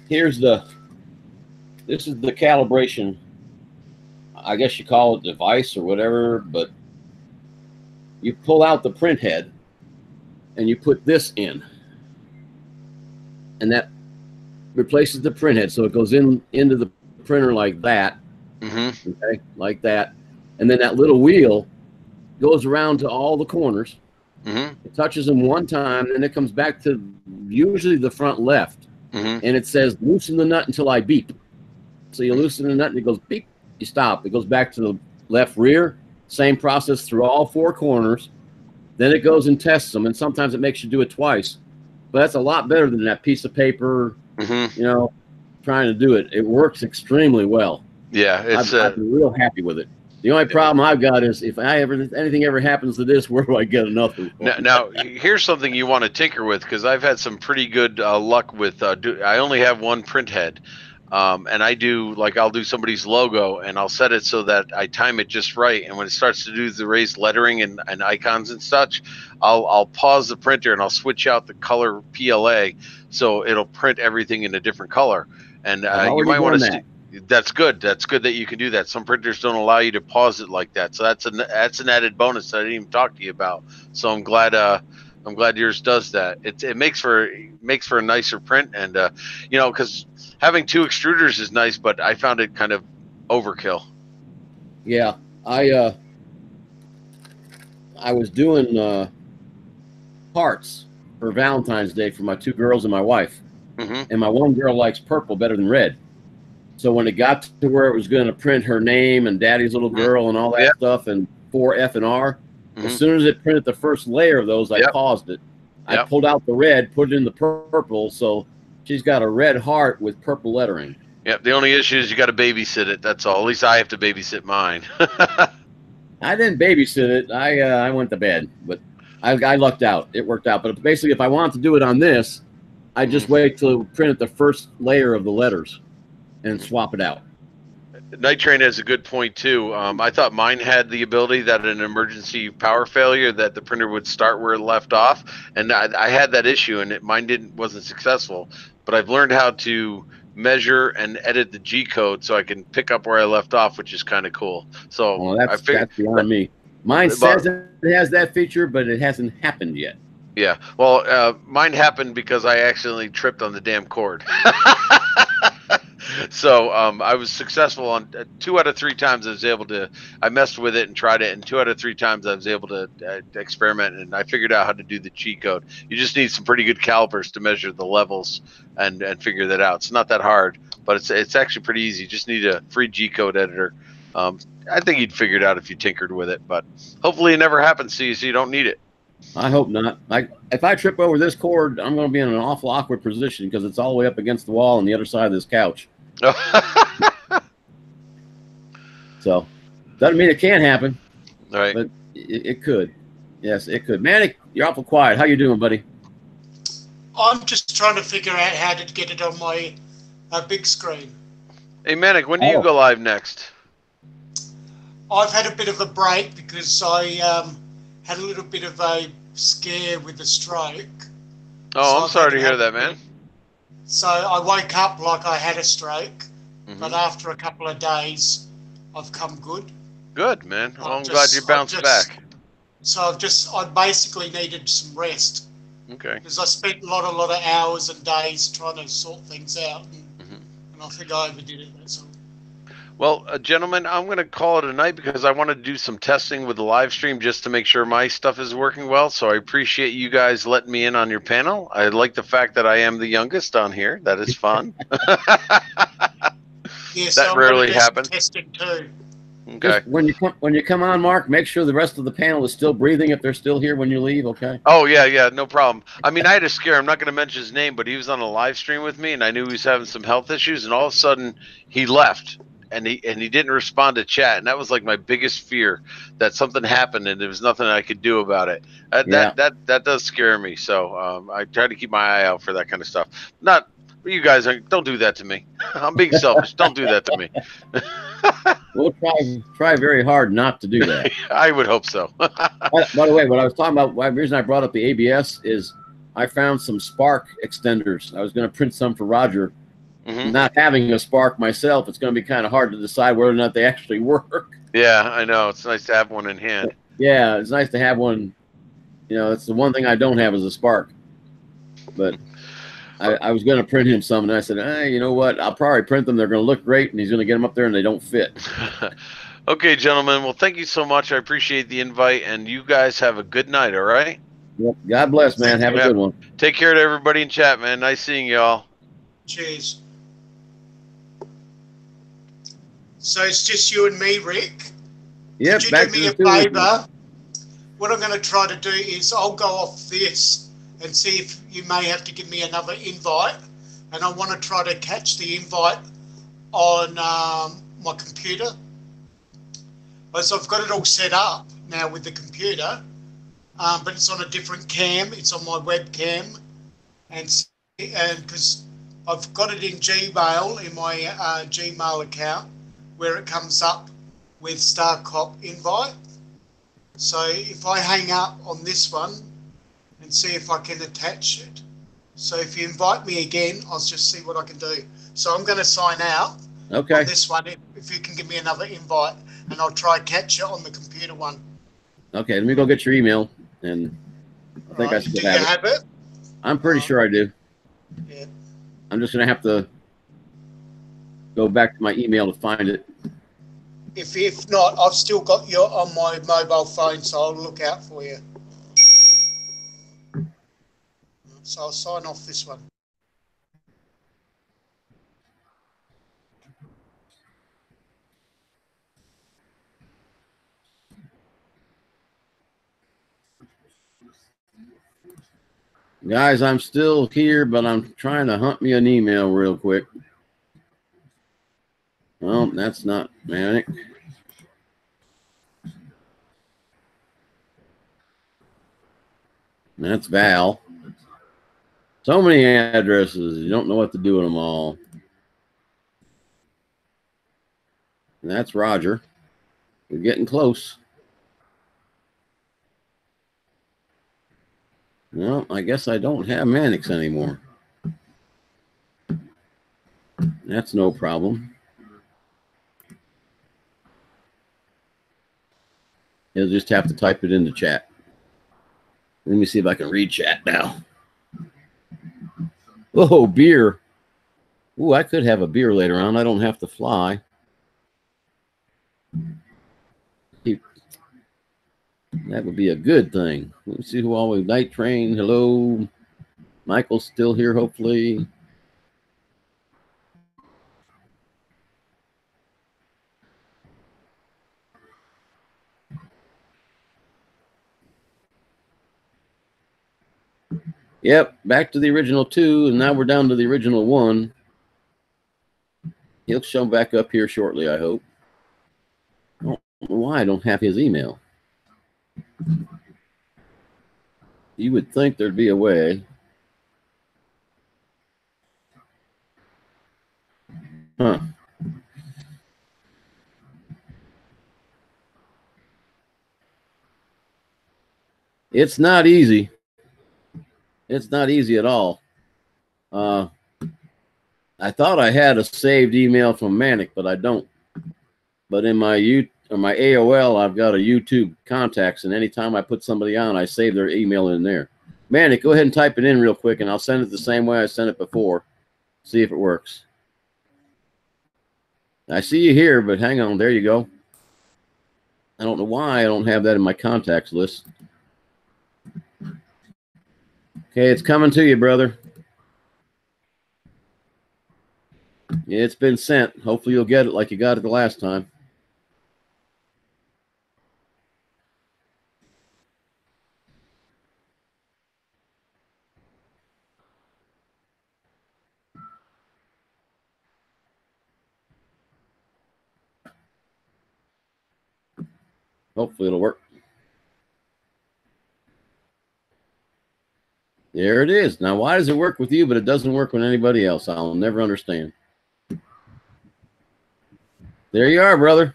This is the calibration. I guess you call it device or whatever, but you pull out the print head and you put this in. And that replaces the print head, so it goes into the printer like that, okay, like that, and then that little wheel goes around to all the corners. It touches them one time, and it comes back to usually the front left, and it says loosen the nut until I beep. So you loosen the nut, and it goes beep. You stop. It goes back to the left rear. Same process through all four corners. Then it goes and tests them, and sometimes it makes you do it twice. But that's a lot better than that piece of paper, trying to do it. It works extremely well. Yeah, I've been real happy with it. The only problem I've got is if anything ever happens to this, where do I get another? Now here's something you want to tinker with, because I've had some pretty good luck with. I only have one print head. And I'll do somebody's logo, and I'll set it so that I time it just right. And when it starts to do the raised lettering and icons and such, I'll pause the printer and I'll switch out the color PLA so it'll print everything in a different color. And you might want to. That's good. That's good that you can do that. Some printers don't allow you to pause it like that. So that's an added bonus that I didn't even talk to you about. So I'm glad yours does that. It makes for a nicer print, and because having two extruders is nice, but I found it kind of overkill. Yeah, I was doing hearts for Valentine's Day for my two girls and my wife, and my one girl likes purple better than red. So when it got to where it was going to print her name and Daddy's little girl and all that stuff and 4 F and R, as soon as it printed the first layer of those, I paused it. I pulled out the red, put it in the purple, so she's got a red heart with purple lettering. Yep. The only issue is you got to babysit it. That's all. At least I have to babysit mine. I didn't babysit it. I went to bed, but I lucked out. It worked out. But basically, if I wanted to do it on this, I just wait till print the first layer of the letters and swap it out. Night Train has a good point too. I thought mine had the ability that an emergency power failure that the printer would start where it left off, and I had that issue, and mine wasn't successful. But I've learned how to measure and edit the G code so I can pick up where I left off, which is kind of cool. So that's beyond me. Mine says it has that feature, but it hasn't happened yet. Yeah. Well, mine happened because I accidentally tripped on the damn cord. So I was successful on 2 out of 3 times. I messed with it and tried it, and 2 out of 3 times I was able to experiment, and I figured out how to do the G code. You just need some pretty good calipers to measure the levels and figure that out. It's not that hard, but it's actually pretty easy. You just need a free G code editor. I think you'd figure it out if you tinkered with it, but hopefully it never happens to you, so you don't need it. I hope not. If I trip over this cord, I'm going to be in an awful awkward position because it's all the way up against the wall on the other side of this couch. So, doesn't mean it can't happen. Right. But it could. Yes, it could. Manic, you're awful quiet. How you doing, buddy? I'm just trying to figure out how to get it on my big screen. Hey, Manic, when do you go live next? I've had a bit of a break because I had a little bit of a scare with the stroke. Oh, so I'm sorry to hear that, man. So I woke up like I had a stroke, but after a couple of days, I've come good. Good, man. Well, I'm glad you bounced back. So I basically needed some rest. Okay. Because I spent a lot of hours and days trying to sort things out, and I think I overdid it. That's all. Well, gentlemen, I'm going to call it a night because I want to do some testing with the live stream just to make sure my stuff is working well. So I appreciate you guys letting me in on your panel. I like the fact that I am the youngest on here. That is fun. Yes, that rarely happens. Testing too. Okay. Just when you come on, Mark, make sure the rest of the panel is still breathing if they're still here when you leave. Okay. Oh yeah, no problem. I mean, I had a scare. I'm not going to mention his name, but he was on a live stream with me, and I knew he was having some health issues, and all of a sudden he left. And he didn't respond to chat, and that was like my biggest fear, that something happened and there was nothing I could do about it. That does scare me. So I try to keep my eye out for that kind of stuff. Not you guys. Don't do that to me. I'm being selfish. Don't do that to me. We'll try very hard not to do that. I would hope so. By the way, what I was talking about, the reason I brought up the ABS is I found some spark extenders. I was going to print some for Roger. Not having a spark myself, it's going to be kind of hard to decide whether or not they actually work. Yeah, I know. It's nice to have one in hand. Yeah, it's nice to have one. You know, it's the one thing I don't have is a spark. But I was going to print him some, and I said, hey, you know what? I'll probably print them. They're going to look great, and he's going to get them up there, and they don't fit. Okay, gentlemen. Well, thank you so much. I appreciate the invite, and you guys have a good night, all right? Yep. God bless, man. Have a good one. Take care to everybody in chat, man. Nice seeing y'all. Cheers. So it's just you and me, Rick. Yep. Could you do me a favour? What I'm going to try to do is I'll go off this and see if you may have to give me another invite. And I want to try to catch the invite on my computer. So I've got it all set up now with the computer, but it's on a different cam. It's on my webcam. And because I've got it in Gmail, in my Gmail account, where it comes up with StarCop invite. So if I hang up on this one and see if I can attach it. So if you invite me again, I'll just see what I can do. So I'm going to sign out on this one if you can give me another invite, and I'll try catch it on the computer one. Okay, let me go get your email, and I think I should have it. I'm pretty sure I do. Yeah. I'm just going to have to go back to my email to find it. If not, I've still got you on my mobile phone, so I'll look out for you. So I'll sign off this one. Guys, I'm still here, but I'm trying to hunt me an email real quick. Well, that's not Manic. That's Val. So many addresses. You don't know what to do with them all. And that's Roger. We're getting close. Well, I guess I don't have Mannix anymore. That's no problem. He'll just have to type it in the chat. Let me see if I can read chat now. Oh, beer. Ooh, I could have a beer later on. I don't have to fly. That would be a good thing. Let's see who always Night Train. Hello. Michael's still here, hopefully. Yep, back to the original 2, and now we're down to the original 1. He'll show back up here shortly, I hope. I don't know why I don't have his email. You would think there'd be a way. Huh. It's not easy. It's not easy at all. I thought I had a saved email from Manic, but I don't. But in my my AOL, I've got a YouTube contacts, and anytime I put somebody on, I save their email in there. Manic, go ahead and type it in real quick, and I'll send it the same way I sent it before. See if it works. I see you here, but hang on. There you go. I don't know why I don't have that in my contacts list. Okay, it's coming to you, brother. It's been sent. Hopefully you'll get it like you got it the last time. Hopefully it'll work. There it is. Now, why does it work with you, but it doesn't work with anybody else? I'll never understand. There you are, brother.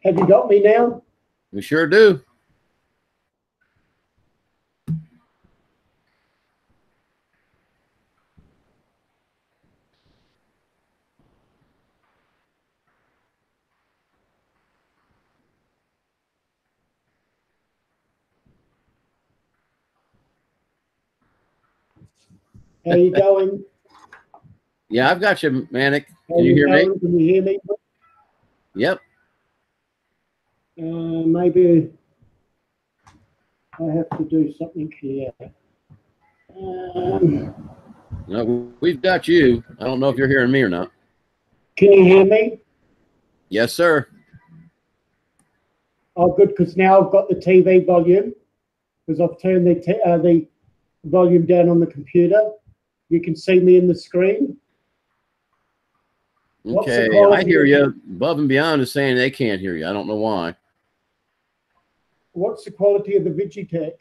Have you got me now? We sure do. How are you going? Yeah, I've got you, Manic. How Can you hear me? going? Can you hear me? Yep. Maybe I have to do something here. No, we've got you. I don't know if you're hearing me or not. Can you hear me? Yes, sir. Oh, good, because now I've got the TV volume, because I've turned the volume down on the computer. You can see me in the screen. Okay, I hear you. Above and Beyond is saying they can't hear you. I don't know why. What's the quality of the Vigitech?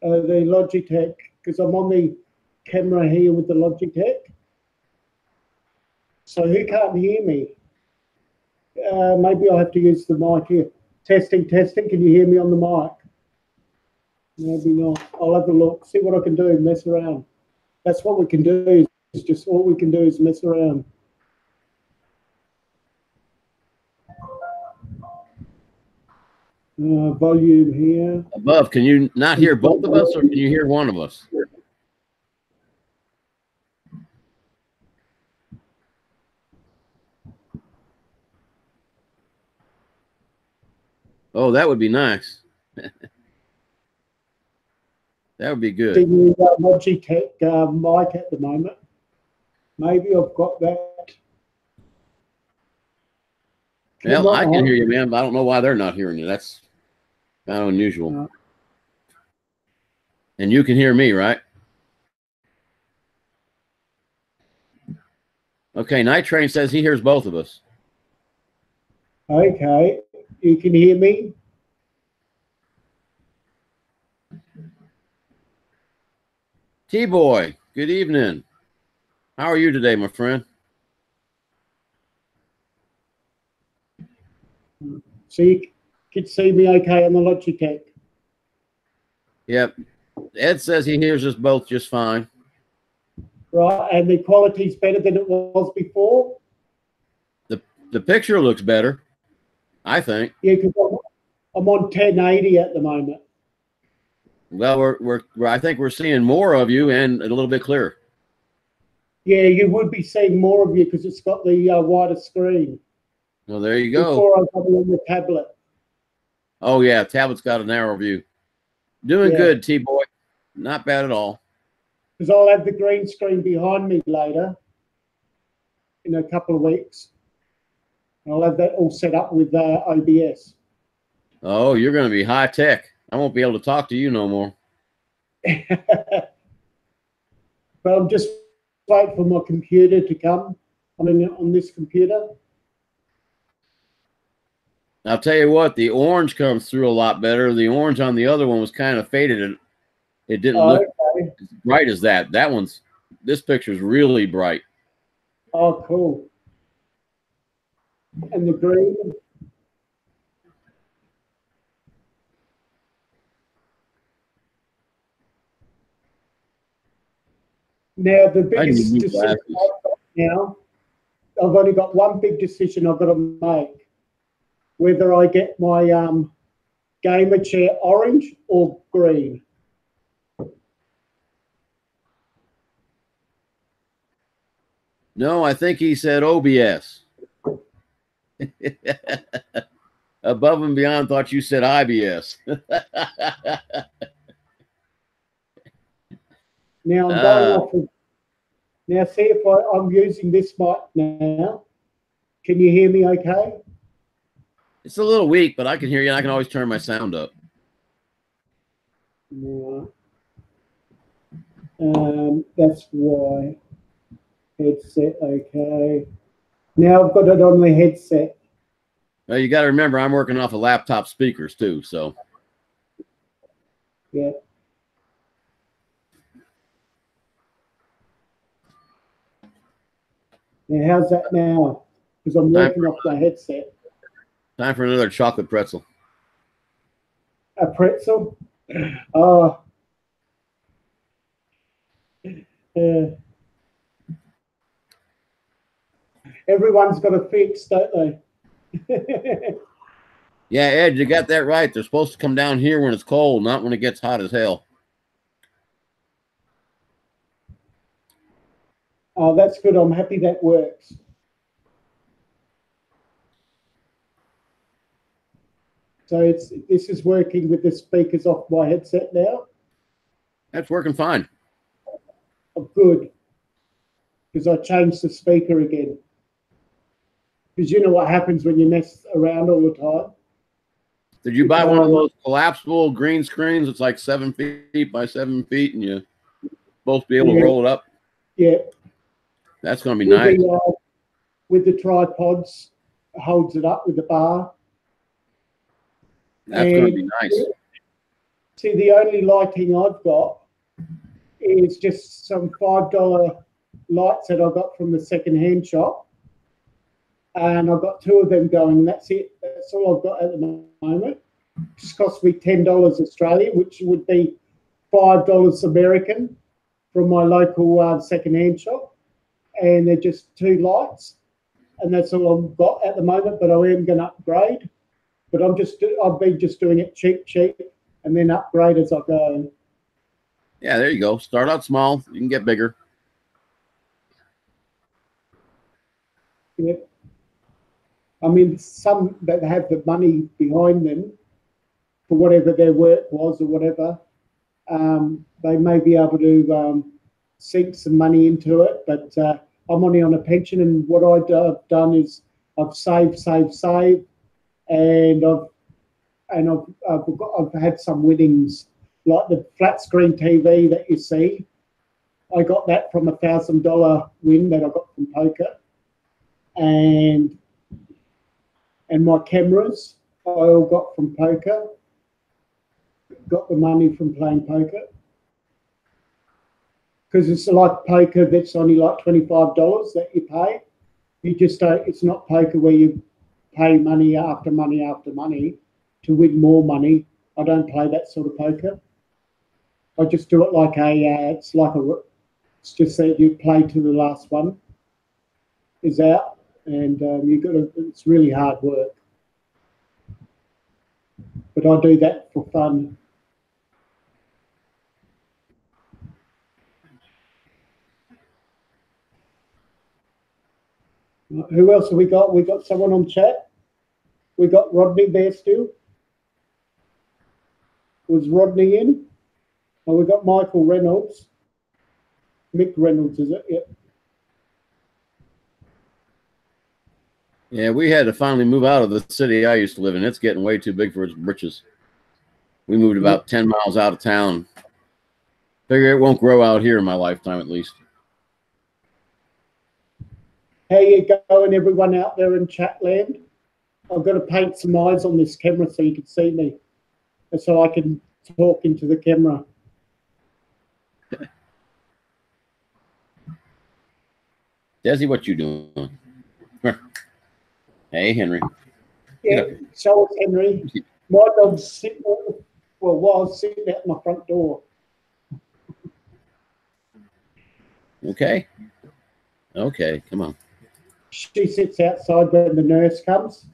The Logitech, because I'm on the camera here with the Logitech. So who can't hear me? Maybe I'll have to use the mic here. Testing, testing. Can you hear me on the mic? Maybe not. I'll have a look, see what I can do, mess around. That's what we can do. Is just all we can do is mess around. Volume here. Above, can you not hear both of us, or can you hear one of us? Oh, that would be nice. That would be good. The Logitech mic at the moment. Maybe I've got that. Well, I can hear you, man, but I don't know why they're not hearing you. That's kind of unusual. And you can hear me, right? Okay, Night Train says he hears both of us. Okay, you can hear me? T-Boy, good evening. How are you today, my friend? So you can see me okay on the Logitech? Yep. Ed says he hears us both just fine. Right, and the quality's better than it was before. The picture looks better, I think. Yeah, because I'm on 1080 at the moment. Well, we're I think we're seeing more of you and a little bit clearer. Yeah, you would be seeing more of you because it's got the wider screen. Well, there you go. Before I got it on the tablet. Oh yeah, tablet's got a narrow view. Doing good, T-Boy. Not bad at all. Because I'll have the green screen behind me later in a couple of weeks. I'll have that all set up with OBS. Oh, you're going to be high tech. I won't be able to talk to you no more. But I'm just waiting for my computer to come. I mean, on this computer. I'll tell you what, the orange comes through a lot better. The orange on the other one was kind of faded, and it didn't look as bright as that. This picture's really bright. Oh, cool. And the green. Now, the biggest decision I've got now, I've only got one big decision I've got to make. Whether I get my gamer chair orange or green. No, I think he said OBS. Above and Beyond thought you said IBS. Now I'm going off of, now see if I'm using this mic now. Can you hear me okay? It's a little weak, but I can hear you, and I can always turn my sound up. Yeah. That's why. Headset, okay. Now I've got it on the headset. Well, you got to remember, I'm working off of laptop speakers too, so. Yeah. Now, how's that now? Because I'm working off my headset. Time for another chocolate pretzel. A pretzel? Oh. Everyone's got a fix, don't they? Yeah, Ed, you got that right. They're supposed to come down here when it's cold, not when it gets hot as hell. Oh, that's good. I'm happy that works. So this is working with the speakers off my headset now? That's working fine. Oh, good. Because I changed the speaker again. Because you know what happens when you mess around all the time. Did you buy one of those collapsible green screens? It's like 7 feet by 7 feet, and you're supposed to be able to roll it up? Yeah. That's going to be nice. With the tripods, holds it up with the bar. That's going to be nice. See, the only lighting I've got is just some $5 lights that I got from the second-hand shop. And I've got 2 of them going. That's it. That's all I've got at the moment. It's cost me $10 Australian, which would be $5 American from my local second-hand shop. And they're just 2 lights. And that's all I've got at the moment, but I am going to upgrade. But I've been just doing it cheap, and then upgrade as I go. Yeah, there you go. Start out small. You can get bigger. Yeah. I mean, some that have the money behind them for whatever their work was or whatever, they may be able to sink some money into it. But I'm only on a pension, and what I've done is I've saved, and I've had some winnings, like the flat screen TV that you see. I got that from a $1,000 win that I got from poker, and my cameras I all got from poker. Got the money from playing poker, because it's like poker that's only like $25 that you pay. You just don't. It's not poker where you pay money after money after money to win more money. I don't play that sort of poker. I just do it like it's just that you play to the last one is out, and it's really hard work. But I do that for fun. Who else have we got? We got someone on chat. We got Rodney there still. Was Rodney in? Oh, we got Michael Reynolds. Mick Reynolds, is it? Yep. Yeah, we had to finally move out of the city I used to live in. It's getting way too big for its britches. We moved about 10 miles out of town. Figure it won't grow out here in my lifetime, at least. How you going, everyone out there in chat land? I've got to paint some eyes on this camera so you can see me, and so I can talk into the camera. Desi, what you doing? Hey, Henry. Yeah, so is Henry. My dog's sitting, was sitting at my front door. Okay. Okay, come on. She sits outside when the nurse comes.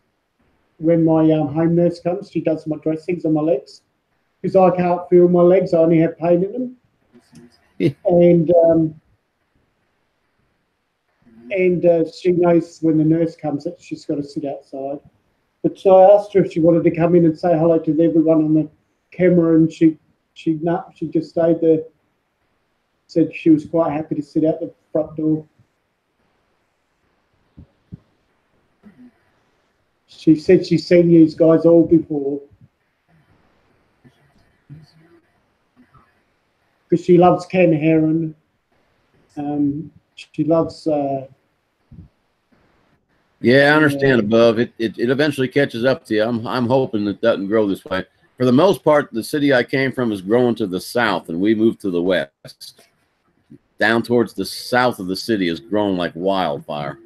When my home nurse comes, she does my dressings on my legs because I can't feel my legs. I only have pain in them. And she knows when the nurse comes that she's got to sit outside. But so I asked her if she wanted to come in and say hello to everyone on the camera, and she just stayed there. Said she was quite happy to sit out the front door. She said she's seen you guys all before. Because she loves Ken Heron. She loves... yeah, I understand above. It eventually catches up to you. I'm hoping it doesn't grow this way. For the most part, the city I came from is growing to the south, and we moved to the west. Down towards the south of the city is growing like wildfire.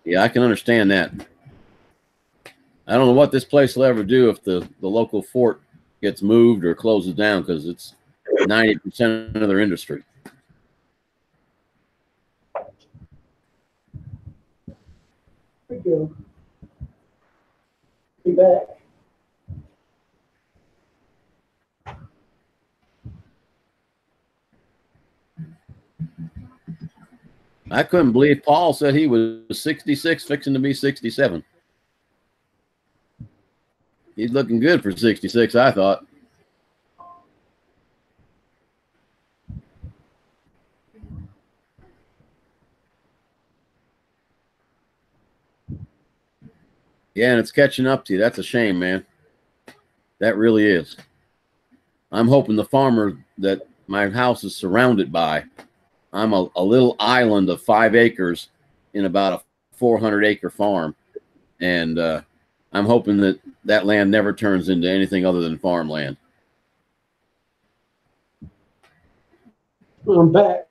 Yeah, I can understand that. I don't know what this place will ever do if the local fort gets moved or closes down, because it's 90% of their industry. Thank you. Be back. I couldn't believe Paul said he was 66, fixing to be 67. He's looking good for 66, I thought. Yeah, and it's catching up to you. That's a shame, man. That really is. I'm hoping the farmer that my house is surrounded by, I'm a little island of 5 acres in about a 400-acre farm. And I'm hoping that that land never turns into anything other than farmland. I'm back.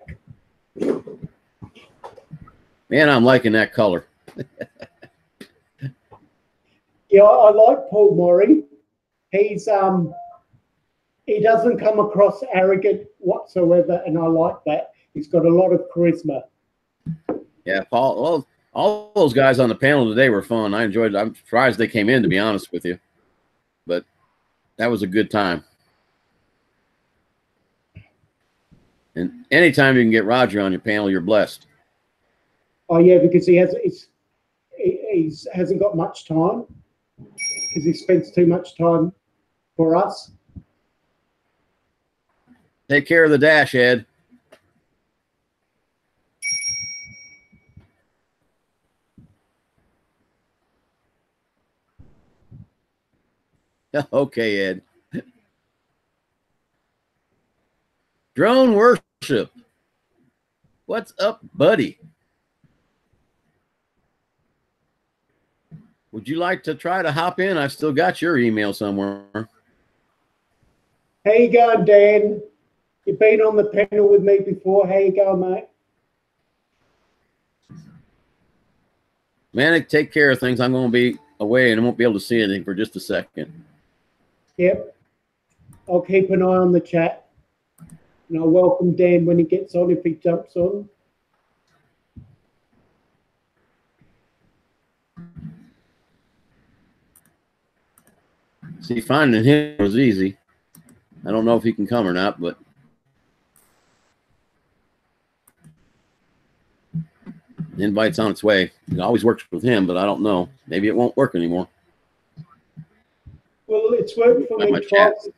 Man, I'm liking that color. Yeah, I like Paul Murray. He's he doesn't come across arrogant whatsoever, and I like that. He's got a lot of charisma. Yeah, Paul. Well, all those guys on the panel today were fun. I enjoyed it. I'm surprised they came in, to be honest with you. But that was a good time. And anytime you can get Roger on your panel, you're blessed. Oh yeah, because he hasn't got much time, because he spends too much time for us. Take care of the dash, Ed. Okay, Ed. Drone worship. What's up, buddy? Would you like to try to hop in? I've still got your email somewhere. How you going, Dan? You've been on the panel with me before. How you going, mate? Man, take care of things. I'm going to be away and I won't be able to see anything for just a second. Yep. I'll keep an eye on the chat. And I'll welcome Dan when he gets on, if he jumps on. See, finding him was easy. I don't know if he can come or not, but the invite's on its way. It always works with him, but I don't know. Maybe it won't work anymore. Well, it's worked for me twice.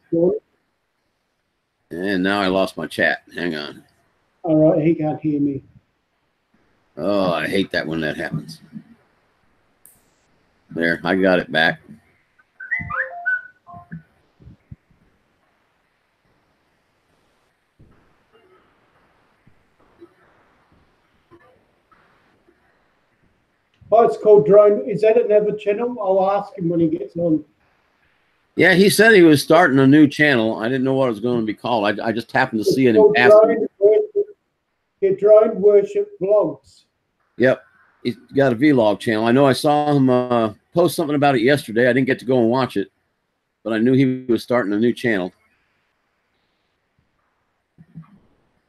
And now I lost my chat. Hang on. All right, he can't hear me. Oh, I hate that when that happens. There, I got it back. Oh, it's called Drone. Is that another channel? I'll ask him when he gets on. Yeah, he said he was starting a new channel. I didn't know what it was going to be called. I just happened to see it in passing. Drone Worship Vlogs. Yep. He's got a vlog channel. I know I saw him post something about it yesterday. I didn't get to go and watch it, but I knew he was starting a new channel.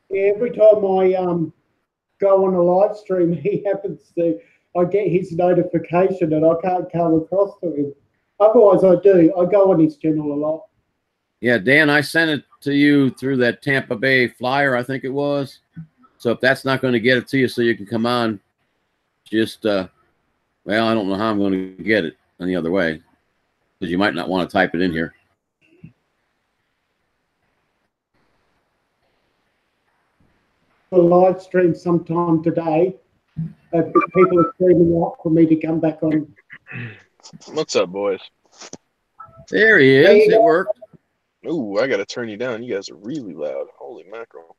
Yeah, every time I go on a live stream, he happens to, I get his notification and I can't come across to him. Otherwise, I do. I go on his channel a lot. Yeah, Dan, I sent it to you through that Tampa Bay flyer, I think it was. So if that's not going to get it to you so you can come on, just, well, I don't know how I'm going to get it any other way, because you might not want to type it in here. A live stream sometime today. People are screaming out for me to come back on. What's up, boys? There he is. It worked. Ooh, I got to turn you down. You guys are really loud. Holy mackerel.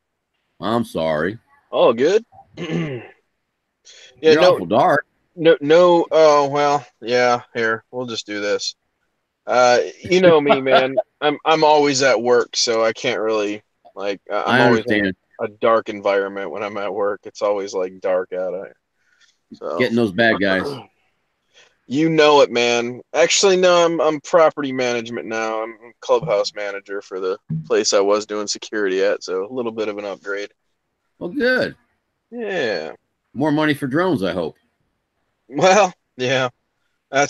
I'm sorry. Oh, good. Yeah, You're awful dark. No. Oh, well, yeah. Here, we'll just do this. You know me, man. I'm always at work, so I can't really I'm always in a dark environment when I'm at work. It's always like dark out there. So getting those bad guys. You know it, man. Actually, no, I'm property management now. I'm clubhouse manager for the place I was doing security at, so a little bit of an upgrade. Well, good. Yeah. More money for drones, I hope. Well, yeah. I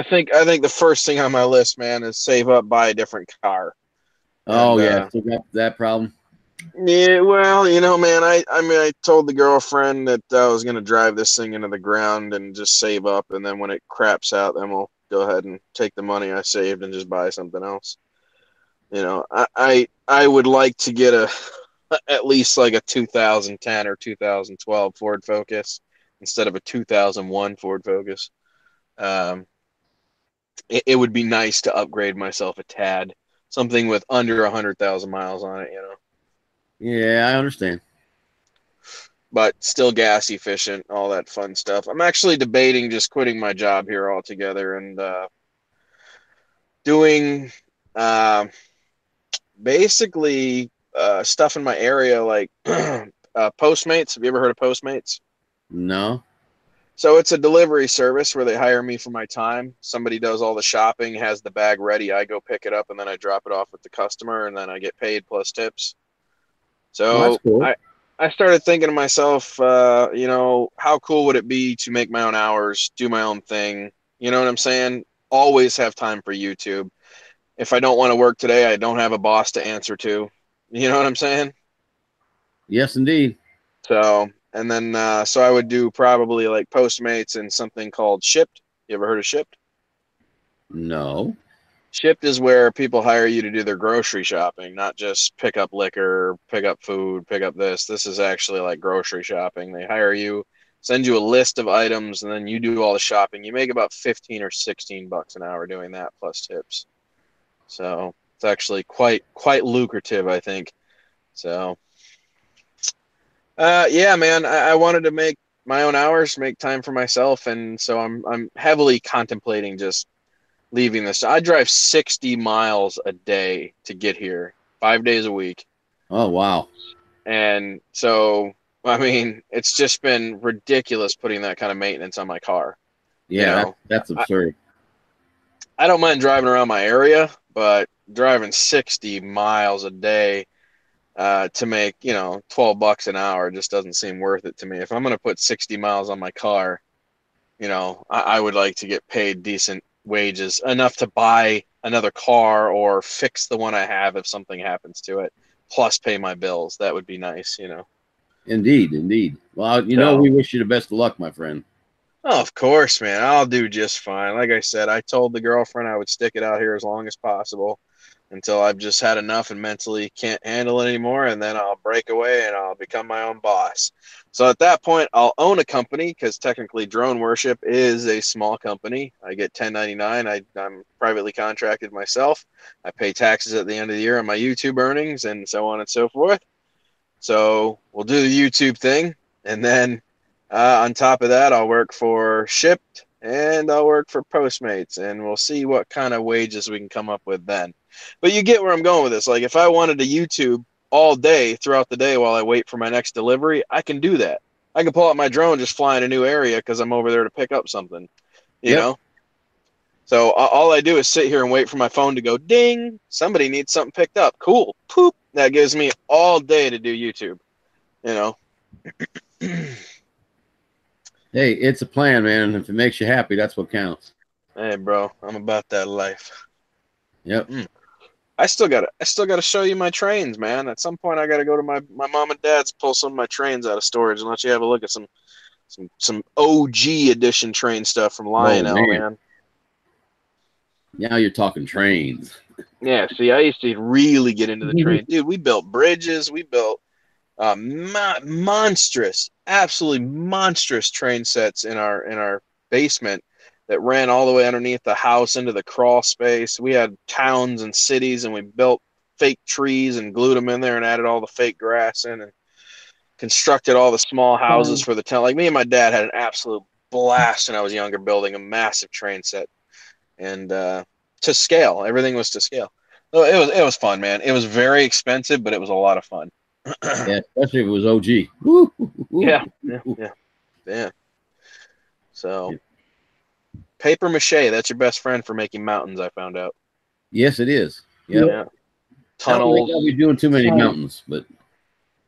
think the first thing on my list, man, is save up, buy a different car. Oh, yeah. Still got that problem. Yeah, well, you know, man, I mean, I told the girlfriend that I was going to drive this thing into the ground and just save up, and then when it craps out, then we'll go ahead and take the money I saved and just buy something else. You know, I would like to get at least like a 2010 or 2012 Ford Focus instead of a 2001 Ford Focus. It would be nice to upgrade myself a tad, something with under 100,000 miles on it, you know. Yeah, I understand. But still gas efficient, all that fun stuff. I'm actually debating just quitting my job here altogether and doing basically stuff in my area like Postmates. Have you ever heard of Postmates? No. So it's a delivery service where they hire me for my time. Somebody does all the shopping, has the bag ready. I go pick it up, and then I drop it off with the customer, and then I get paid plus tips. So cool. I started thinking to myself, you know, how cool would it be to make my own hours, do my own thing? You know what I'm saying? Always have time for YouTube. If I don't want to work today, I don't have a boss to answer to. You know what I'm saying? Yes, indeed. So, and then, so I would do probably like Postmates and something called Shipped. You ever heard of Shipped? No. Shipped is where people hire you to do their grocery shopping, not just pick up liquor, pick up food, pick up this. This is actually like grocery shopping. They hire you, send you a list of items, and then you do all the shopping. You make about 15 or 16 bucks an hour doing that plus tips. So it's actually quite lucrative, I think. So yeah, man, I wanted to make my own hours, make time for myself, and so I'm heavily contemplating just leaving this. I drive 60 miles a day to get here, 5 days a week. Oh, wow. And so, I mean, it's just been ridiculous putting that kind of maintenance on my car. Yeah, You know, that's absurd. I don't mind driving around my area, but driving 60 miles a day to make, you know, $12 an hour just doesn't seem worth it to me. If I'm going to put 60 miles on my car, you know, I would like to get paid decent wages, enough to buy another car or fix the one I have if something happens to it, plus pay my bills. That would be nice, you know. Indeed, indeed. Well, you know, So, we wish you the best of luck, my friend. oh, of course, man. I'll do just fine. Like I said, I told the girlfriend I would stick it out here as long as possible until I've just had enough and mentally can't handle it anymore, and then I'll break away and I'll become my own boss. So at that point, I'll own a company because technically Drone Worship is a small company. I get 1099. I'm privately contracted myself. I pay taxes at the end of the year on my YouTube earnings and so on and so forth. So we'll do the YouTube thing, and then on top of that, I'll work for Shipped and I'll work for Postmates, and we'll see what kind of wages we can come up with then. But you get where I'm going with this. Like, if I wanted to YouTube all day throughout the day while I wait for my next delivery, I can do that. I can pull out my drone, just fly in a new area because I'm over there to pick up something, you know? So all I do is sit here and wait for my phone to go ding. Somebody needs something picked up. Cool. Poop. That gives me all day to do YouTube, you know? Hey, it's a plan, man. And if it makes you happy, that's what counts. Hey, bro, I'm about that life. Yep. I still gotta show you my trains, man. At some point, I gotta go to my mom and dad's, pull some of my trains out of storage, and let you have a look at some OG edition train stuff from Lionel, man. Now you're talking trains. Yeah, see, I used to really get into the train. Dude, we built bridges. We built monstrous, absolutely monstrous train sets in our basement that ran all the way underneath the house into the crawl space. We had towns and cities, and we built fake trees and glued them in there and added all the fake grass in and constructed all the small houses for the town. Like, me and my dad had an absolute blast when I was younger, building a massive train set. And to scale, everything was to scale. So it was fun, man. It was very expensive, but it was a lot of fun. Yeah, especially if it was OG. Woo, woo, woo. Yeah. So, paper mache, that's your best friend for making mountains, I found out. Yes, it is. Yep. Yeah. Tunnels. We're doing too many mountains, but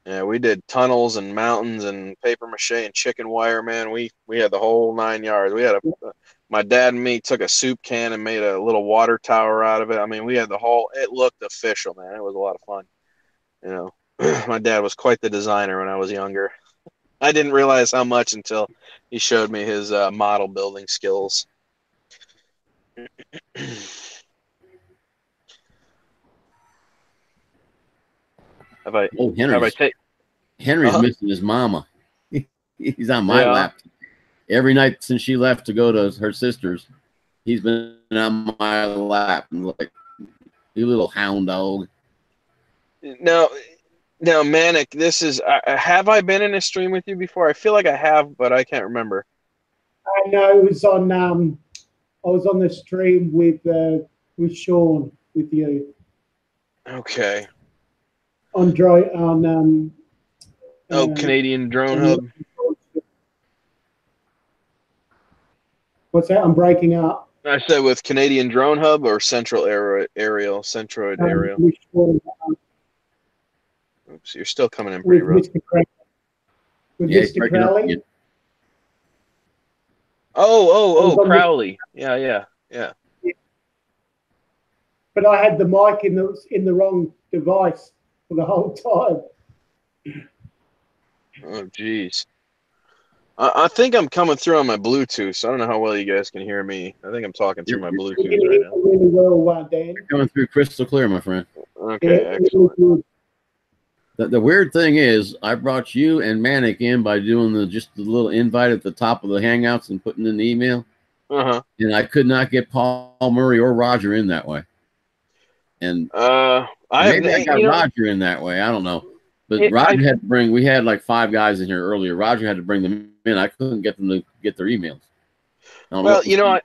yeah, we did tunnels and mountains and paper mache and chicken wire, man. We had the whole 9 yards. We had my dad and me took a soup can and made a little water tower out of it. I mean, we had the whole, it looked official, man. It was a lot of fun. You know, my dad was quite the designer when I was younger. I didn't realize how much until he showed me his model building skills. Henry's missing his mama. He's on my lap. Every night since she left to go to her sister's, he's been on my lap and like, you little hound dog. Now, Manic, this is, have I been in a stream with you before? I feel like I have, but I can't remember. I know it was on, I was on the stream with Sean, with you. Okay. On Canadian Drone Hub. What's that? I'm breaking up. I said with Canadian Drone Hub or Central Aerial, Centroid Aerial. Oops, you're still coming in pretty rough. With Mr. Crowley. Oh, Crowley. Yeah. But I had the mic in the wrong device for the whole time. Oh, geez. I think I'm coming through on my Bluetooth, so I don't know how well you guys can hear me. I think I'm talking through my Bluetooth right now. Really well, Dan. You're coming through crystal clear, my friend. Okay, excellent. The weird thing is, I brought you and Manic in by doing just the little invite at the top of the Hangouts and putting in the email. And I could not get Paul Murray or Roger in that way. And maybe I got Roger in that way. I don't know. But Roger had to bring, we had like 5 guys in here earlier. Roger had to bring them in. I couldn't get them to get their emails. Well, you know,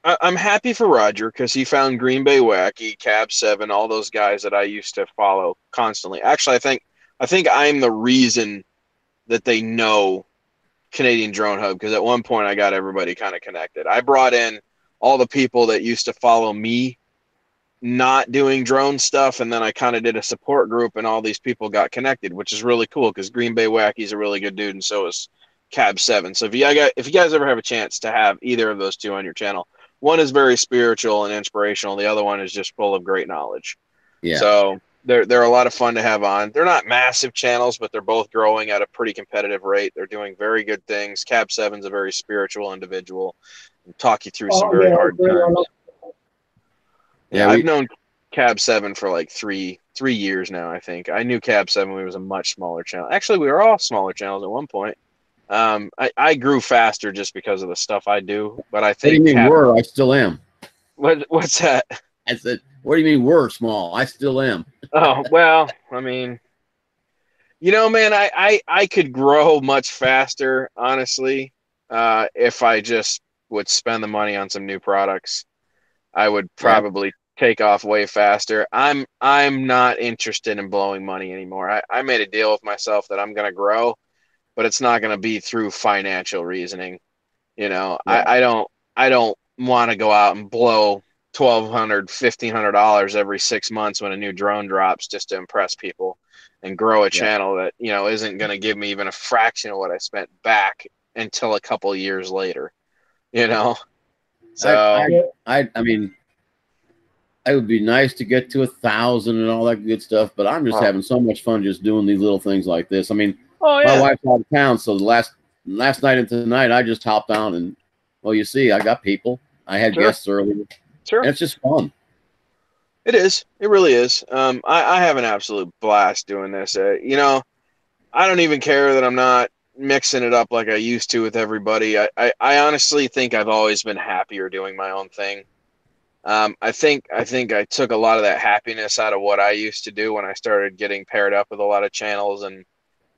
I'm happy for Roger because he found Green Bay Wacky, Cab 7, all those guys that I used to follow constantly. Actually, I think I'm the reason that they know Canadian Drone Hub, because at one point I got everybody kind of connected. I brought in all the people that used to follow me not doing drone stuff, and then I kind of did a support group, and all these people got connected, which is really cool because Green Bay Wacky's a really good dude, and so is Cab 7. So if you guys ever have a chance to have either of those two on your channel, one is very spiritual and inspirational, the other one is just full of great knowledge. Yeah. So they're a lot of fun to have on. They're not massive channels, but they're both growing at a pretty competitive rate. They're doing very good things. Cab 7's a very spiritual individual and talk you through some very hard times. Yeah, I've known Cab 7 for like three years now, I think. I knew Cab 7 when he was a much smaller channel. Actually, we were all smaller channels at one point. I grew faster just because of the stuff I do, but I think. What do you mean we're? I still am. What's that? I said, what do you mean we're small? I still am. Oh, well, I mean, you know, man, I could grow much faster, honestly, if I just would spend the money on some new products. I would probably take off way faster. I'm not interested in blowing money anymore. I made a deal with myself that I'm going to grow, but it's not going to be through financial reasoning. You know, I don't want to go out and blow $1,200, $1,500 every 6 months when a new drone drops just to impress people and grow a channel that, you know, isn't going to give me even a fraction of what I spent back until a couple of years later, you know? So I mean, it would be nice to get to 1,000 and all that good stuff, but I'm just having so much fun just doing these little things like this. I mean, my wife's out of town, so the last night and tonight I just hopped on and, well, you see, I got people. I had guests earlier. Sure. And it's just fun. It is. It really is. I have an absolute blast doing this. You know, I don't even care that I'm not mixing it up like I used to with everybody. I honestly think I've always been happier doing my own thing. I think I took a lot of that happiness out of what I used to do when I started getting paired up with a lot of channels and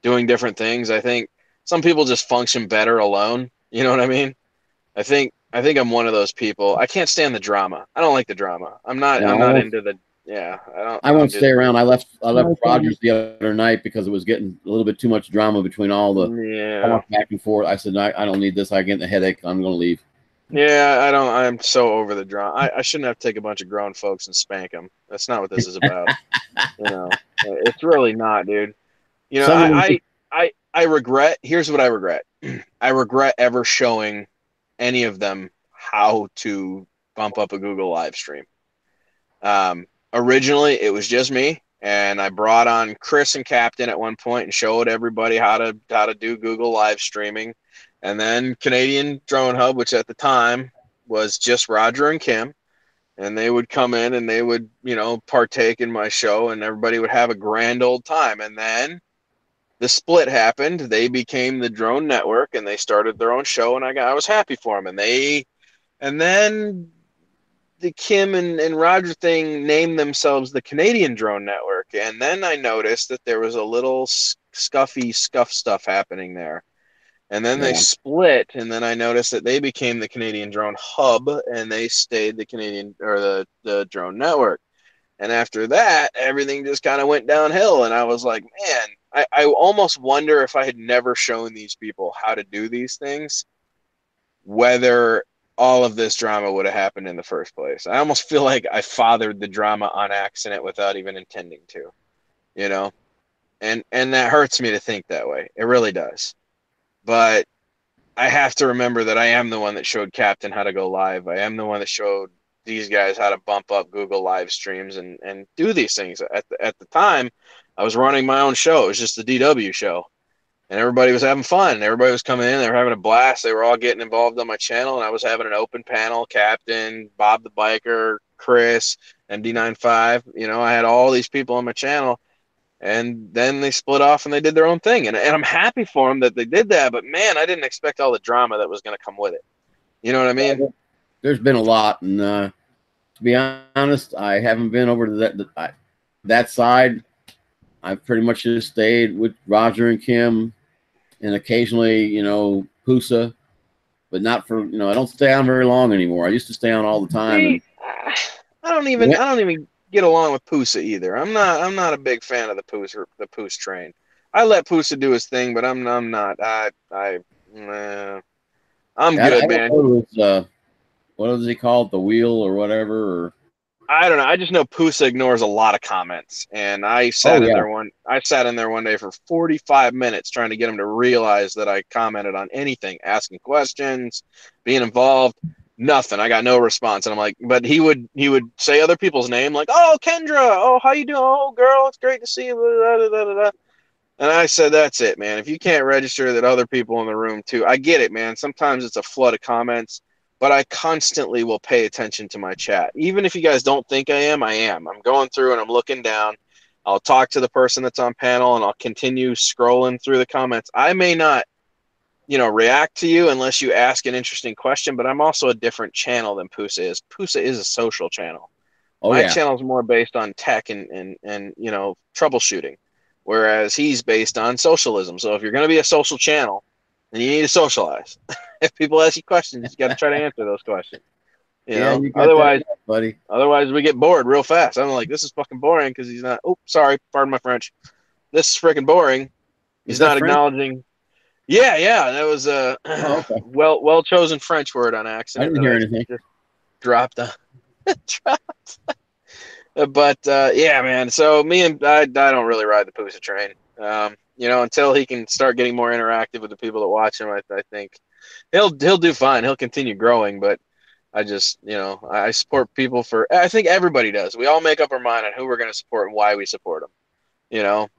doing different things. I think some people just function better alone. You know what I mean? I think I'm one of those people. I can't stand the drama. I don't like the drama. I'm not into the I won't stay around. I left Rogers the other night because it was getting a little bit too much drama between all the talk back and forth. I said, I don't need this. I get a headache. I'm going to leave. Yeah, I'm so over the drama. I shouldn't have to take a bunch of grown folks and spank them. That's not what this is about. You know, it's really not, dude. You know, I regret. Here's what I regret. I regret ever showing any of them how to bump up a Google live stream. Originally, it was just me, and I brought on Chris and Captain at one point and showed everybody how to do Google live streaming. And then Canadian Drone Hub, which at the time was just Roger and Kim, and they would come in and they would, you know, partake in my show, and everybody would have a grand old time. And then the split happened. They became the Drone Network, and they started their own show, and I was happy for them. And then the Kim and Roger thing named themselves the Canadian Drone Network, and then I noticed that there was a little scuff stuff happening there. And then they split, and then I noticed that they became the Canadian Drone Hub, and they stayed the Canadian or the Drone Network. And after that, everything just kind of went downhill, and I was like, man, I almost wonder if I had never shown these people how to do these things, whether all of this drama would have happened in the first place. I almost feel like I fathered the drama on accident without even intending to, you know? And that hurts me to think that way. It really does. But I have to remember that I am the one that showed Captain how to go live. I am the one that showed these guys how to bump up Google live streams and do these things. At the time, I was running my own show. It was just the DW show. And everybody was having fun. Everybody was coming in. They were having a blast. They were all getting involved on my channel. And I was having an open panel. Captain, Bob the Biker, Chris, MD95. You know, I had all these people on my channel. And then they split off and they did their own thing. And I'm happy for them that they did that. But, man, I didn't expect all the drama that was going to come with it. You know what I mean? There's been a lot. And to be honest, I haven't been over to that side. I've pretty much just stayed with Roger and Kim and occasionally, you know, Pusa. But not for, you know, I don't stay on very long anymore. I used to stay on all the time. See, I don't even get along with Pusa either. I'm not a big fan of the Pusa train. I let Pusa do his thing, but I'm not. I'm good, man. what does he call it? The wheel or whatever? Or I don't know. I just know Pusa ignores a lot of comments, and I sat in there one day for 45 minutes trying to get him to realize that I commented on anything, asking questions, being involved. Nothing. I got no response, and I'm like, but he would say other people's name, like, "Oh, Kendra, oh, how you doing? Oh, girl, it's great to see you." Blah, blah, blah, blah, blah. And I said, "That's it, man. If you can't register that other people in the room too, I get it, man. Sometimes it's a flood of comments." But I constantly will pay attention to my chat. Even if you guys don't think I am, I am. I'm going through and I'm looking down. I'll talk to the person that's on panel and I'll continue scrolling through the comments. I may not, react to you unless you ask an interesting question, but I'm also a different channel than Pusa is. Pusa is a social channel. My channel is more based on tech and troubleshooting, whereas he's based on socialism. So if you're going to be a social channel, then you need to socialize. If people ask you questions, you got to try to answer those questions. you got Otherwise, that, buddy. Otherwise, we get bored real fast. I'm like, this is fucking boring because he's not. Oh, sorry, pardon my French. This is freaking boring. He's not acknowledging. Yeah, that was a well chosen French word on accident. I didn't hear anything. Just dropped. But yeah, man. So I don't really ride the Pusa train. Until he can start getting more interactive with the people that watch him, I think he'll do fine. He'll continue growing, but I just, I support people I think everybody does. We all make up our mind on who we're going to support and why we support them.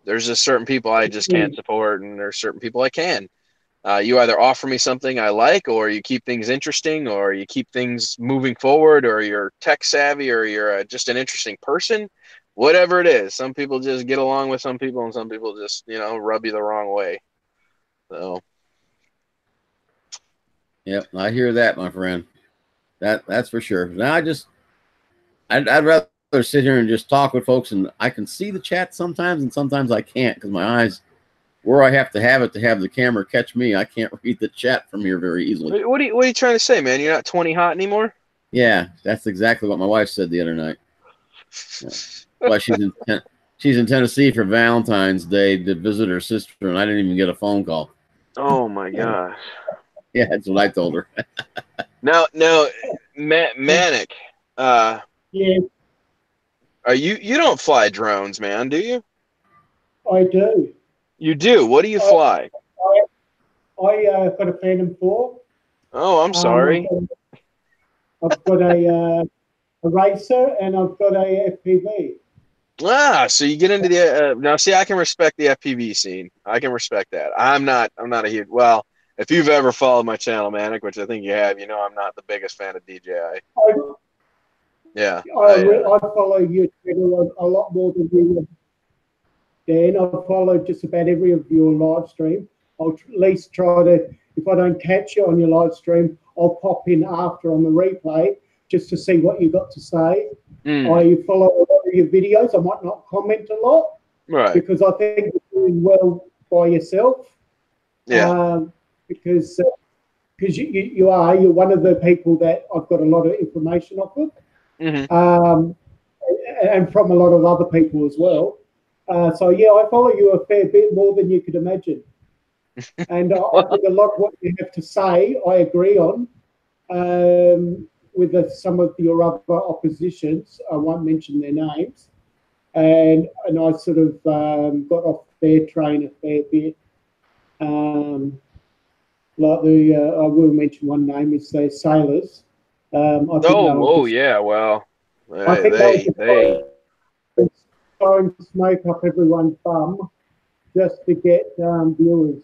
There's just certain people I just can't support, and there's certain people I can. You either offer me something I like, or you keep things interesting, or you keep things moving forward, or you're tech savvy, or you're just an interesting person. Whatever it is, some people just get along with some people, and some people just, rub you the wrong way. So. Yep, I hear that, my friend. That's for sure. Now I'd rather sit here and just talk with folks, and I can see the chat sometimes, and sometimes I can't because my eyes, where I have to have it to have the camera catch me, I can't read the chat from here very easily. What are you trying to say, man? You're not 20 hot anymore? Yeah, that's exactly what my wife said the other night. Yeah. Well, she's in Tennessee for Valentine's Day to visit her sister, and I didn't even get a phone call. Oh my gosh. Yeah, that's what I told her. No, Manic. Yeah. Are you don't fly drones, man, do you? I do. You do? What do you fly? I got a Phantom 4. Oh, I'm sorry. I've got a racer, and I've got a FPV. So you get into the now. See, I can respect the FPV scene. I can respect that. I'm not a huge. Well, if you've ever followed my channel, Manic, which I think you have, I'm not the biggest fan of DJI. Yeah. I follow your channel a lot more than you, Dan. I follow just about every of your live stream. I'll at least try to, if I don't catch you on your live stream, I'll pop in after on the replay just to see what you got to say. I follow a lot of your videos. I might not comment a lot, right? Because I think you're doing well by yourself. Yeah. Because you're one of the people that I've got a lot of information off of, and from a lot of other people as well. So yeah, I follow you a fair bit more than you could imagine, and I think a lot of what you have to say I agree on. With some of your other oppositions, I won't mention their names, and I sort of got off their train a fair bit. Like I will mention one name is the Sailors. Yeah, well, I think they trying to smoke up everyone's bum just to get viewers,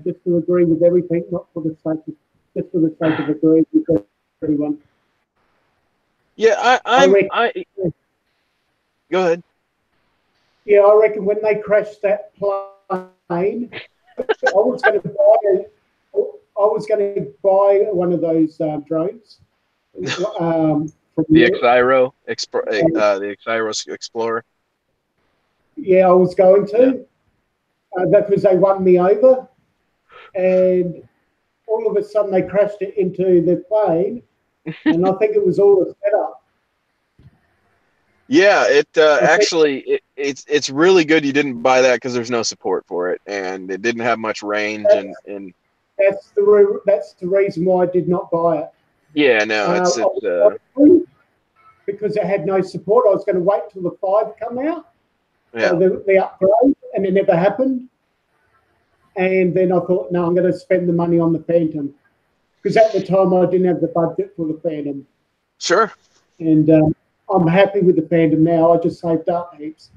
just to agree with everything, not for the sake of, just for the sake of agreeing with everyone. Yeah, go ahead. Yeah, I reckon when they crashed that plane, I was going to buy one of those drones. From the Xiro, the Xiro Explorer. Yeah, I was going to. Because they won me over, and all of a sudden they crashed it into the plane, and I think it was all a setup. Yeah, it's really good you didn't buy that because there's no support for it, and it didn't have much range, and that's the reason why I did not buy it. Yeah, no, it's because it had no support. I was going to wait till the 5 come out, yeah. the upgrade, and it never happened. And then I thought, no, I'm going to spend the money on the Phantom, because at the time I didn't have the budget for the Phantom. Sure. And I'm happy with the Phantom now. I just saved up heaps.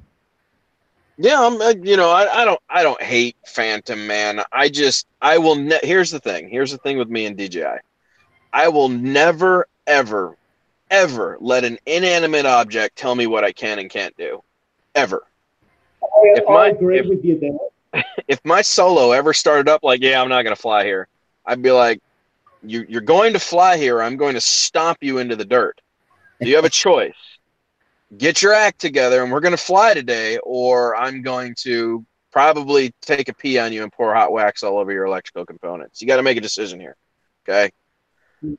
Yeah, I don't hate Phantom, man. I will. Here's the thing. Here's the thing with me and DJI. I will never, ever, ever let an inanimate object tell me what I can and can't do, ever. I agree with you there. If my Solo ever started up like, yeah, I'm not going to fly here, I'd be like, you're going to fly here. I'm going to stomp you into the dirt. Do you have a choice? Get your act together and we're going to fly today, or I'm going to probably take a pee on you and pour hot wax all over your electrical components. You got to make a decision here. Okay.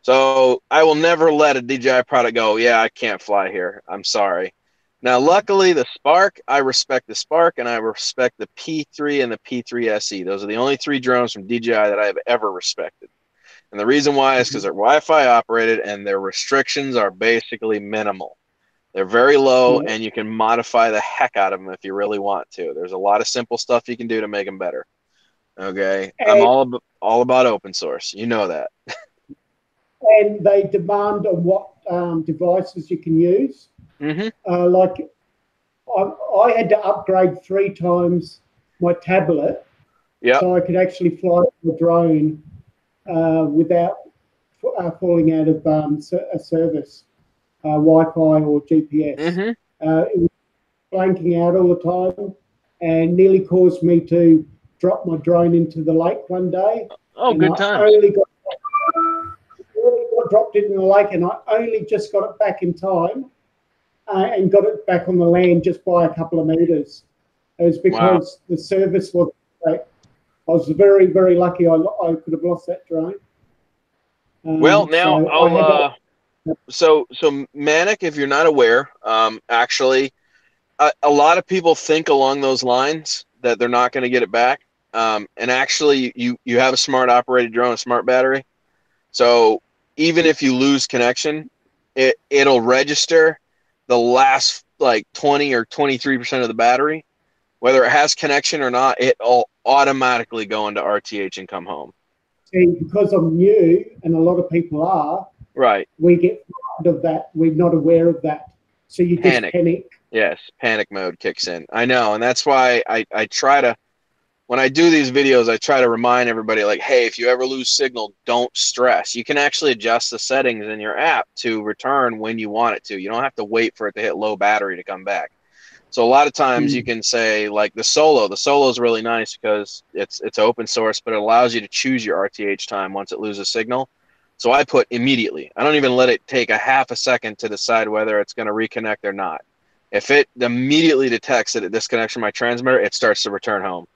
So I will never let a DJI product go, yeah, I can't fly here. I'm sorry. Now, luckily, the Spark, I respect the Spark, and I respect the P3 and the P3 SE. Those are the only 3 drones from DJI that I have ever respected. And the reason why is because they're Wi-Fi operated and their restrictions are basically minimal. They're very low, and you can modify the heck out of them if you really want to. There's a lot of simple stuff you can do to make them better. Okay? I'm all about open source. You know that. And they demand on what devices you can use. Mm-hmm. Like I had to upgrade 3 times my tablet, so I could actually fly the drone without falling out of a service, Wi-Fi or GPS. Mm-hmm. It was blanking out all the time, and nearly caused me to drop my drone into the lake one day. Oh, good time. Dropped it in the lake, and I only just got it back in time and got it back on the land just by a couple of meters. It was because the service was great. I was very, very lucky. I could have lost that drone. Well, now so Manic, if you're not aware, actually, a lot of people think along those lines that they're not going to get it back. And actually, you have a smart operated drone, a smart battery. So even if you lose connection, it'll register the last like 20 or 23% of the battery. Whether it has connection or not, it'll automatically go into RTH and come home. See, because I'm new, and a lot of people are, right, we get frightened of that. We're not aware of that. So you just panic. Yes, panic mode kicks in. I know, and that's why I try to, when I do these videos, I try to remind everybody, like, hey, if you ever lose signal, don't stress. You can actually adjust the settings in your app to return when you want it to. You don't have to wait for it to hit low battery to come back. So a lot of times you can say, like the Solo is really nice because it's open source, but it allows you to choose your RTH time once it loses signal. So I put immediately. I don't even let it take a half a second to decide whether it's going to reconnect or not. If it immediately detects that it disconnects from my transmitter, it starts to return home.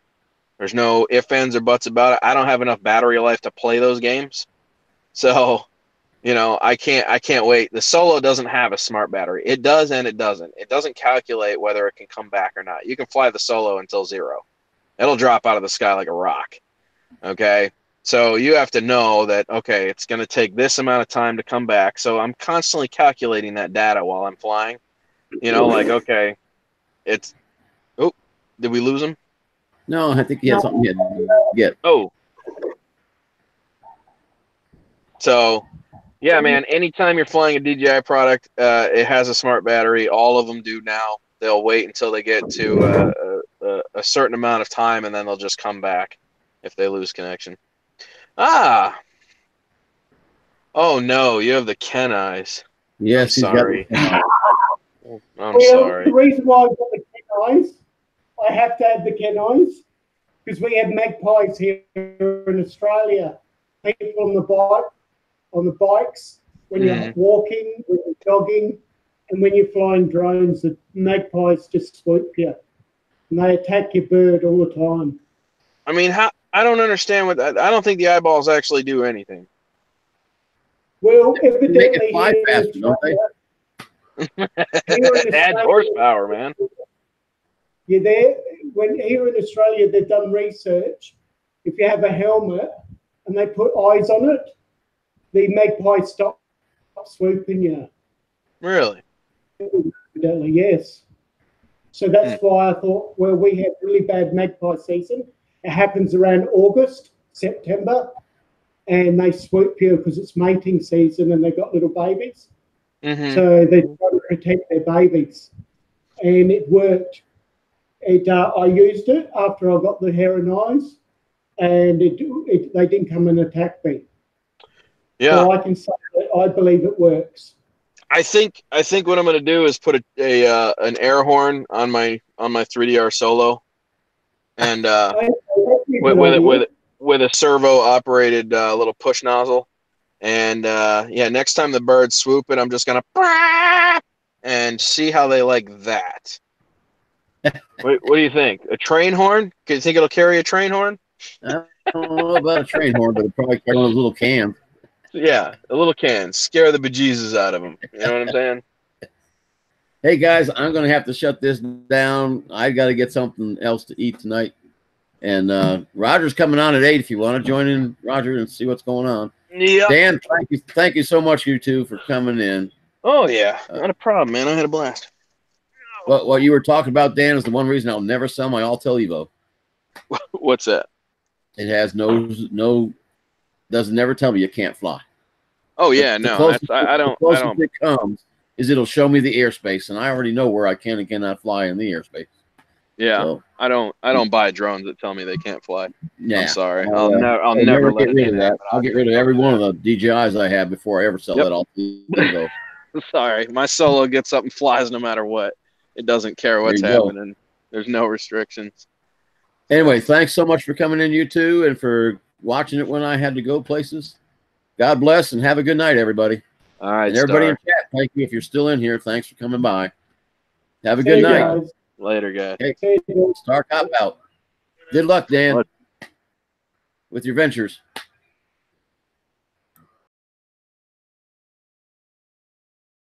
There's no ifs, ands, or buts about it. I don't have enough battery life to play those games. So, you know, I can't wait. The Solo doesn't have a smart battery. It does and it doesn't. It doesn't calculate whether it can come back or not. You can fly the Solo until 0. It'll drop out of the sky like a rock. Okay? So you have to know that, okay, it's going to take this amount of time to come back. So I'm constantly calculating that data while I'm flying. You know, like, okay, it's... Oh, did we lose him? No, I think he had something he had to get. Oh. So, yeah, man, anytime you're flying a DJI product, it has a smart battery. All of them do now. They'll wait until they get to a certain amount of time, and then they'll just come back if they lose connection. Ah! Oh, no, you have the Ken eyes. Yes, I'm sorry. I'm well, sorry. The reason why I've got the Ken eyes, I have to have the Ken eyes, because we have magpies here in Australia. People on the bikes, when you're walking, when you're jogging, and when you're flying drones, the magpies just swoop you, and they attack your bird all the time. I mean, I don't understand what that. I don't think the eyeballs actually do anything. Well, evidently, make it fly faster, don't they? It adds horsepower, man. You're there. Here in Australia, they've done research. If you have a helmet and they put eyes on it, the magpie stop swooping you. Really? Evidently, yes. So that's why I thought, well, we have really bad magpie season. It happens around August, September, and they swoop you because it's mating season and they've got little babies. So they try to protect their babies. And it worked. I used it after I got the hair and eyes, and they didn't come and attack me. Yeah. So I can say that I believe it works. I think what I'm gonna do is put an air horn on my 3DR Solo, and with a servo operated little push nozzle, and yeah, next time the bird's swooping, I'm just gonna and see how they like that. What do you think? A train horn? Do you think it'll carry a train horn? I don't know about a train horn, but it'll probably carry one of those little cans. Yeah, a little can. Scare the bejesus out of them. You know what I'm saying? Hey, guys, I'm going to have to shut this down. I got to get something else to eat tonight. And Roger's coming on at 8 if you want to join in, Roger, and see what's going on. Yeah. Dan, thank you so much, you two, for coming in. Oh, yeah. Not a problem, man. I had a blast. What you were talking about, Dan, is the one reason I'll never sell my Altel Evo. What's that? It has doesn't never tell me you can't fly. Oh yeah, no, I don't. It comes is it'll show me the airspace, and I already know where I can and cannot fly in the airspace. Yeah, so, I don't buy drones that tell me they can't fly. Yeah, I'm sorry. I'll never get rid of that. I'll get rid of every one of the DJIs I have before I ever sell that Altel Evo. Sorry, my Solo gets up and flies no matter what. It doesn't care what's happening. There's no restrictions. Anyway, thanks so much for coming in, you two, and for watching it when I had to go places. God bless and have a good night, everybody. All right, and everybody in chat, thank you. If you're still in here, thanks for coming by. Have a See good you night. guys. Later, guys. Okay. StarCop out. Good luck, Dan, with your ventures.